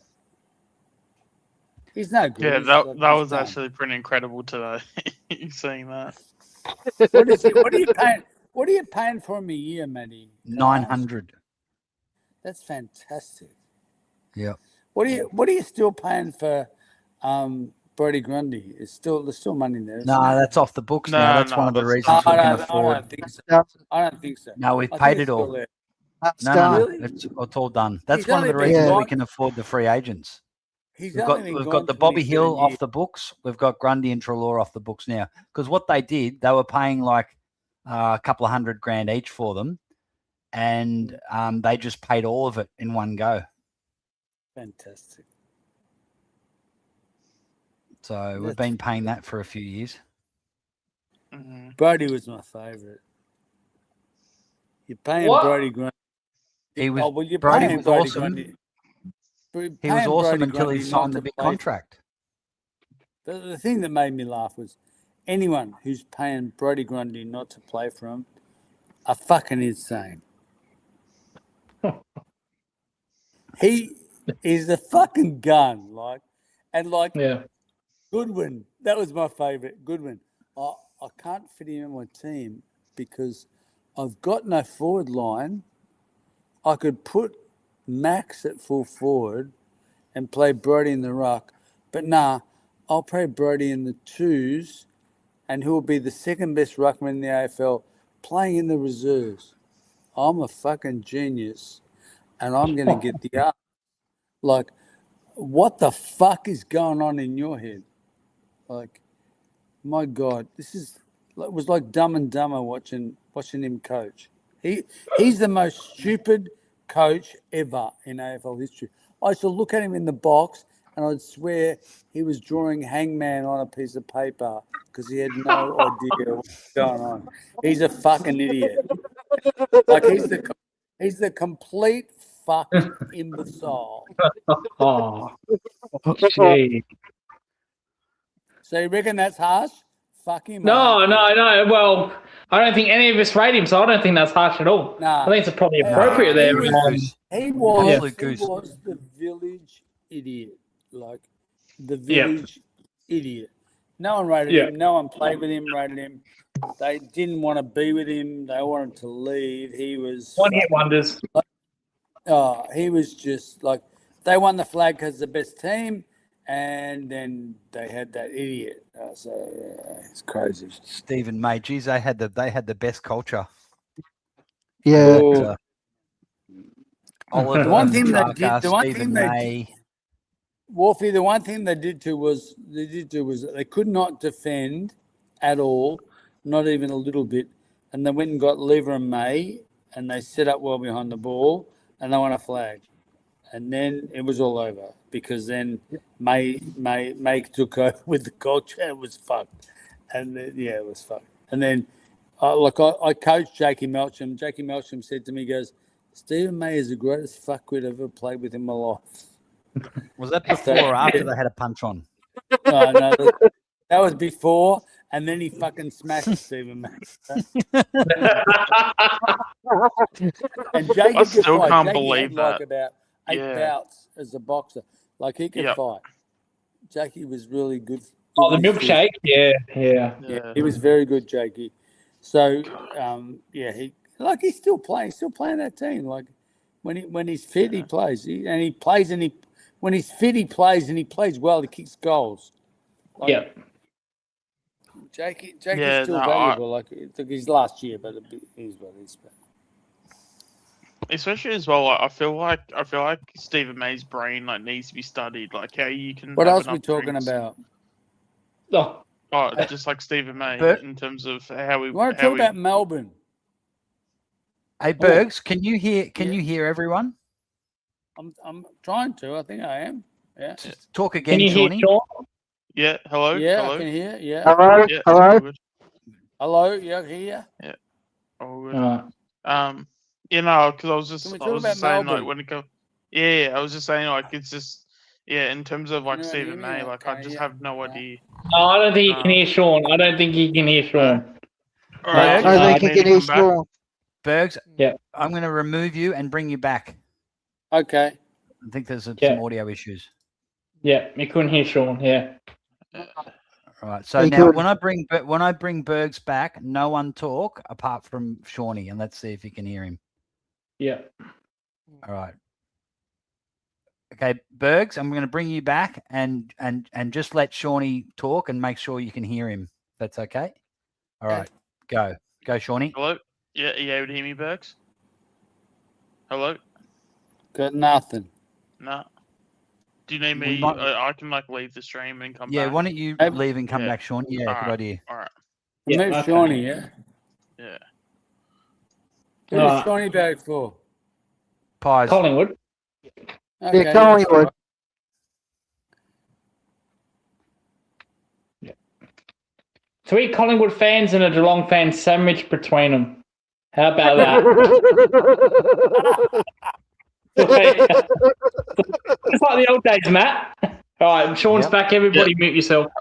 He's no good. Yeah, that was actually pretty incredible today. Seeing that. What are you paying for him a year, Matty? 900. That's fantastic. Yeah. What are you still paying for Brody Grundy? There's still money there. No, that's off the books now. That's one of the reasons we can afford. I don't think so. No, we've paid it all. No. It's all done. That's one of the reasons we can afford the free agents. We've got the Bobby Hill off the books. We've got Grundy and Treloar off the books now. Because what they did, they were paying like a couple of $100,000 each for them. And they just paid all of it in one go. Fantastic. So we've been paying that for a few years. Mm-hmm. Brody was my favourite. You're paying Brody Grundy. Brody was awesome. He was awesome until he signed the big contract. The thing that made me laugh was anyone who's paying Brody Grundy not to play for him are fucking insane. He is a fucking gun, Goodwin. That was my favourite. Goodwin. I can't fit him in my team because I've got no forward line. I could put Max at full forward and play Brody in the ruck, but I'll play Brody in the twos, and he'll be the second best ruckman in the AFL, playing in the reserves. I'm a fucking genius, and I'm going to get the up. Like, what the fuck is going on in your head? Like, my God, it was like Dumb and Dumber watching him coach. He's the most stupid coach ever in AFL history. I used to look at him in the box and I'd swear he was drawing Hangman on a piece of paper because he had no idea what's going on. He's a fucking idiot. Like he's the complete fucking imbecile. Oh, gee. So you reckon that's harsh? Fuck him. No. Well, I don't think any of us rate him, so I don't think that's harsh at all. Nah. I think it's probably appropriate there. He was the village idiot. Like the village idiot. No one rated him. No one played with him, rated him. They didn't want to be with him. They wanted to leave. He was one-hit wonders. He was just like, they won the flag because the best team, and then they had that idiot. It's crazy. Stephen May, geez, they had the best culture. Yeah. Oliver, The one thing they Barker, did, the one Stephen thing May. Wolfie, the one thing they did do was that they could not defend at all, not even a little bit, and they went and got Lever and May, and they set up well behind the ball, and they won a flag, and then it was all over because then May took over with the culture and it was fucked, and it was fucked. And then, I coached Jakey Melcham. Jakey Melcham said to me, he goes, Stephen May is the greatest fuckwit I've ever played with in my life. Was that before or after they had a punch on? No, that was before, and then he fucking smashed Stephen May. And Jakey I still could fight. can't Jakey believe had like that. about 8 bouts as a boxer. Like he could fight. Jakey was really good. Oh, the milkshake, yeah. He was very good, Jakey. So, he's still playing that team. Like when he's fit, he plays. When he's fit, he plays, and he plays well. He kicks goals. Jakey's still valuable. Like it took his last year, but he's what he's. Especially as well, I feel like Stephen May's brain needs to be studied. Like how you can. What have else are we enough talking drinks. about? Just like Stephen May in terms of how we. You want to talk about Melbourne? Hey, Bergs, can you hear? Can you hear everyone? I'm trying to. I think I am. Yeah. Just talk again, Can you hear Shawnee. Sean? Yeah. Hello. Yeah, Hello? I can hear. Yeah. Hello. Yeah, Hello. all good. Hello. Yeah, I can hear. Yeah. All good. Alright. Because I was just Can we I talk was about just saying Melbourne? when it comes. Yeah, I was just saying it's just in terms of Can you Stephen hear me? May, I I can't just hear. have no idea. No, I don't think you can hear Sean. I don't think you can hear Sean. All right, I so think I you need can to hear come back. Sean. Bergs, Yeah. I'm going to remove you and bring you back. Okay. I think there's some audio issues. Yeah, you couldn't hear Sean. Yeah. All right. So now when I bring Bergs back, no one talk apart from Shawnee, and let's see if you can hear him. Yeah. All right. Okay, Bergs, I'm going to bring you back and just let Shawnee talk and make sure you can hear him. That's okay. All right. Go, Shawnee. Hello. Yeah, are you able to hear me, Bergs? Hello. Got nothing. No. Do you need me? I can leave the stream and come back. Yeah, why don't you leave and come back, Sean? Yeah, All good right. idea. All right. Move Shawnee, yeah? Yeah. Who is Shawnee back for? Pies. Collingwood. Okay, Yeah, Collingwood. Three Collingwood fans and a Geelong fan sandwiched between them. How about that? It's like the old days, Matt. All right, Sean's back. Everybody mute yourself.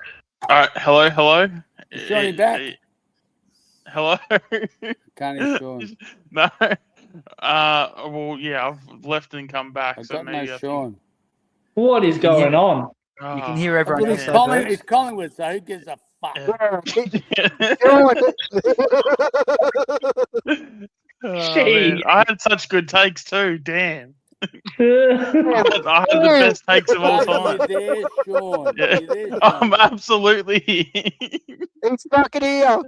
All right. Hello. Is Shawnee back? Hello. Can't hear Sean. No. I've left and come back. I so got maybe no Sean. What is going on? You can hear everyone Well, else. it's Collingwood, so who gives a fuck? Man, I had such good takes too. Damn. I had the best takes of all time. You're there, Sean. Yeah. You're there, Sean. I'm absolutely. He's stuck in here.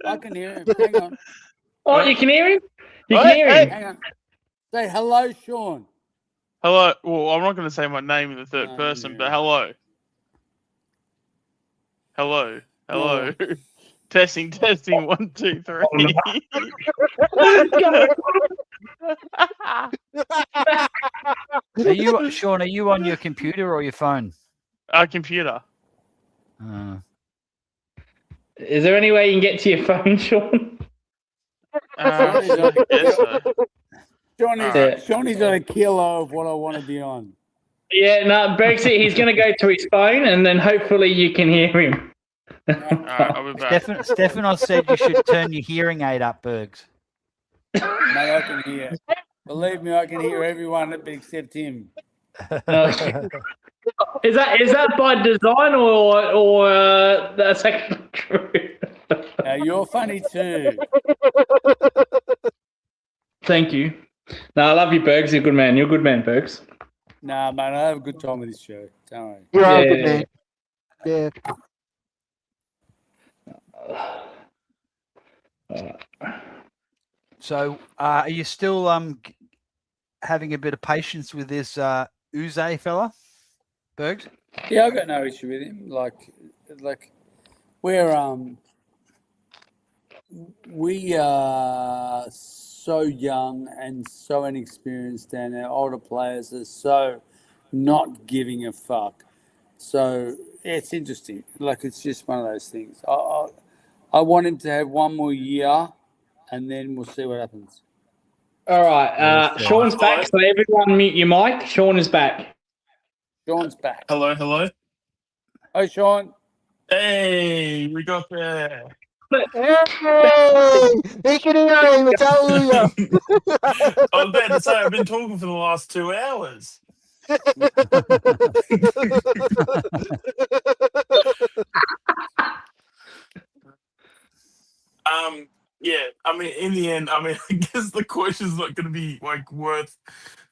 I can hear him. Hang on. Oh, you can hear him? You can hear him? Hang on. Say hello, Sean. Hello. Well, I'm not going to say my name in the third person, but hello. Hello. Hello. Testing. 1, 2, 3. Are you, Sean? Are you on your computer or your phone? Computer. Is there any way you can get to your phone, Sean? I guess so. Johnny's got a kilo of what I want to be on. Yeah, no, Brexit, he's going to go to his phone and then hopefully you can hear him. I'll be back. Stefano said you should turn your hearing aid up, Bergs. Mate, I can hear. Believe me, I can hear everyone except him. Is that by design or that's actually true? You're funny too. Thank you. No, I love you, Bergs. You're a good man. You're a good man, Bergs. Nah, man, I have a good time with this show. Don't worry. You're a good man. Yeah. So, are you still having a bit of patience with this Uze fella, Bergs? Yeah, I got no issue with him. Like we are so young and so inexperienced, and our older players are so not giving a fuck. So it's interesting. Like, it's just one of those things. I want him to have one more year, and then we'll see what happens. All right. Sean's back, so everyone mute your mic. Sean is back. Sean's back. Hello. Hi, Sean. Hey, we got there. Hey, he can hear him. It's hallelujah. I was about to say, I've been talking for the last 2 hours. Yeah, I mean, in the end, I guess the question's not going to be like worth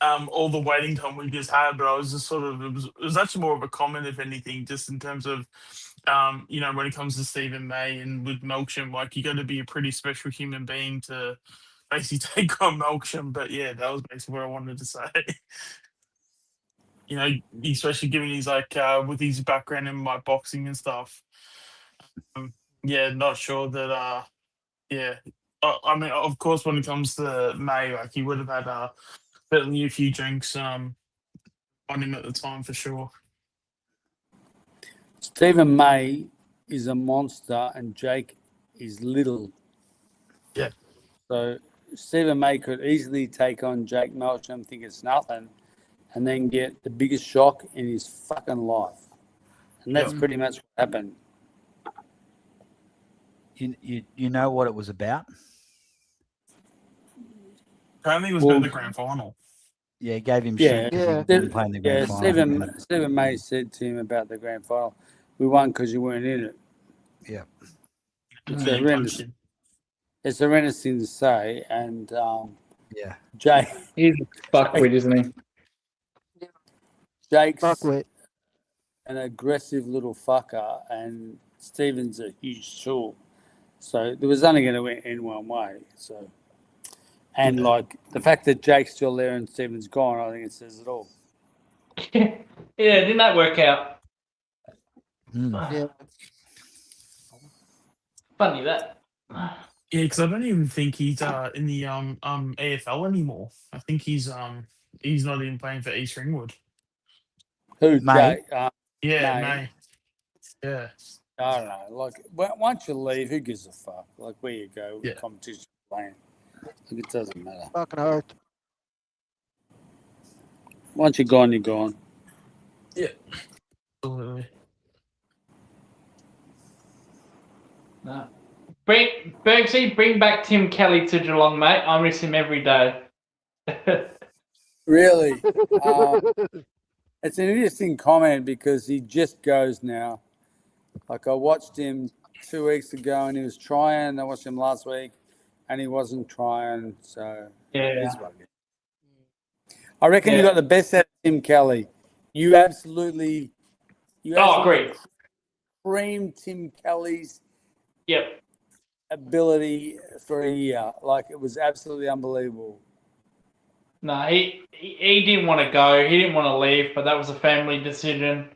all the waiting time we just had, but I was just sort of, it was actually more of a comment, if anything, just in terms of, when it comes to Stephen May and with Melksham, like, you got to be a pretty special human being to basically take on Melksham. But yeah, that was basically what I wanted to say. Especially given he's like, with his background in like boxing and stuff. Not sure that, yeah. I mean, of course, when it comes to May, like, he would have had certainly a few drinks on him at the time for sure. Stephen May is a monster and Jake is little. Yeah. So Stephen May could easily take on Jake Melksham, think it's nothing, and then get the biggest shock in his fucking life. And that's pretty much what happened. You know what it was about? Apparently it was about the grand final. Yeah, gave him shit because he didn't play in the grand final. Stephen May said to him about the grand final, we won because you weren't in it. Yeah. It's horrendous thing to say. And Jake. He's a fuckwit, isn't he? Jake's an aggressive little fucker, and Stephen's a huge tool. So there was only going to end one way. So, and like the fact that Jake's still there and Stephen's gone, I think it says it all. Yeah, didn't that work out? Yeah. Funny that. Yeah, because I don't even think he's in the AFL anymore. I think he's not even playing for East Ringwood. Who, May? Jake? May. Yeah. I don't know. Like, once you leave, who gives a fuck? Like, where you go, competition playing. Like, it doesn't matter. Fucking hurt. Once you're gone, you're gone. Yeah. Absolutely. No. Bring back Tim Kelly to Geelong, mate. I miss him every day. Really? It's an interesting comment because he just goes now. Like, I watched him 2 weeks ago and he was trying. I watched him last week and he wasn't trying. So, I reckon you got the best out of Tim Kelly. You absolutely agree. Creamed Tim Kelly's ability for a year. Like, it was absolutely unbelievable. No, he didn't want to go. He didn't want to leave, but that was a family decision.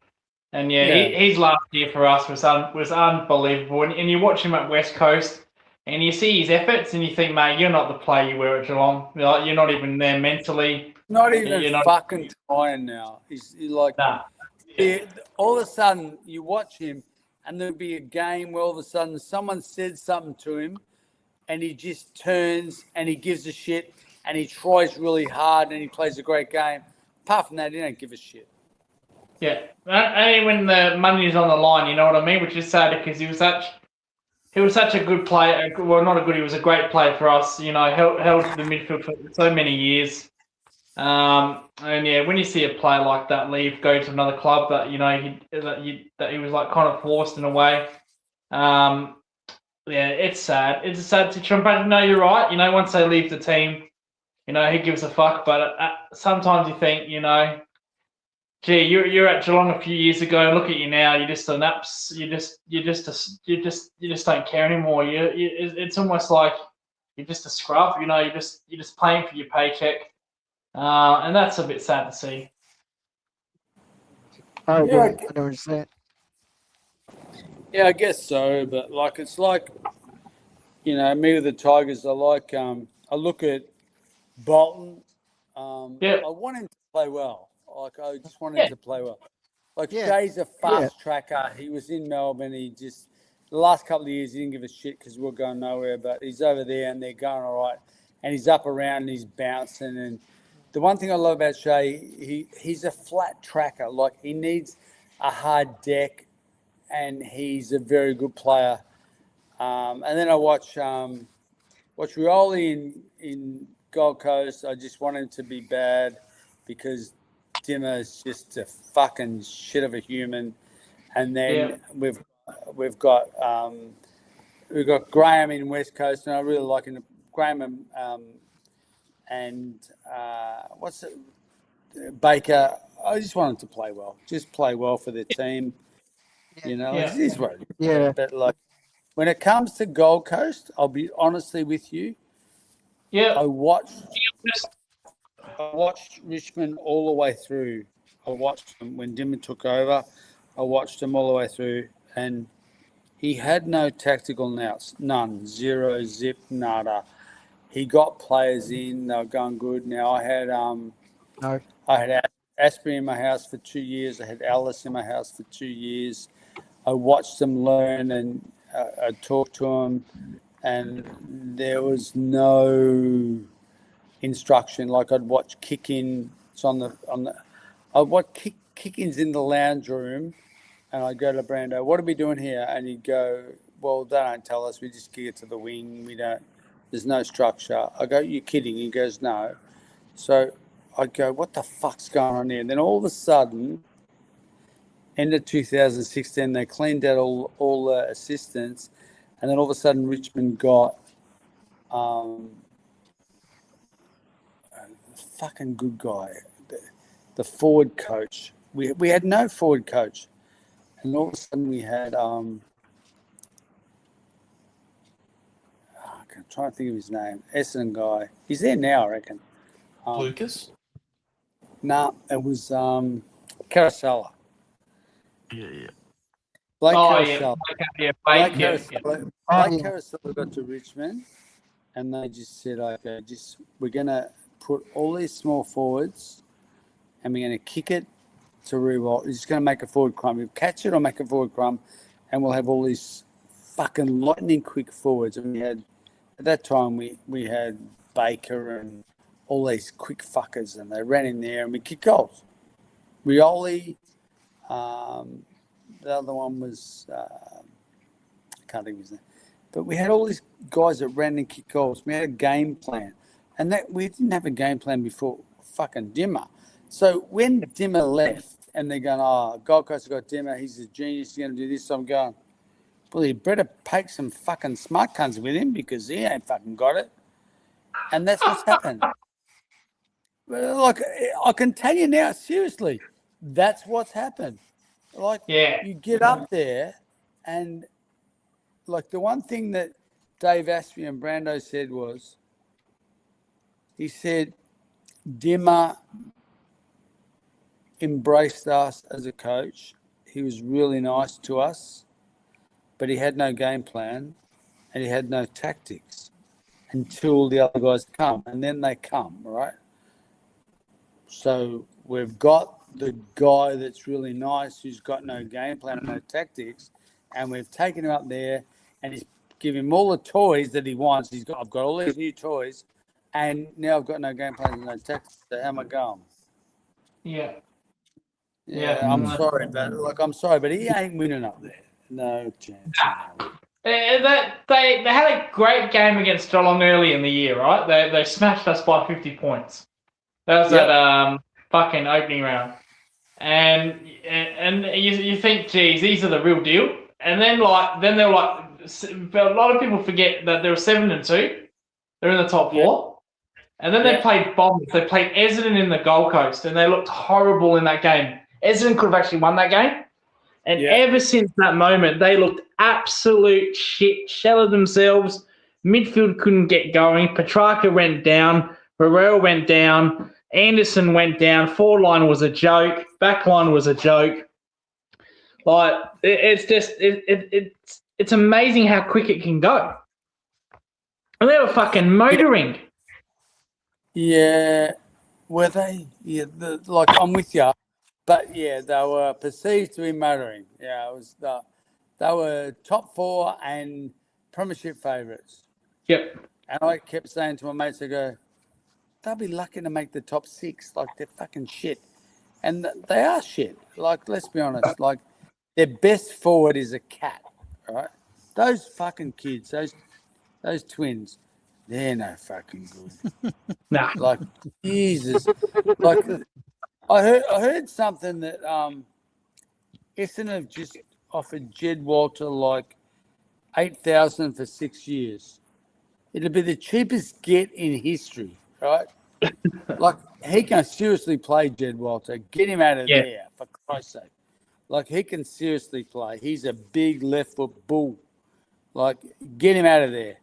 And his last year for us was unbelievable. And you watch him at West Coast, and you see his efforts, and you think, mate, you're not the player you were at Geelong. You're not even there mentally. Not even You're not fucking trying now. He's like, Nah. all of a sudden you watch him, and there'll be a game where all of a sudden someone said something to him, and he just turns and he gives a shit, and he tries really hard, and he plays a great game. Apart from that, he don't give a shit. Yeah, only when the money is on the line, you know what I mean? Which is sad because he was such a good player. Well, not a good. He was a great player for us. You know, held the midfield for so many years. And yeah, when you see a player like that leave, go to another club that he was like kind of forced in a way. Yeah, it's sad. It's a sad situation. But no, you're right. You know, once they leave the team, you know, who gives a fuck? But sometimes you think, you know, gee, you're at Geelong a few years ago. Look at you now. You're just an apps. You just don't care anymore. It's almost like you're just a scrub. You know, you're just playing for your paycheck, and that's a bit sad to see. I agree. I know what you're saying. Yeah, I guess so. But like, it's like, you know, me with the Tigers. I like. I look at Bolton. I want him to play well. Like, I just want him to play well. Like, Shay's a fast tracker. He was in Melbourne. The last couple of years, he didn't give a shit because we're going nowhere. But he's over there and they're going all right. And he's up around and he's bouncing. And the one thing I love about Shay, he's a flat tracker. Like, he needs a hard deck, and he's a very good player. And then I watch Rioli in Gold Coast. I just want him to be bad because Dimmer's just a fucking shit of a human. And then we've got Graham in West Coast, and I really like him. Graham and what's it? Baker. I just want him to play well. Just play well for the team. You know, it is what it is. Yeah. But like, when it comes to Gold Coast, I'll be honestly with you. Yeah. I watched Richmond all the way through. I watched them when Dimmer took over. I watched him all the way through, and he had no tactical nous. None. Zero, zip, nada. He got players in. They were going good. Now I had Asprey in my house for 2 years. I had Alice in my house for 2 years. I watched them learn, and I talked to them, and there was no instruction. Like, I'd watch kick-in. It's I'd watch kick-ins in the lounge room, and I'd go to Brando, what are we doing here? And he'd go, well, they don't tell us. We just kick it to the wing. There's no structure. I go, you're kidding. He goes, no. So I go, what the fuck's going on here? And then all of a sudden, end of 2016, they cleaned out all the assistants, and then all of a sudden Richmond got a fucking good guy, the forward coach. We had no forward coach, and all of a sudden we had I'm trying to think of his name, Essendon guy. He's there now, I reckon. Lucas? No, it was Carousella. Yeah. Blake Carousella. Blake Carousella got to Richmond, and they just said, okay, we're going to put all these small forwards, and we're going to kick it to Rewalt. He's just going to make a forward crumb. We'll catch it or make a forward crumb, and we'll have all these fucking lightning quick forwards. And we had, at that time, we had Baker and all these quick fuckers, and they ran in there and we kicked goals. Rioli, the other one was, I can't think of his name. But we had all these guys that ran and kicked goals. We had a game plan. And that we didn't have a game plan before fucking Dimmer. So when Dimmer left and they're going, Gold Coast got Dimmer, he's a genius, he's going to do this. So I'm going, well, you better take some fucking smart cunts with him because he ain't fucking got it. And that's what's happened. Like, I can tell you now, seriously, that's what's happened. Like, you get up there and, like, the one thing that Dave Asprey and Brando said was, he said, Dimmer embraced us as a coach. He was really nice to us, but he had no game plan and he had no tactics until the other guys come, and then they come, right? So we've got the guy that's really nice who's got no game plan and no tactics, and we've taken him up there and he's giving him all the toys that he wants. I've got all these new toys, and now I've got no game plan and no tactics. So how am I going? Yeah. I'm sorry, but he ain't winning up there. No chance. They had a great game against Geelong early in the year, right? They smashed us by 50 points. That was that fucking opening round, and you think, geez, these are the real deal. And then they're like, a lot of people forget that they were 7-2. They're in the top four, and then they played Bombers. They played Essendon in the Gold Coast, and they looked horrible in that game. Essendon could have actually won that game. And ever since that moment, they looked absolute shit, shell of themselves. Midfield couldn't get going. Petrarca went down. Barrell went down. Anderson went down. Forward line was a joke. Back line was a joke. Like, it's amazing how quick it can go. And they were fucking motoring. Yeah. Were they? Yeah, I'm with you. But, yeah, they were perceived to be motoring. Yeah, they were top four and premiership favourites. Yep. And I kept saying to my mates, I go, they'll be lucky to make the top six. Like, they're fucking shit. And they are shit. Like, let's be honest. Like, their best forward is a cat, right? Those fucking kids, those twins, they're no fucking good. Nah. Like, Jesus. Like, I heard something that Essendon have just offered Jed Walter like $8,000 for 6 years. It'll be the cheapest get in history, right? Like, he can seriously play, Jed Walter. Get him out of there, for Christ's sake. Like, he can seriously play. He's a big left foot bull. Like, get him out of there.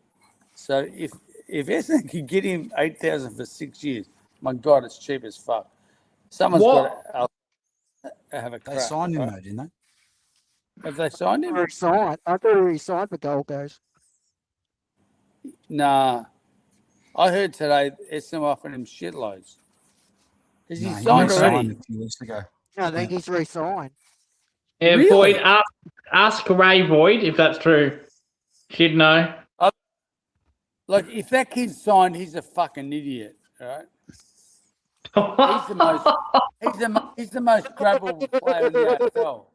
So if Essendon could get him $8,000 for 6 years, my God, it's cheap as fuck. Someone's got to have a crack. They signed him, though, didn't they? Have they signed him? I thought he signed for Gold Coast. Nah. I heard today Essendon offered him shitloads. Is he signed already? Signed a few weeks ago. I think he's re-signed. Yeah, Really? Void, ask Ray Void if that's true. She'd know. Like, if that kid's signed, he's a fucking idiot, right? He's the most grabbable player in the AFL.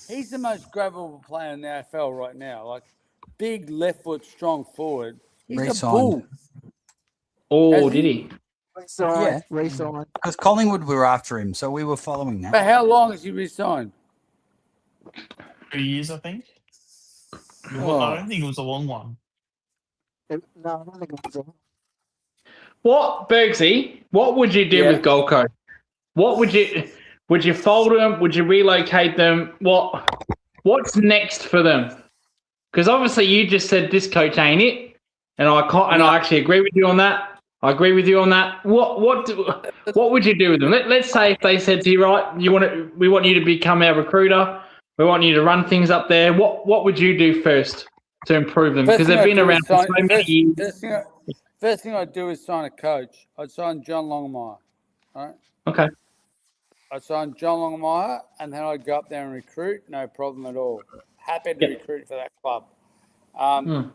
He's the most grabbable player in the AFL right now. Like, big left foot, strong forward. He's a bull. Oh, did he? Re-signed. Re-signed. Because Collingwood were after him, so we were following that. But how long has he re-signed? 2 years, I think. Well, I don't think it was a long one. No, I don't think it was on. What, Bergsy, what would you do with Gold Coast? What would you fold them? Would you relocate them? What's next for them? Because obviously you just said this coach ain't it, and I actually agree with you on that. I agree with you on that. What would you do with them? Let's say if they said to you, right, we want you to become our recruiter. We want you to run things up there. What would you do first to improve them? Because they've been around for so many years. First thing I'd do is sign a coach. I'd sign John Longmire. Right? Okay. I'd sign John Longmire, and then I'd go up there and recruit. No problem at all. Happy to recruit for that club.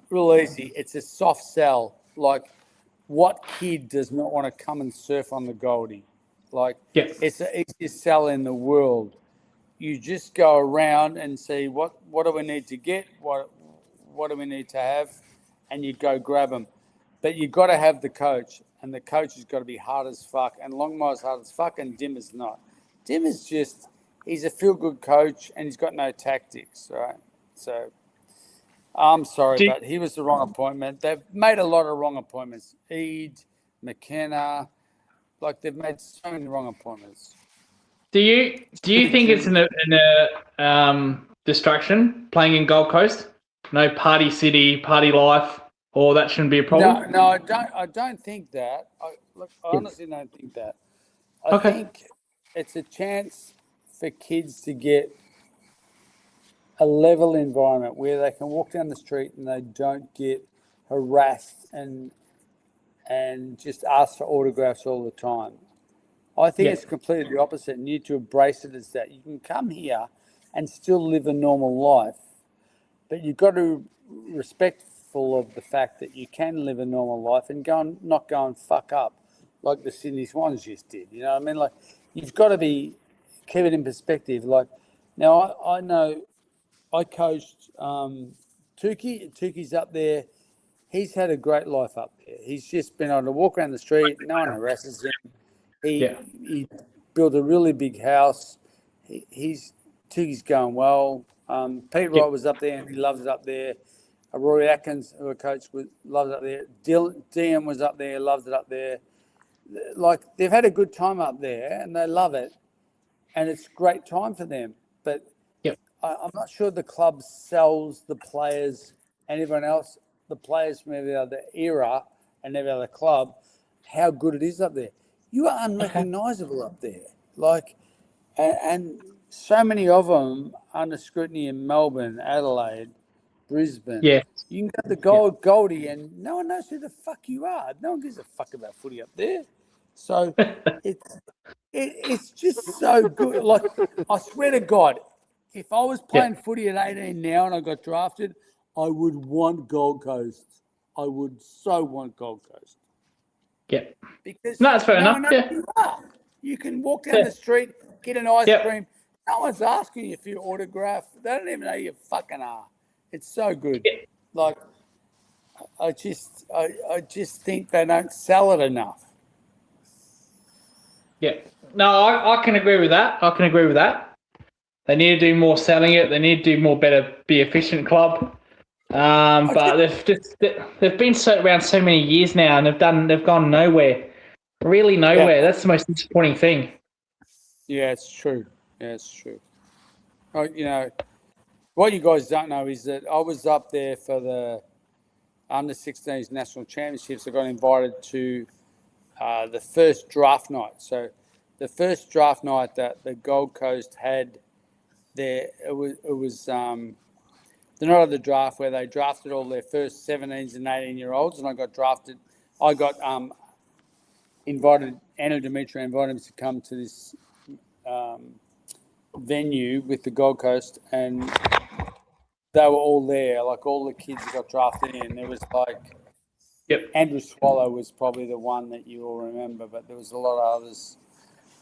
Real easy. It's a soft sell. Like, what kid does not want to come and surf on the Goldie? Like, it's the easiest sell in the world. You just go around and see what do we need to get, what do we need to have, and you go grab them. But you got to have the coach, and the coach has got to be hard as fuck. And Longmire's hard as fuck, and Dimmer's not. Dimmer's just, he's a feel-good coach, and he's got no tactics, right? So, I'm sorry, but he was the wrong appointment. They've made a lot of wrong appointments. Eade, McKenna, like they've made so many wrong appointments. Do you think it's a distraction playing in Gold Coast? No party city, party life, or that shouldn't be a problem? No, I don't think that. Look, I honestly don't think that. I Okay. think it's a chance for kids to get a level environment where they can walk down the street and they don't get harassed and just ask for autographs all the time. I think it's completely the opposite. You need to embrace it as that. You can come here and still live a normal life, but you've got to be respectful of the fact that you can live a normal life and not go and fuck up like the Sydney Swans just did. You know what I mean? Like, you've got to keep it in perspective. Like, now I know I coached Tukey. Tukey's up there. He's had a great life up there. He's just been able to walk around the street. No one harasses him. He built a really big house. Tukey's going well. Pete Wright was up there and he loves it up there. Rory Atkins, who a coach, loves it up there. Dion was up there, loves it up there. Like, they've had a good time up there and they love it. And it's a great time for them. But I'm not sure the club sells the players and everyone else, the players from every other era and every other club, how good it is up there. You are unrecognisable up there. Like, and so many of them under scrutiny in Melbourne, Adelaide, Brisbane. Yeah. You can go to the Goldie and no one knows who the fuck you are. No one gives a fuck about footy up there. So it's just so good. Like, I swear to God, if I was playing footy at 18 now and I got drafted, I would want Gold Coast. I would so want Gold Coast. Yeah. Because no, that's fair enough. You can walk down the street, get an ice cream. No one's asking you for your autograph. They don't even know who you fucking are. It's so good. Like, I just think they don't sell it enough. Yeah. No, I can agree with that. They need to do more selling it. They need to do more better, be efficient club. But they've been around so many years now, and they've gone nowhere, really nowhere. That's the most disappointing thing. Yeah, it's true. You know, what you guys don't know is that I was up there for the under-16s national championships. I got invited to the first draft night. So the first draft night that the Gold Coast had there, it was the night of the draft where they drafted all their first 17s and 18-year-olds, and I got drafted. I got invited, Anna Dimitri invited me to come to this venue with the Gold Coast, and they were all there, like all the kids that got drafted in. There was like, Andrew Swallow was probably the one that you all remember, but there was a lot of others.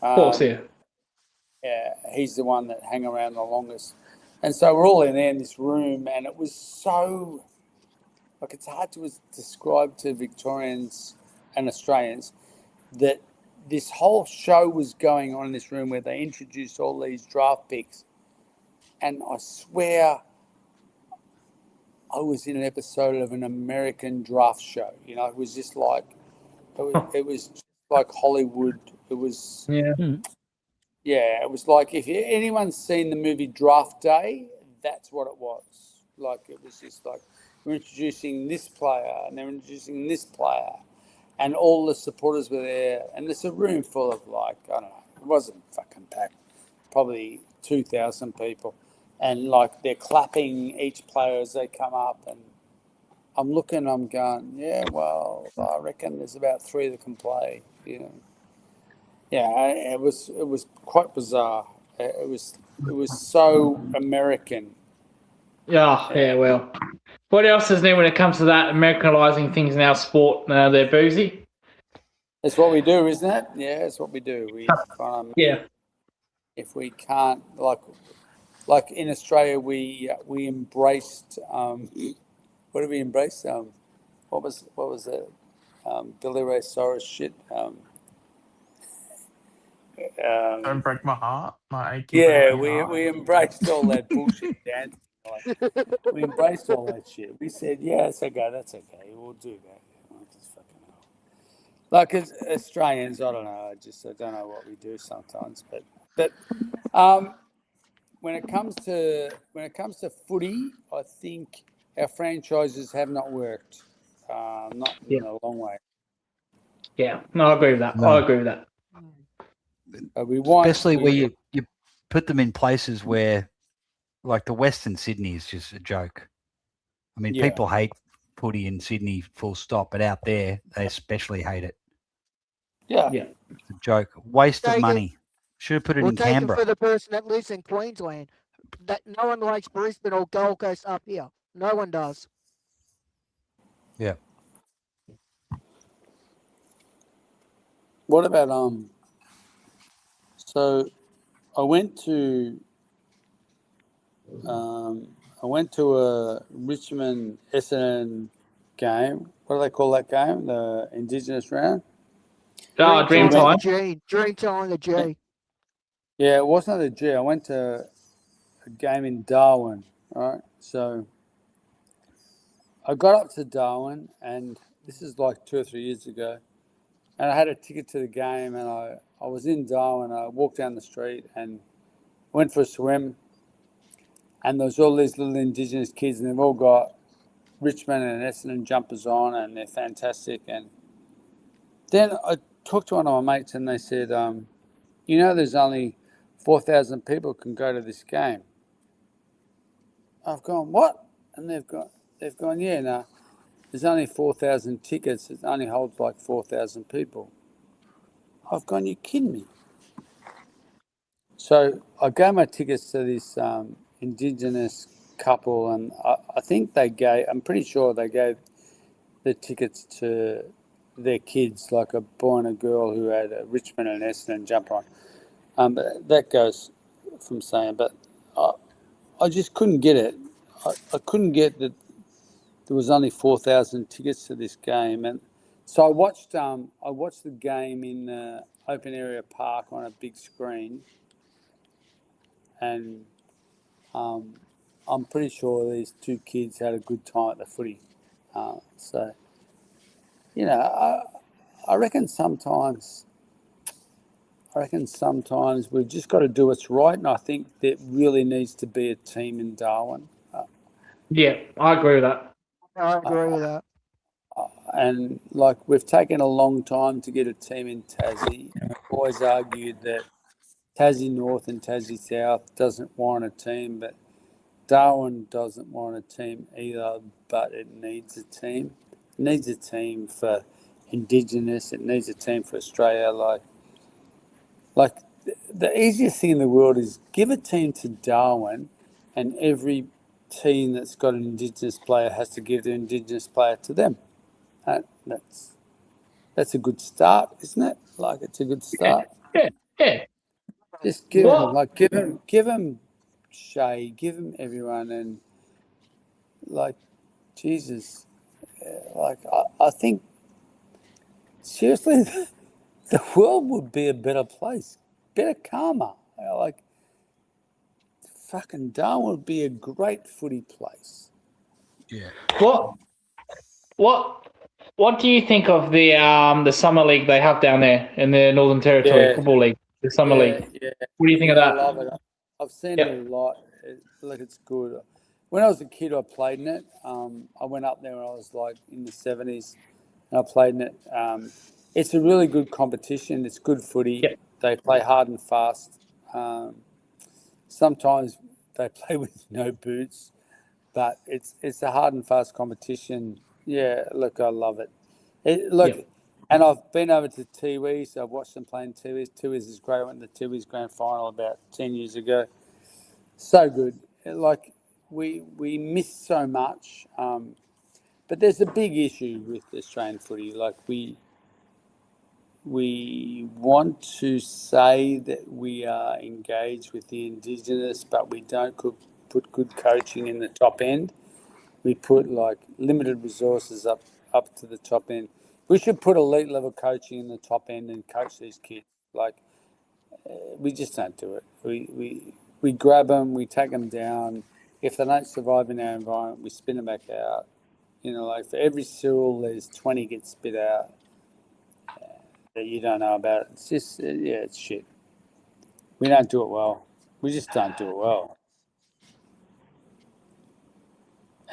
Of course, Yeah, he's the one that hung around the longest. And so we're all in there in this room, and it was so, like, it's hard to describe to Victorians and Australians that this whole show was going on in this room where they introduced all these draft picks. And I swear I was in an episode of an American draft show. You know, it was just like, it was just like Hollywood. It was, it was like, if anyone's seen the movie Draft Day, that's what it was. Like, it was just like, we're introducing this player and they're introducing this player, and all the supporters were there, and there's a room full of, like, I don't know, it wasn't fucking packed, probably 2,000 people, and like they're clapping each player as they come up, and I'm looking, I'm going, yeah, well, I reckon there's about 3 that can play, you know. Yeah, it was quite bizarre. It was so American. Yeah, well. What else is new when it comes to that, Americanizing things in our sport? They're boozy. That's what we do, isn't it? Yeah, that's what we do. We if we can't, like in Australia, we embraced. What did we embrace? What was it? Billy Ray Cyrus shit. Don't break my heart. My achy we embraced all that bullshit, Dan. Like, we embraced all that shit. We said, yeah, that's okay. We'll do that. Just fucking hell. Like, as Australians, I don't know. I don't know what we do sometimes. But when it comes to footy, I think our franchises have not worked. Not in a long way. Yeah, no, I agree with that. I agree with that. We want, especially where you put them in places where, like the Western Sydney is just a joke. I mean, people hate footy in Sydney, full stop, but out there they especially hate it. Yeah, it's a joke. Waste of money. Should have put it in take Canberra. it for the person that lives in Queensland. That no one likes Brisbane or Gold Coast up here. No one does. Yeah. What about So I went to a Richmond Essendon game. What do they call that game? The Indigenous round. Dreamtime. Dreamtime, the G. Yeah, it wasn't the G. I went to a game in Darwin. Right, so I got up to Darwin, and this is like 2 or 3 years ago, and I had a ticket to the game, and I was in Darwin. I walked down the street and went for a swim, and there was all these little Indigenous kids, and they've all got Richmond and Essendon jumpers on, and they're fantastic. And then I talked to one of my mates, and they said, there's only 4,000 people can go to this game. I've gone, what? And they've gone, yeah, no, there's only 4,000 tickets. It only holds like 4,000 people. I've gone, you kidding me? So I gave my tickets to this Indigenous couple, and I'm pretty sure they gave the tickets to their kids, like a boy and a girl who had a Richmond and Essendon jumper on. But that goes from saying, but I just couldn't get it. I couldn't get that there was only 4,000 tickets to this game, and so I watched the game in open area park on a big screen, and I'm pretty sure these two kids had a good time at the footy. So, I reckon sometimes we've just got to do what's right, and I think there really needs to be a team in Darwin. Yeah, I agree with that. I agree with that. And like we've taken a long time to get a team in Tassie. We've always argued that Tassie North and Tassie South doesn't want a team, but Darwin doesn't want a team either, but it needs a team. It needs a team for Indigenous. It needs a team for Australia. Like the easiest thing in the world is give a team to Darwin, and every team that's got an Indigenous player has to give the Indigenous player to them. That's a good start, isn't it? Like it's a good start. Yeah. Just give him Shay, give him everyone, and like Jesus, like I think seriously, the world would be a better place, better karma. Like fucking Darwin would be a great footy place. Yeah. What do you think of the summer league they have down there in the Northern Territory Football League? The summer league. Yeah. What do you think of that? I love it. I've seen it a lot. It's good. When I was a kid, I played in it. I went up there when I was like in the 70s, and I played in it. It's a really good competition. It's good footy. Yep. They play hard and fast. Sometimes they play with no boots, but it's a hard and fast competition. Yeah, look, I love it. And I've been over to Tiwi, so I've watched them playing Tiwi. Tiwi is great. I went to the Tiwi's grand final about 10 years ago. So good. Like, we miss so much. But there's a big issue with Australian footy. Like, we want to say that we are engaged with the Indigenous, but we don't put good coaching in the top end. We put like limited resources up to the top end. We should put elite level coaching in the top end and coach these kids. Like we just don't do it. We grab them, we take them down. If they don't survive in our environment, we spin them back out. Like for every Cyril, there's 20 get spit out that you don't know about. It's just it's shit. We don't do it well. We just don't do it well.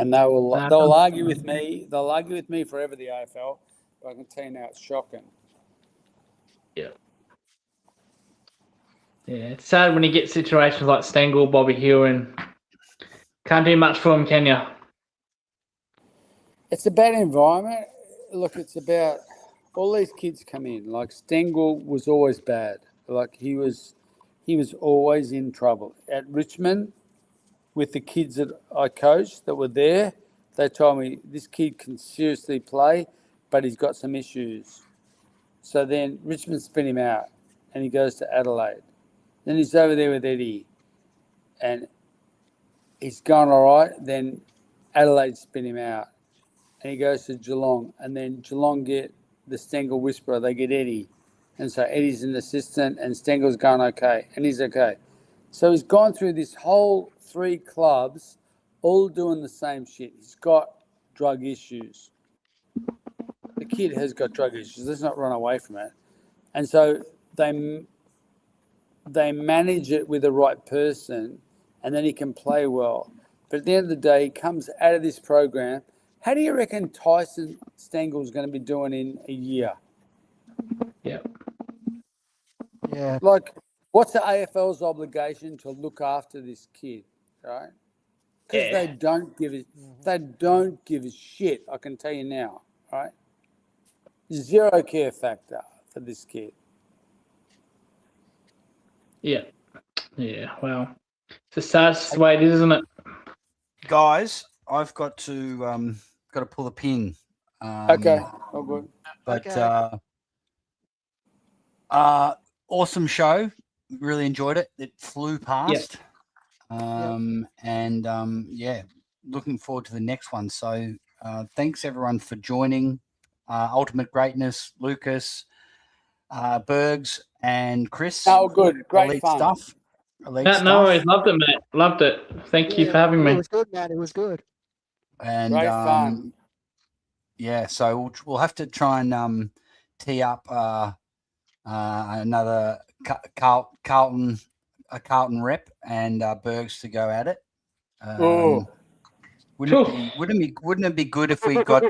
And they'll argue with me. They'll argue with me forever, the AFL. But I can tell you now, it's shocking. Yeah, it's sad when you get situations like Stengel, Bobby Hill, and can't do much for him, can you? It's a bad environment. Look, it's about all these kids come in. Like Stengel was always bad. Like he was always in trouble. At Richmond, with the kids that I coached that were there, they told me this kid can seriously play, but he's got some issues. So then Richmond spin him out, and he goes to Adelaide. Then he's over there with Eddie, and he's going all right. Then Adelaide spin him out, and he goes to Geelong, and then Geelong get the Stengel whisperer. They get Eddie, and so Eddie's an assistant, and Stengel's going okay, and he's okay. So he's gone through this whole 3 clubs, all doing the same shit. He's got drug issues. The kid has got drug issues. Let's not run away from it. And so they manage it with the right person, and then he can play well. But at the end of the day, he comes out of this program. How do you reckon Tyson Stengel's going to be doing in a year? Yeah. Yeah. Like, what's the AFL's obligation to look after this kid, right? Because they don't give a shit. I can tell you now, right? Zero care factor for this kid. Yeah. Yeah. Well, it's the saddest way it is, isn't it? Guys, I've got to pull the pin. Okay, all good. But Okay. awesome show. Really enjoyed it. It flew past. Yeah, looking forward to the next one. So thanks everyone for joining. Ultimate Greatness, Lucas, Bergs, and Chris. Oh, good. Great Elite fun. stuff. Elite No, stuff. no worries. Loved it, mate. Loved it. Thank you for having It me. was good, man. It was good. And Great fun. yeah, so we'll have to try and tee up another Carlton rep and Bergs to go at it. Wouldn't it be good if we got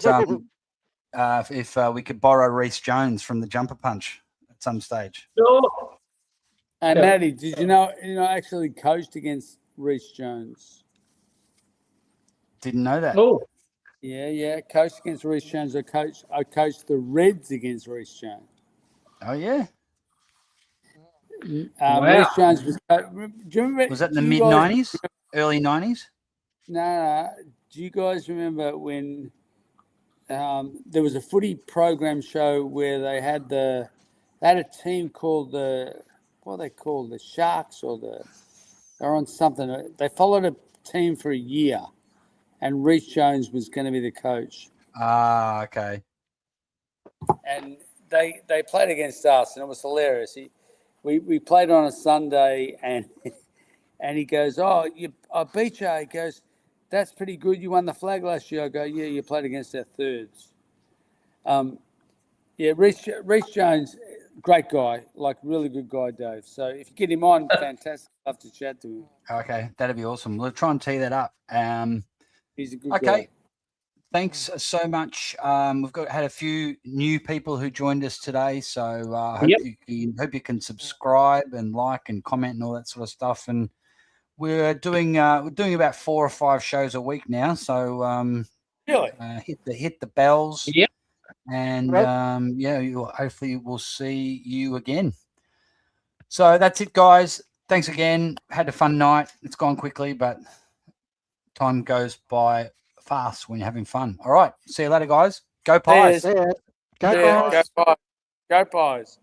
if we could borrow Reece Jones from the jumper punch at some stage? And Maddie, did you know actually coached against Reece Jones? Didn't know that. Oh, Yeah, coached against Reece Jones. I coached the Reds against Reece Jones. Oh yeah. Wow. Reece Jones was. Do you remember? Was that in the mid '90s, early '90s? No. Do you guys remember when there was a footy program show where they had a team called what are they called? The Sharks they're on something. They followed a team for a year, and Reece Jones was going to be the coach. Ah, okay. And they played against us, and it was hilarious. We played on a Sunday, and he goes, "Oh, I beat you." He goes, "That's pretty good. You won the flag last year." I go, "Yeah, you played against our thirds." Yeah, Reece Jones, great guy, like really good guy, Dave. So if you get him on, fantastic. I'd love to chat to him. Okay, that'd be awesome. We'll try and tee that up. He's a good guy. Thanks so much. We've had a few new people who joined us today, so hope you can subscribe and like and comment and all that sort of stuff. And we're doing about 4 or 5 shows a week now, so Really? hit the bells. Yep. And hopefully we'll see you again. So that's it, guys. Thanks again. Had a fun night. It's gone quickly, but time goes by fast when you're having fun. All right. See you later, guys. Go Pies. Yeah. Go, Yeah, guys. go Pies. Go Pies.